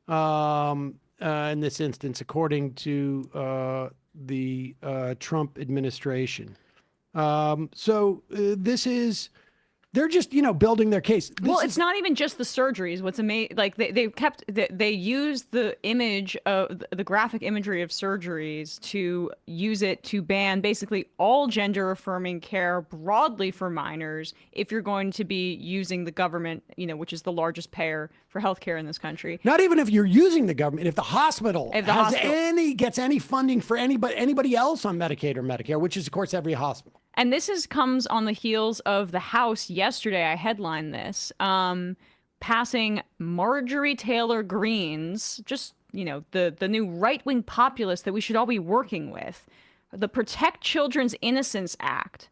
in this instance, according to the Trump administration. So this is, they're just, building their case. Well, it's not even just the surgeries. What's amazing, like they use the image of the graphic imagery of surgeries to use it to ban basically all gender affirming care broadly for minors if you're going to be using the government, which is the largest payer for healthcare in this country. Not even if you're using the government, if the hospital gets any funding for anybody else on Medicaid or Medicare, which is of course every hospital. And this comes on the heels of the House yesterday. I headlined this, passing Marjorie Taylor Greene's, just, the new right-wing populist that we should all be working with, the Protect Children's Innocence Act,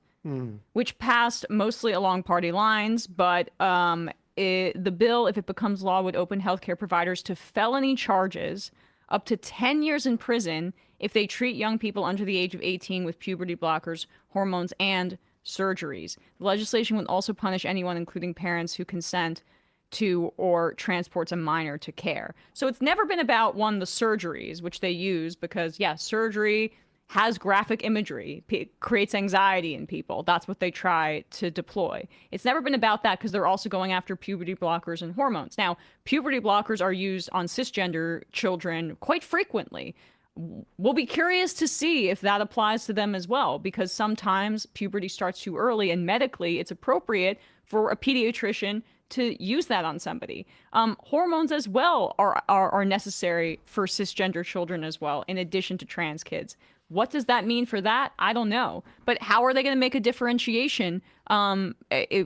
which passed mostly along party lines, but the bill, if it becomes law, would open healthcare providers to felony charges up to 10 years in prison if they treat young people under the age of 18 with puberty blockers, hormones, and surgeries. The legislation would also punish anyone, including parents, who consent to or transports a minor to care. So it's never been about, one, the surgeries, which they use because, surgery has graphic imagery, creates anxiety in people. That's what they try to deploy. It's never been about that because they're also going after puberty blockers and hormones. Now, puberty blockers are used on cisgender children quite frequently. We'll be curious to see if that applies to them as well, because sometimes puberty starts too early and medically it's appropriate for a pediatrician to use that on somebody. Hormones as well are necessary for cisgender children as well, in addition to trans kids. What does that mean for that? I don't know. But how are they going to make a differentiation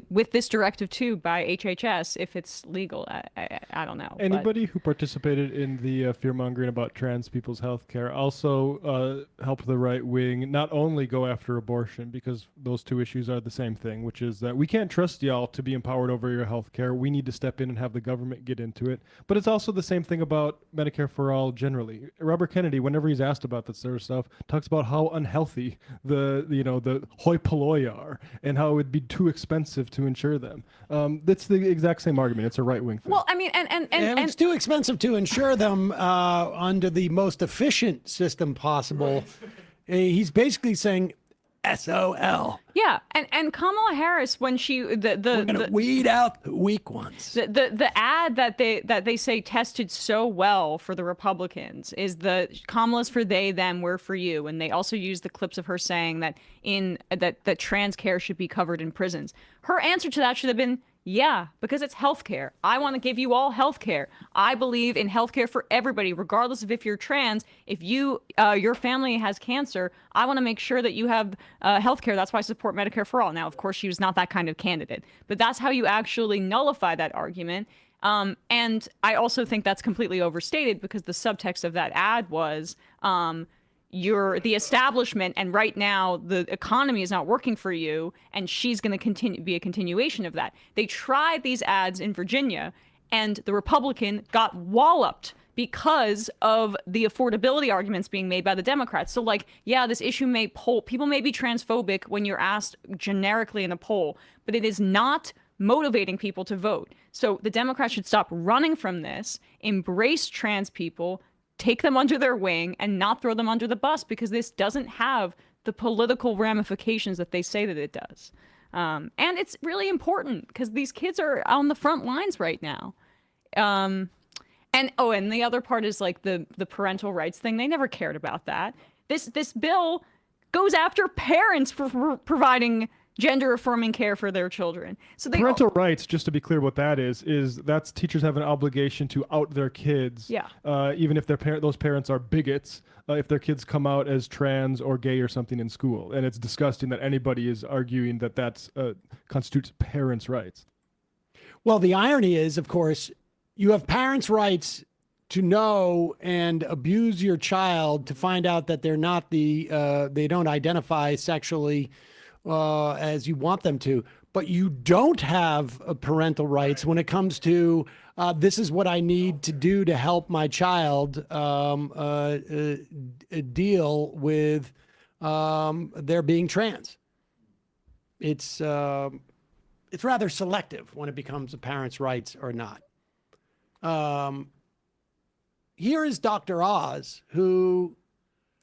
with this directive too by HHS if it's legal? I don't know. Anybody who participated in the fear-mongering about trans people's health care also helped the right wing not only go after abortion, because those two issues are the same thing, which is that we can't trust y'all to be empowered over your health care. We need to step in and have the government get into it. But it's also the same thing about Medicare for all generally. Robert Kennedy, whenever he's asked about this sort of stuff, talks about how unhealthy the hoi polloi are and how it would be too expensive to insure them. That's the exact same argument. It's a right-wing thing. Well, I mean, and it's too expensive to insure them under the most efficient system possible. He's basically saying SOL. Yeah, and Kamala Harris, when we're gonna weed out the weak ones. The ad that they say tested so well for the Republicans is the Kamala's for they, them, we're for you, and they also use the clips of her saying that that trans care should be covered in prisons. Her answer to that should have been, yeah, because it's healthcare. I want to give you all healthcare. I believe in healthcare for everybody, regardless of if you're trans. If your family has cancer, I want to make sure that you have healthcare. That's why I support Medicare for all. Now, of course, she was not that kind of candidate, but that's how you actually nullify that argument. And I also think that's completely overstated because the subtext of that ad was, you're the establishment, and right now the economy is not working for you, and she's going to be a continuation of that. They tried these ads in Virginia, and the Republican got walloped because of the affordability arguments being made by the Democrats. So, this issue people may be transphobic when you're asked generically in a poll, but it is not motivating people to vote. So the Democrats should stop running from this, embrace trans people, take them under their wing, and not throw them under the bus, because this doesn't have the political ramifications that they say that it does. And it's really important because these kids are on the front lines right now. And the other part is the parental rights thing. They never cared about that. This bill goes after parents for providing gender affirming care for their children. So they Parental rights, just to be clear what that is that's teachers have an obligation to out their kids. Yeah. Even if those parents are bigots, if their kids come out as trans or gay or something in school. And it's disgusting that anybody is arguing that that's constitutes parents' rights. Well, the irony is, of course, you have parents' rights to know and abuse your child to find out that they're not they don't identify sexually as you want them to, but you don't have parental rights when it comes to this is what I need to do to help my child deal with their being trans. It's rather selective when it becomes a parent's rights or not. Here is Dr. Oz, who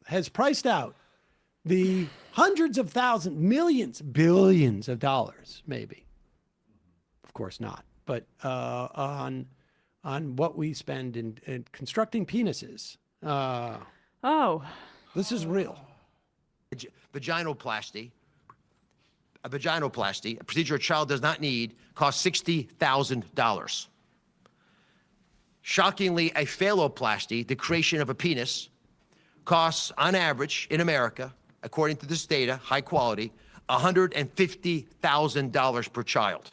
has priced out the hundreds of thousands, millions, billions of dollars, maybe. Of course not, but on what we spend in constructing penises. This is real. Vaginoplasty, a procedure a child does not need, costs $60,000. Shockingly, a phalloplasty, the creation of a penis, costs on average in America, according to this data, high quality, $150,000 per child.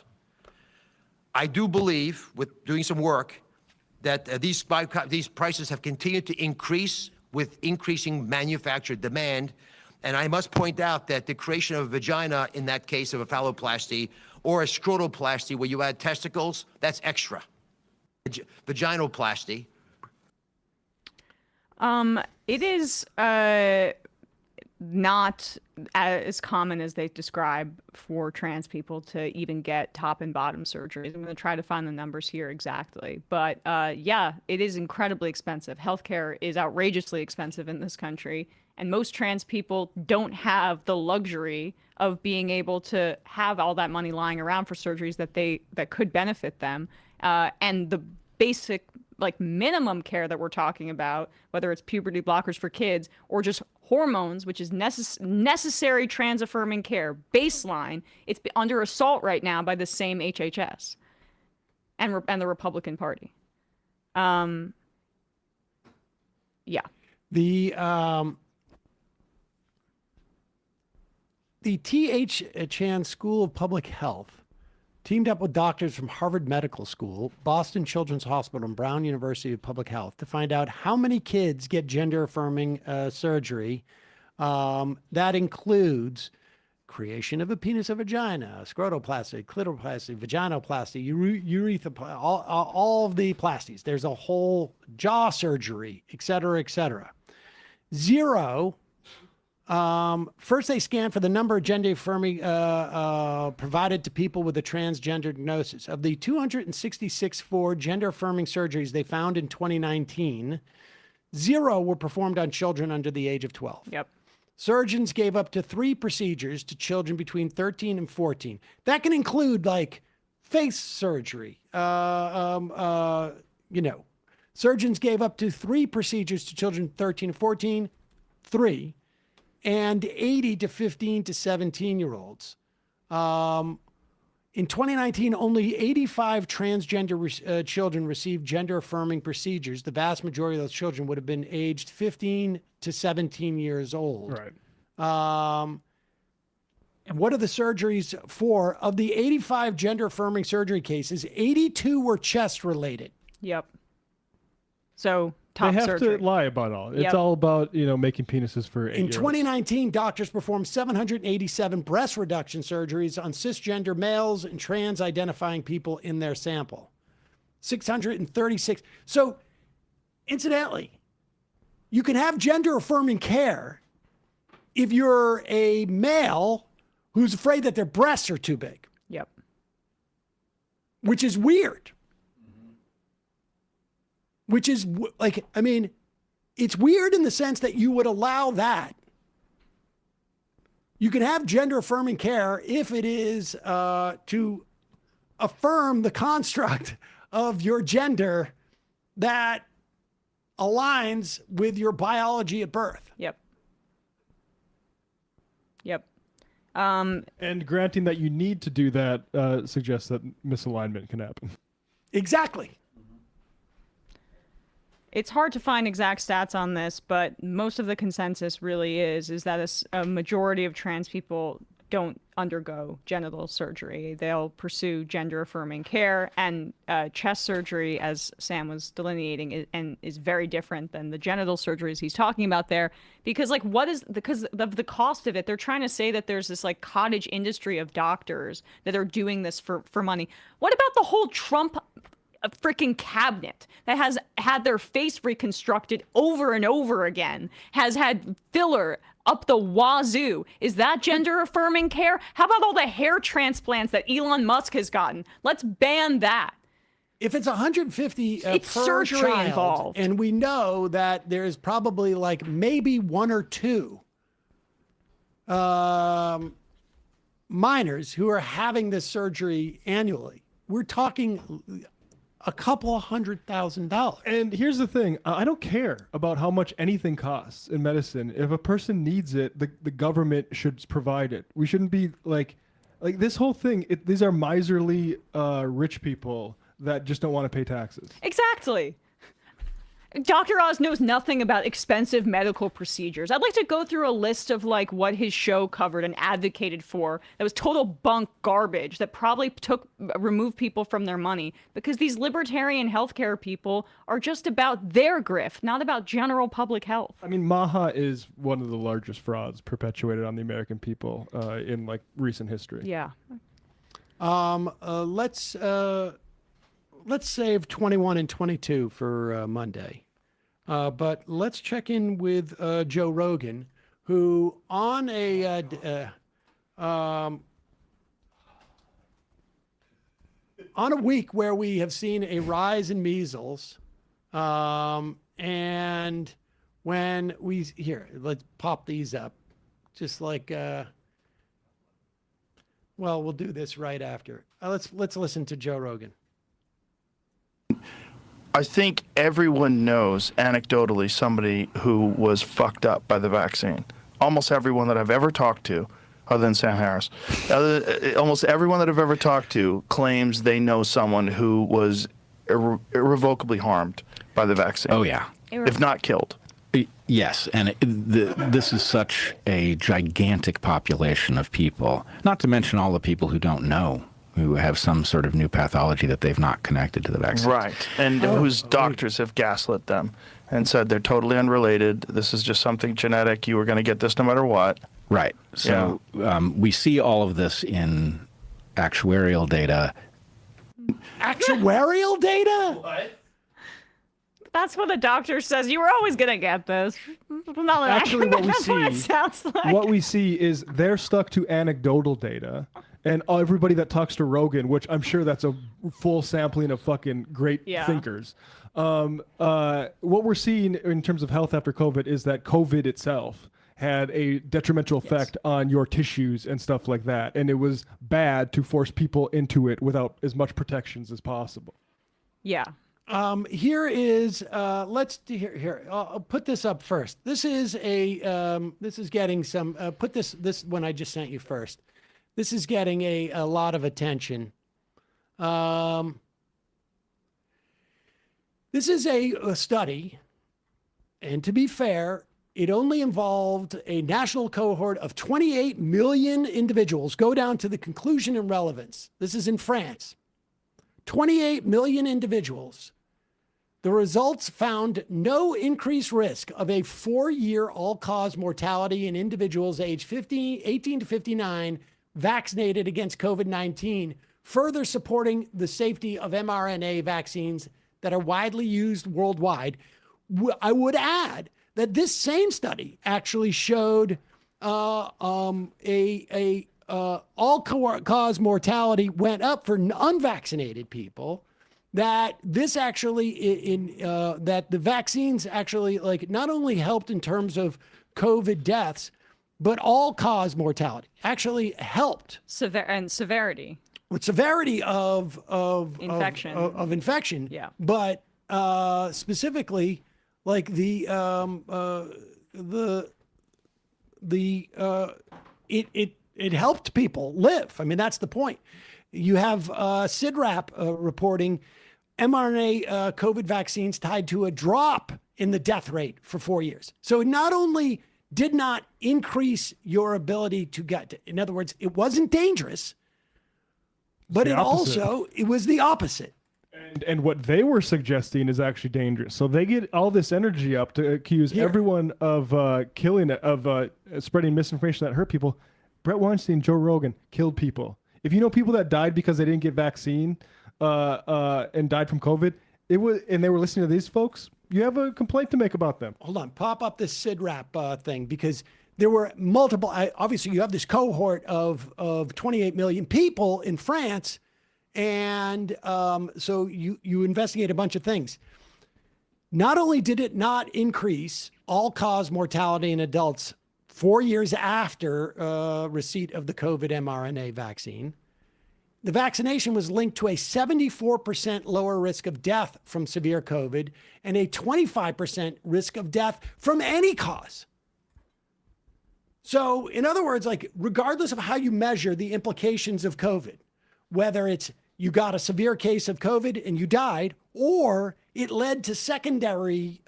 I do believe, with doing some work, that these prices have continued to increase with increasing manufacturer demand. And I must point out that the creation of a vagina, in that case of a phalloplasty, or a scrotoplasty where you add testicles, that's extra. Vaginoplasty. It is not as common as they describe for trans people to even get top and bottom surgeries. I'm going to try to find the numbers here exactly. But yeah, it is incredibly expensive. Healthcare is outrageously expensive in this country. And most trans people don't have the luxury of being able to have all that money lying around for surgeries that could benefit them. And the basic, like, minimum care that we're talking about, whether it's puberty blockers for kids or just hormones, which is necessary trans-affirming care, baseline, it's under assault right now by the same HHS and the Republican Party. Yeah. The T.H. Chan School of Public Health teamed up with doctors from Harvard Medical School, Boston Children's Hospital, and Brown University of Public Health to find out how many kids get gender-affirming surgery. That includes creation of a penis or vagina, scrotoplasty, clitoroplasty, vaginoplasty, urethroplasty, all of the plasties. There's a whole jaw surgery, et cetera, et cetera. Zero. First, they scanned for the number of gender affirming provided to people with a transgender diagnosis. Of the 266 gender affirming surgeries they found in 2019, 0 were performed on children under the age of 12. Yep. Surgeons gave up to 3 procedures to children between 13 and 14. That can include like face surgery. Surgeons gave up to 3 procedures to children 13 and 14, 3. And 80 to 15 to 17-year-olds. In 2019, only 85 transgender children received gender-affirming procedures. The vast majority of those children would have been aged 15 to 17 years old. Right. And what are the surgeries for? Of the 85 gender-affirming surgery cases, 82 were chest-related. Yep. So top they have surgery. to lie about all. It's Yep. all about, making penises for 8-year-olds. In 2019, doctors performed 787 breast reduction surgeries on cisgender males and trans identifying people in their sample. 636. So, incidentally, you can have gender affirming care if you're a male who's afraid that their breasts are too big. Yep. Which is weird. Which is it's weird in the sense that you would allow that. You can have gender affirming care if it is to affirm the construct of your gender that aligns with your biology at birth. Yep. Yep. And granting that you need to do that suggests that misalignment can happen. Exactly. It's hard to find exact stats on this, but most of the consensus really is that a majority of trans people don't undergo genital surgery. They'll pursue gender-affirming care, and chest surgery, as Sam was delineating, is very different than the genital surgeries he's talking about there. Because, like, because of the cost of it, they're trying to say that there's this, like, cottage industry of doctors that are doing this for money. What about the whole Trump freaking cabinet that has had their face reconstructed over and over again, has had filler up the wazoo? Is that gender affirming care? How about all the hair transplants that Elon Musk has gotten? Let's ban that. If it's 150 it's per surgery child, involved, and we know that there's probably like maybe one or two minors who are having this surgery annually, we're talking a couple of $100,000. And here's the thing. I don't care about how much anything costs in medicine. If a person needs it, the government should provide it. We shouldn't be like this whole thing. These are miserly rich people that just don't want to pay taxes. Exactly. Dr. Oz knows nothing about expensive medical procedures. I'd like to go through a list of like what his show covered and advocated for that was total bunk garbage that probably removed people from their money, because these libertarian healthcare people are just about their grift, not about general public health. I mean, Maha is one of the largest frauds perpetuated on the American people in like recent history. Yeah. Let's save 21 and 22 for Monday. But let's check in with Joe Rogan, who on a week where we have seen a rise in measles, and when let's pop these up, just like we'll do this right after. Let's listen to Joe Rogan. I think everyone knows anecdotally somebody who was fucked up by the vaccine. Almost everyone that I've ever talked to, other than Sam Harris, almost everyone that I've ever talked to claims they know someone who was irrevocably harmed by the vaccine. Oh, yeah. If not killed. Yes, and this is such a gigantic population of people, not to mention all the people who don't know, who have some sort of new pathology that they've not connected to the vaccine. Right, and whose doctors have gaslit them and said they're totally unrelated. This is just something genetic. You were going to get this no matter what. Right. So we see all of this in actuarial data. Actuarial data? What? That's what the doctor says. You were always going to get this. Actually, what we That's what it see, sounds like. what we see is they're stuck to anecdotal data. And everybody that talks to Rogan, which I'm sure that's a full sampling of fucking great thinkers. What we're seeing in terms of health after COVID is that COVID itself had a detrimental effect on your tissues and stuff like that. And it was bad to force people into it without as much protections as possible. Yeah. Here is I'll put this up first. This is getting some. Put this one I just sent you first. This is getting a lot of attention. This is a study, and to be fair, it only involved a national cohort of 28 million individuals. Go down to the conclusion and relevance. This is in France. 28 million individuals. The results found no increased risk of a 4-year all-cause mortality in individuals aged 18 to 59 vaccinated against COVID-19, further supporting the safety of mRNA vaccines that are widely used worldwide. I would add that this same study actually showed all-cause mortality went up for unvaccinated people. That this actually that the vaccines actually like not only helped in terms of COVID deaths, but all-cause mortality actually helped. Severity. With severity of infection. Of infection. Yeah. But specifically, like it helped people live. I mean, that's the point. You have SIDRAP reporting mRNA COVID vaccines tied to a drop in the death rate for 4 years. So it not only did not increase your ability to get, in other words, it wasn't dangerous, but it also, it was the opposite. And what they were suggesting is actually dangerous. So they get all this energy up to accuse everyone of spreading misinformation that hurt people. Brett Weinstein, Joe Rogan killed people. If you know people that died because they didn't get vaccine and died from COVID, and they were listening to these folks, you have a complaint to make about them. Hold on, pop up this SIDRAP thing, because there were multiple, obviously you have this cohort of 28 million people in France. And so you investigate a bunch of things. Not only did it not increase all-cause mortality in adults 4 years after receipt of the COVID mRNA vaccine, the vaccination was linked to a 74% lower risk of death from severe COVID and a 25% risk of death from any cause. So in other words, like regardless of how you measure the implications of COVID, whether it's you got a severe case of COVID and you died, or it led to secondary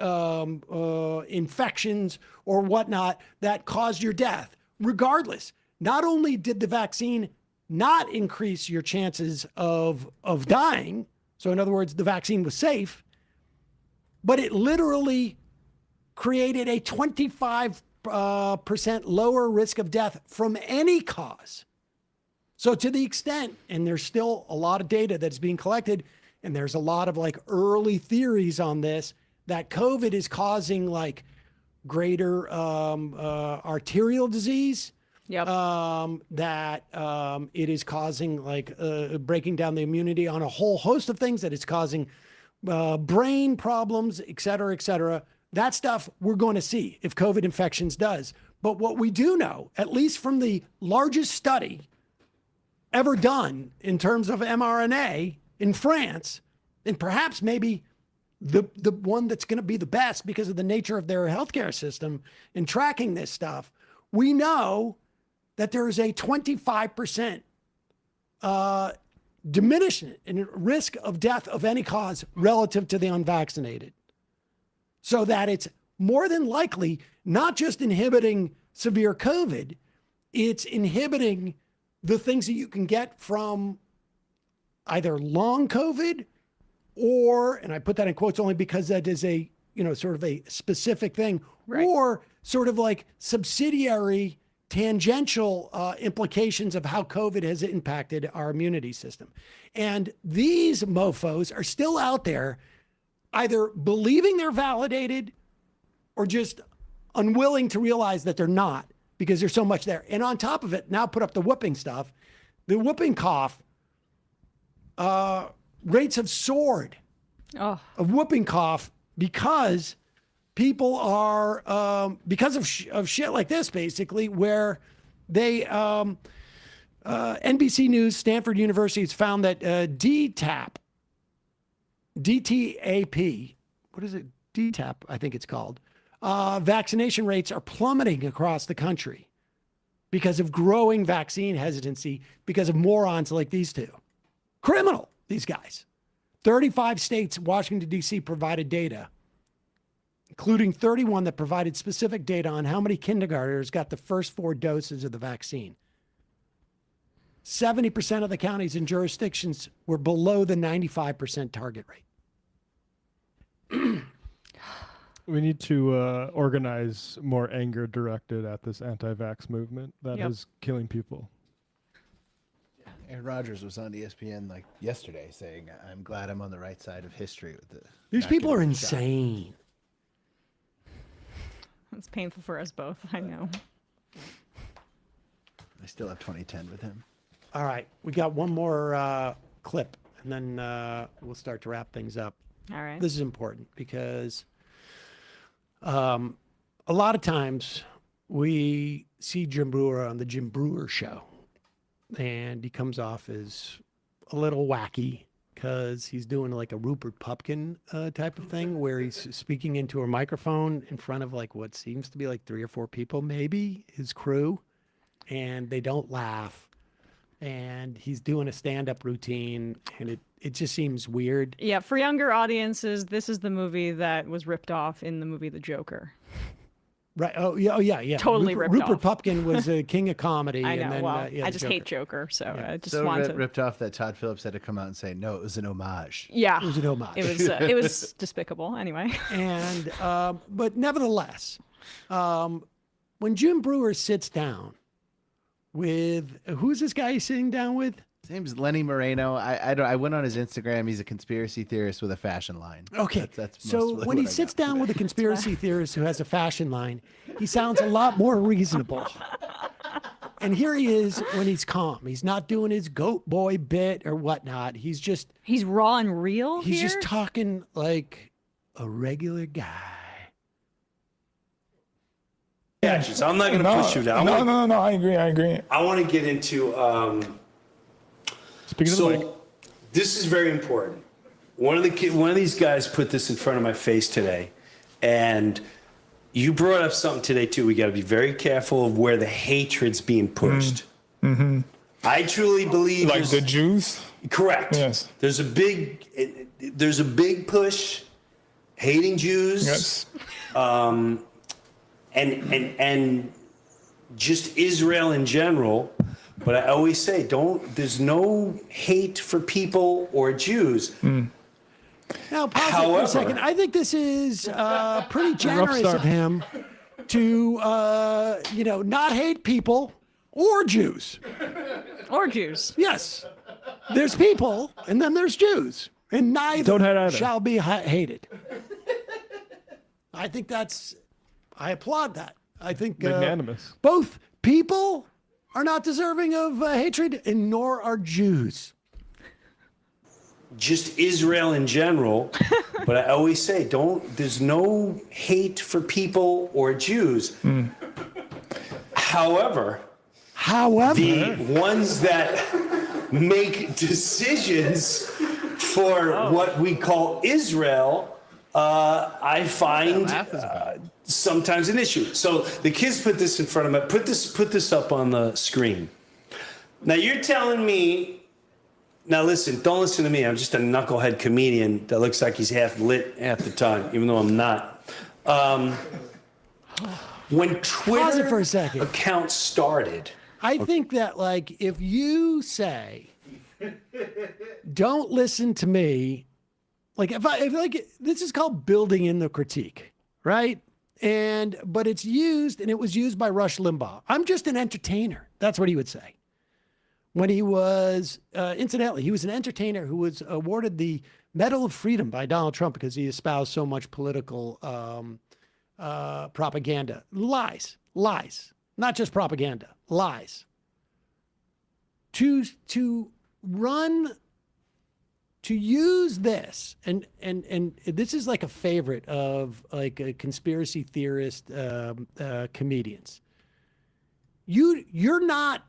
infections or whatnot that caused your death. Regardless, not only did the vaccine not increase your chances of dying, so in other words, the vaccine was safe, but it literally created a 25% lower risk of death from any cause. So to the extent, and there's still a lot of data that's being collected, and there's a lot of like early theories on this, that COVID is causing like greater arterial disease, that it is causing like breaking down the immunity on a whole host of things, that it's causing brain problems, et cetera, et cetera. That stuff we're going to see if COVID infections does. But what we do know, at least from the largest study ever done in terms of mRNA in France, and perhaps maybe the one that's going to be the best because of the nature of their healthcare system in tracking this stuff, we know that there is a 25% diminishment in risk of death of any cause relative to the unvaccinated. So that it's more than likely not just inhibiting severe COVID, it's inhibiting the things that you can get from either long COVID or, and I put that in quotes only because that is a, sort of a specific thing, or sort of like subsidiary tangential implications of how COVID has impacted our immunity system. And these mofos are still out there either believing they're validated or just unwilling to realize that they're not, because there's so much there. And on top of it, now put up the whooping stuff. The whooping cough rates have soared of whooping cough because people are, because of shit like this, basically, where they, NBC News, Stanford University has found that DTaP, what is it? DTaP, I think it's called. Vaccination rates are plummeting across the country because of growing vaccine hesitancy, because of morons like these two. Criminal, these guys. 35 states, Washington, D.C. provided data, including 31 that provided specific data on how many kindergartners got the first 4 doses of the vaccine. 70% of the counties and jurisdictions were below the 95% target rate. We need to organize more anger directed at this anti-vax movement that is killing people. Aaron Rodgers was on ESPN like yesterday saying, "I'm glad I'm on the right side of history with the." These people are insane. It's painful for us both, I know. I still have 2010 with him. All right, we got one more clip, and then we'll start to wrap things up. All right. This is important because a lot of times we see Jim Brewer on the Jim Brewer Show, and he comes off as a little wacky because he's doing like a Rupert Pupkin type of thing where he's speaking into a microphone in front of like what seems to be like 3 or 4 people, maybe his crew. and they don't laugh. And he's doing a stand-up routine, and it just seems weird. Yeah, for younger audiences, this is the movie that was ripped off in the movie The Joker. Right. Oh yeah. Totally ripped Rupert off. Pupkin was a king of comedy. I know. And then, Well, yeah, I the just Joker. hate Joker, so I just So wanted to. ripped off that Todd Phillips had to come out and say, no, it was an homage. Yeah, It was an homage. It was despicable. Anyway. And but nevertheless, when Jim Brewer sits down with who's this guy he's sitting down with? His name's Lenny Moreno. I went on his Instagram. He's a conspiracy theorist with a fashion line. Okay, That's so mostly when he what I sits got. down with a conspiracy theorist who has a fashion line, he sounds a lot more reasonable. And here he is when he's calm. He's not doing his goat boy bit or whatnot. He's raw and real. He's here? just talking like a regular guy. So I'm not going to push you down. No, I agree. I want to get into. Speaking of the mic. This is very important. One of these guys put this in front of my face today, and you brought up something today too. We got to be very careful of where the hatred's being pushed. Mm-hmm. I truly believe, Like the Jews? correct. Yes. There's a big push, hating Jews. Yes. And just Israel in general. But I always say, there's no hate for people or Jews. Now, pause it for However- a second. I think this is pretty generous start. of him to, not hate people or Jews. Or Jews. Yes. There's people, and then there's Jews. And neither Don't hate either. shall be hated. I think I applaud that. I think Magnanimous. both people are not deserving of hatred, and nor are Jews. Just Israel in general. But I always say, there's no hate for people or Jews. However, the ones that make decisions for what we call Israel, I find sometimes an issue. So the kids put this in front of me. Put this up on the screen. Now you're telling me. Now listen, don't listen to me. I'm just a knucklehead comedian that looks like he's half lit half the time, even though I'm not. When Pause it for Twitter a second. account started, I think that, like, if you say, don't listen to me, like, if this is called building in the critique, right? But it's used, and it was used by Rush Limbaugh. I'm just an entertainer. That's what he would say. When he was, incidentally, he was an entertainer who was awarded the Medal of Freedom by Donald Trump because he espoused so much political propaganda. Lies. Not just propaganda. Lies. To use this, and this is like a favorite of like a conspiracy theorist comedians. You're not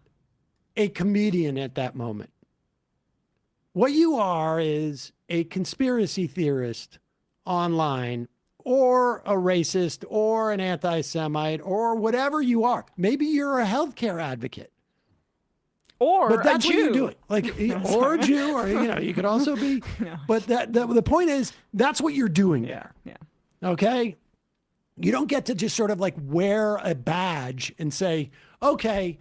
a comedian at that moment. What you are is a conspiracy theorist online, or a racist, or an anti-Semite, or whatever you are. Maybe you're a healthcare advocate. Or But that's a what Jew. you're doing. Like, or a Jew, or, you could also be. But the point is, that's what you're doing there. Yeah. Okay? You don't get to just sort of like wear a badge and say, okay,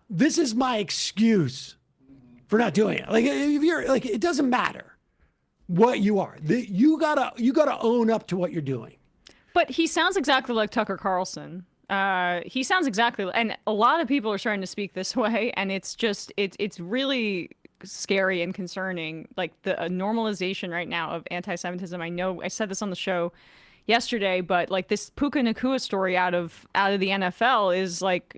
this is my excuse for not doing it. Like, if you're like, it doesn't matter what you are. You gotta own up to what you're doing. But he sounds exactly like Tucker Carlson. He sounds exactly, and a lot of people are starting to speak this way, and it's just, it's really scary and concerning. Like the normalization right now of anti-Semitism. I know I said this on the show yesterday, but like this Puka Nacua story out of the NFL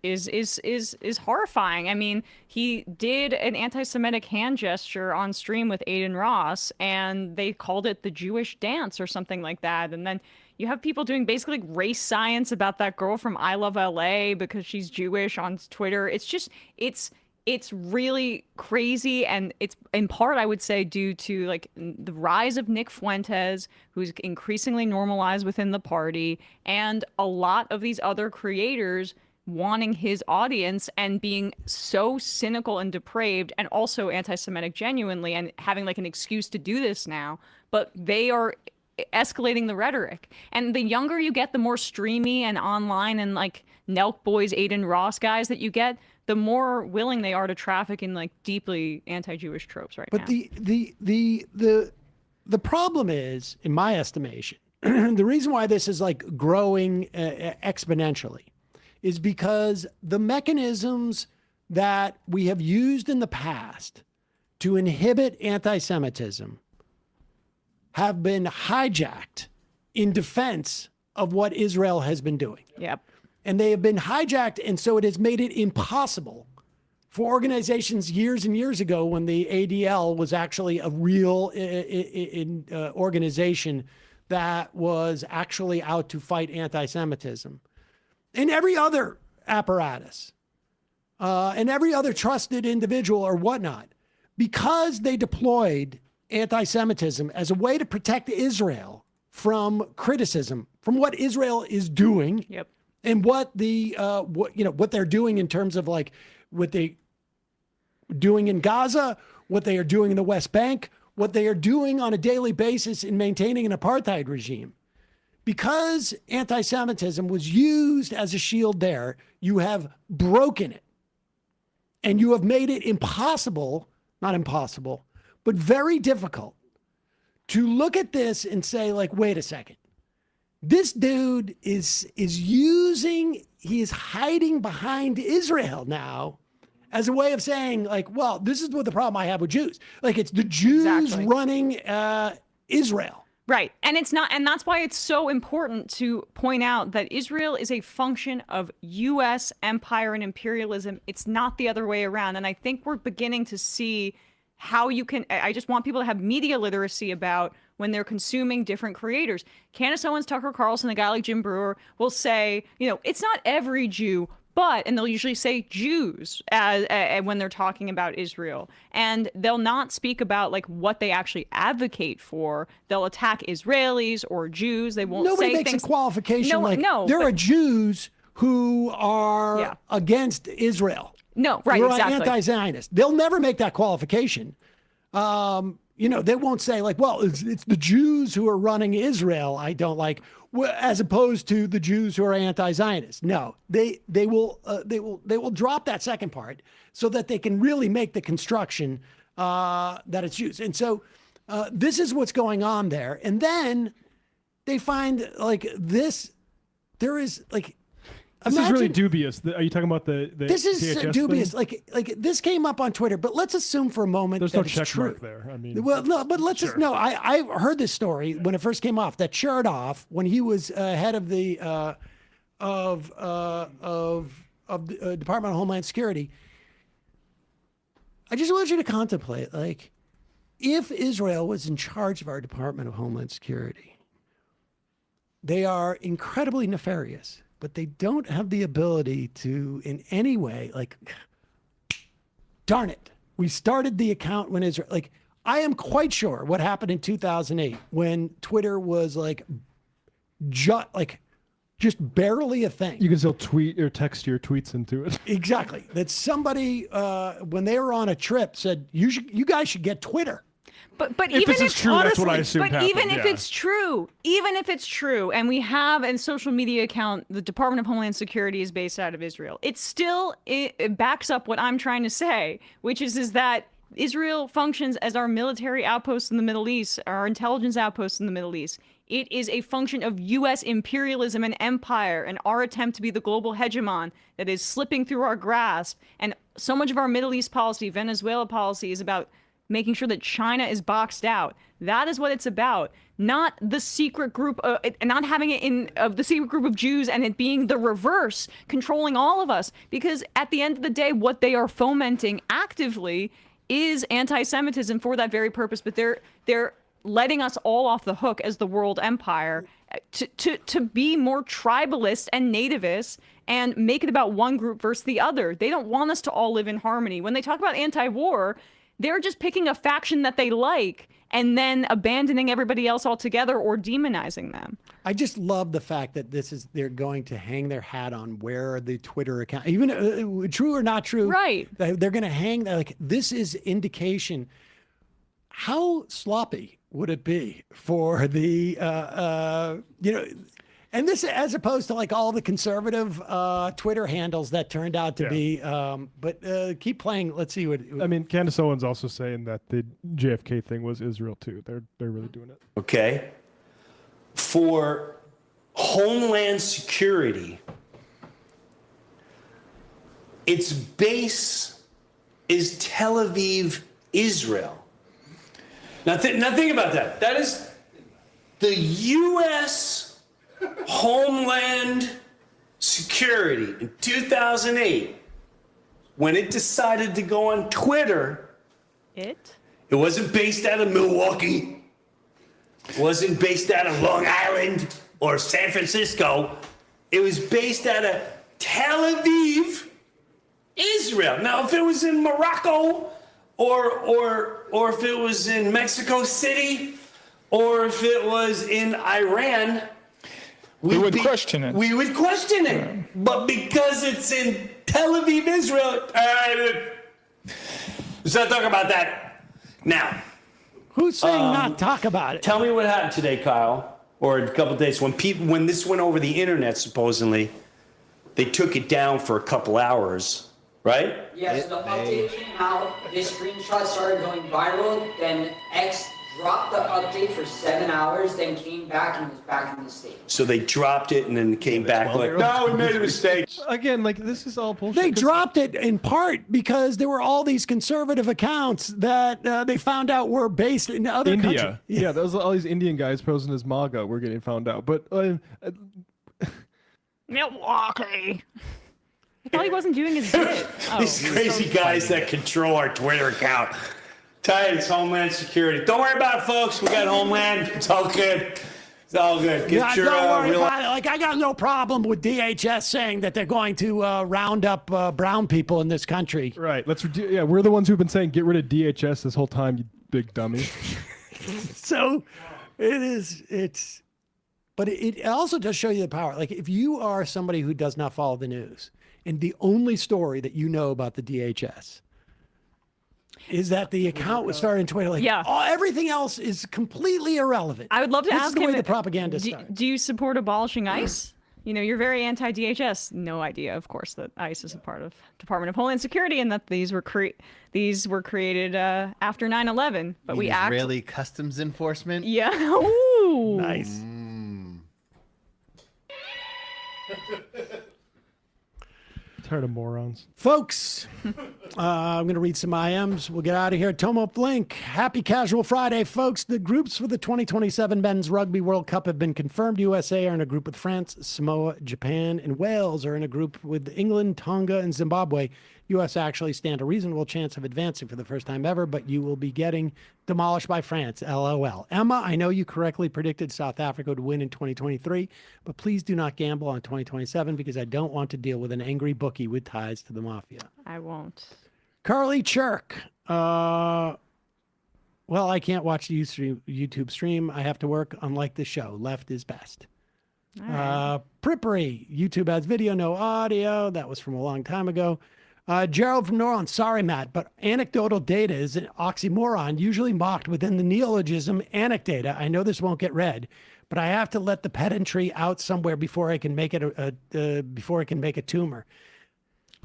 is horrifying. I mean, he did an anti-Semitic hand gesture on stream with Aiden Ross, and they called it the Jewish dance or something like that. And then you have people doing basically like race science about that girl from I Love LA because she's Jewish on Twitter. It's just, it's really crazy, and it's in part, I would say, due to like the rise of Nick Fuentes, who's increasingly normalized within the party, and a lot of these other creators wanting his audience and being so cynical and depraved and also anti-Semitic genuinely and having like an excuse to do this now. But they are escalating the rhetoric. And the younger you get, the more streamy and online and like Nelk Boys, Aiden Ross guys that you get, the more willing they are to traffic in like deeply anti-Jewish tropes right now. But the problem is, in my estimation, the reason why this is like growing exponentially is because the mechanisms that we have used in the past to inhibit anti-Semitism have been hijacked in defense of what Israel has been doing. Yep. And they have been hijacked, and so it has made it impossible for organizations years and years ago, when the ADL was actually a real organization that was actually out to fight anti-Semitism, and every other apparatus, and every other trusted individual or whatnot, because they deployed anti-Semitism as a way to protect Israel from criticism, from what Israel is doing. Yep. And what what they're doing in terms of like what they doing in Gaza, what they are doing in the West Bank, what they are doing on a daily basis in maintaining an apartheid regime. Because anti-Semitism was used as a shield there, you have broken it. And you have made it impossible, not impossible, but very difficult to look at this and say, like, wait a second. This dude is hiding behind Israel now as a way of saying, like, well, this is what the problem I have with Jews. Like, it's the Jews running Israel. Right. And it's not, and that's why it's so important to point out that Israel is a function of U.S. empire and imperialism. It's not the other way around. And I think we're beginning to see how you can, I just want people to have media literacy about when they're consuming different creators. Candace Owens, Tucker Carlson, a guy like Jim Brewer will say, it's not every Jew, but, and they'll usually say Jews as when they're talking about Israel. And they'll not speak about like what they actually advocate for. They'll attack Israelis or Jews. They won't Nobody say makes things. a qualification like there but- are Jews who are against Israel. No, right, who are exactly. anti-Zionist. They'll never make that qualification. They won't say like, well, it's the Jews who are running Israel I don't like, as opposed to the Jews who are anti-Zionist. No, they will drop that second part so that they can really make the construction that it's Jews. And so this is what's going on there. And then they find like this. There is like. This is really dubious. Are you talking about the This is THS dubious. thing? Like this came up on Twitter, but let's assume for a moment There's that no it's check true. mark there. I mean, Well, no, but let's just no. I heard this story when it first came off that Chertoff, when he was head of the Department of Homeland Security. I just want you to contemplate, like, if Israel was in charge of our Department of Homeland Security, they are incredibly nefarious. But they don't have the ability to, in any way, like, darn it, we started the account when Israel, like, I am quite sure what happened in 2008 when Twitter was like, just barely a thing. You can still tweet or text your tweets into it. Exactly. That somebody, when they were on a trip, said, you guys should get Twitter. But If even this is true, that's what I assumed But even happened, if yeah. it's true, and we have a social media account, the Department of Homeland Security is based out of Israel. It backs up what I'm trying to say, which is that Israel functions as our military outpost in the Middle East, our intelligence outpost in the Middle East. It is a function of U.S. imperialism and empire and our attempt to be the global hegemon that is slipping through our grasp. And so much of our Middle East policy, Venezuela policy, is about making sure that China is boxed out. That is what it's about. Not the secret group, not having it in the secret group of Jews and it being the reverse, controlling all of us. Because at the end of the day, what they are fomenting actively is anti-Semitism for that very purpose. But they're letting us all off the hook as the world empire to be more tribalist and nativist and make it about one group versus the other. They don't want us to all live in harmony. When they talk about anti-war, They're just picking a faction that they like and then abandoning everybody else altogether or demonizing them. I just love the fact that they're going to hang their hat on where the Twitter account, even true or not true, right? They're going to hang like this is indication. How sloppy would it be for the and this as opposed to like all the conservative Twitter handles that turned out to be. But keep playing. Let's see what. I mean, Candace Owens also saying that the JFK thing was Israel too. They're really doing it. Okay. For Homeland Security, its base is Tel Aviv, Israel. Now think about that. That is the U.S. Homeland Security in 2008, when it decided to go on Twitter, it wasn't based out of Milwaukee, it wasn't based out of Long Island or San Francisco. It was based out of Tel Aviv, Israel. Now, if it was in Morocco or if it was in Mexico City or if it was in Iran, we would question it. We would question it. But because it's in Tel Aviv, Israel, let's not talk about that. Now, who's saying not talk about it? Tell me what happened today, Kyle, or a couple of days when this went over the internet. Supposedly, they took it down for a couple hours, right? Yes, the update came out. This screenshot started going viral. Then X dropped the update for 7 hours, then came back and was back in the state. So they dropped it and then came back like, no, we made a mistake. Again, like this is all bullshit. They dropped it in part because there were all these conservative accounts that they found out were based in other countries. India. Yeah, those all these Indian guys posing as MAGA were getting found out. But Milwaukee. I thought he wasn't doing his bit. These crazy guys that control our Twitter account. It's Homeland Security. Don't worry about it, folks. We got Homeland. It's all good. It's all good. Don't worry about it. Like, I got no problem with DHS saying that they're going to round up brown people in this country. right, we're the ones who've been saying get rid of DHS this whole time, you big dummy. So but it also does show you the power. Like if you are somebody who does not follow the news and the only story that you know about the DHS is that the account was started in Twitter. Like, everything else is completely irrelevant. I would love to this ask is the him. way the propaganda starts. Do you support abolishing ICE? You know, you're very anti-DHS. No idea, of course, that ICE is a part of Department of Homeland Security and that these were created after 9/11. But we act Israeli customs enforcement. Yeah. Ooh. Nice. Tired of morons. Folks, I'm going to read some IMs. We'll get out of here. Tomo Blink, happy Casual Friday, folks. The groups for the 2027 Men's Rugby World Cup have been confirmed. USA are in a group with France, Samoa, Japan, and Wales are in a group with England, Tonga, and Zimbabwe. U.S. actually stand a reasonable chance of advancing for the first time ever, but you will be getting demolished by France, LOL. Emma, I know you correctly predicted South Africa would win in 2023, but please do not gamble on 2027 because I don't want to deal with an angry bookie with ties to the mafia. I won't. Carly Chirk. Well, I can't watch the YouTube stream. I have to work, unlike the show. Left is best. Prippery. YouTube has video, no audio. That was from a long time ago. Gerald from New Orleans. Sorry, Matt, but anecdotal data is an oxymoron, usually mocked within the neologism anecdata. I know this won't get read, but I have to let the pedantry out somewhere before I can make it before I can make a tumor.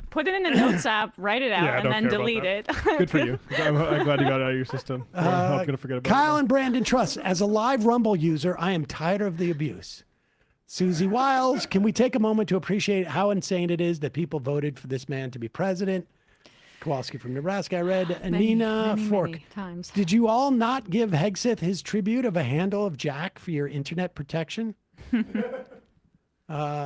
Put it in a notes app, write it out, and then delete it. Good for you. I'm glad you got it out of your system. I'm not going to forget about Kyle and Brandon Truss. As a live Rumble user, I am tired of the abuse. Susie Wiles, can we take a moment to appreciate how insane it is that people voted for this man to be president? Kowalski from Nebraska, I read. Nina Fork. Many times. Did you all not give Hegseth his tribute of a handle of Jack for your internet protection?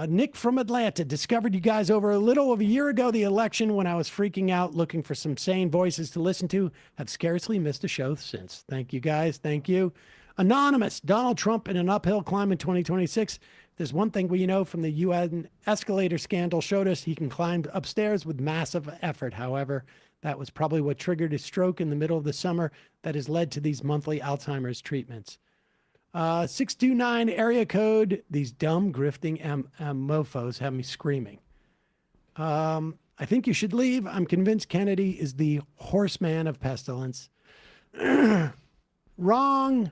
Nick from Atlanta discovered you guys over a little over a year ago, the election, when I was freaking out looking for some sane voices to listen to. Have scarcely missed a show since. Thank you, guys. Thank you. Anonymous, Donald Trump in an uphill climb in 2026. There's one thing we know from the UN escalator scandal showed us he can climb upstairs with massive effort. However, That was probably what triggered his stroke in the middle of the summer that has led to these monthly Alzheimer's treatments. 629 area code. These dumb grifting mofos have me screaming. I think you should leave. I'm convinced Kennedy is the horseman of pestilence. Wrong.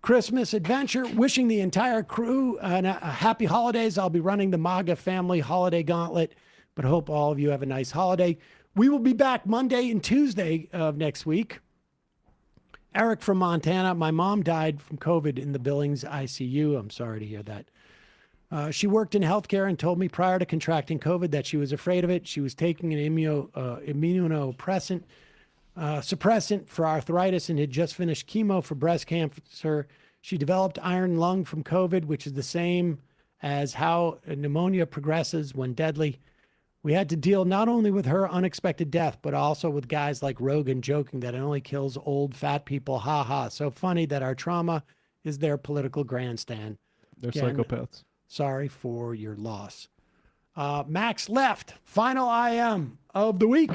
Christmas adventure. Wishing the entire crew a happy holidays. I'll be running the MAGA family holiday gauntlet, but hope all of you have a nice holiday. We will be back Monday and Tuesday of next week. Eric from Montana. My mom died from COVID in the Billings ICU. I'm sorry to hear that. She worked in healthcare and told me prior to contracting COVID that she was afraid of it. She was taking an immunosuppressant for arthritis and had just finished chemo for breast cancer. She developed iron lung from COVID, which is the same as how pneumonia progresses when deadly. We had to deal not only with her unexpected death, but also with guys like Rogan joking that it only kills old fat people. Ha ha. So funny that our trauma is their political grandstand. They're Again, psychopaths. Sorry for your loss. Max left. Final IM of the week.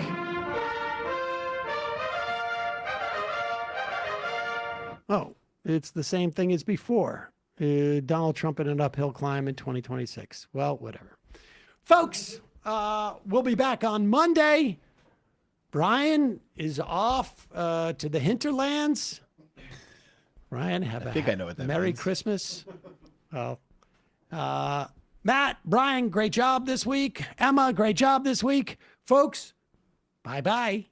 Oh, it's the same thing as before. Donald Trump in an uphill climb in 2026. Well, whatever. Folks, we'll be back on Monday. Brian is off to the hinterlands. Brian, have I know what that Merry means. Christmas. Well, Matt, Brian, great job this week. Emma, great job this week. Folks, bye-bye.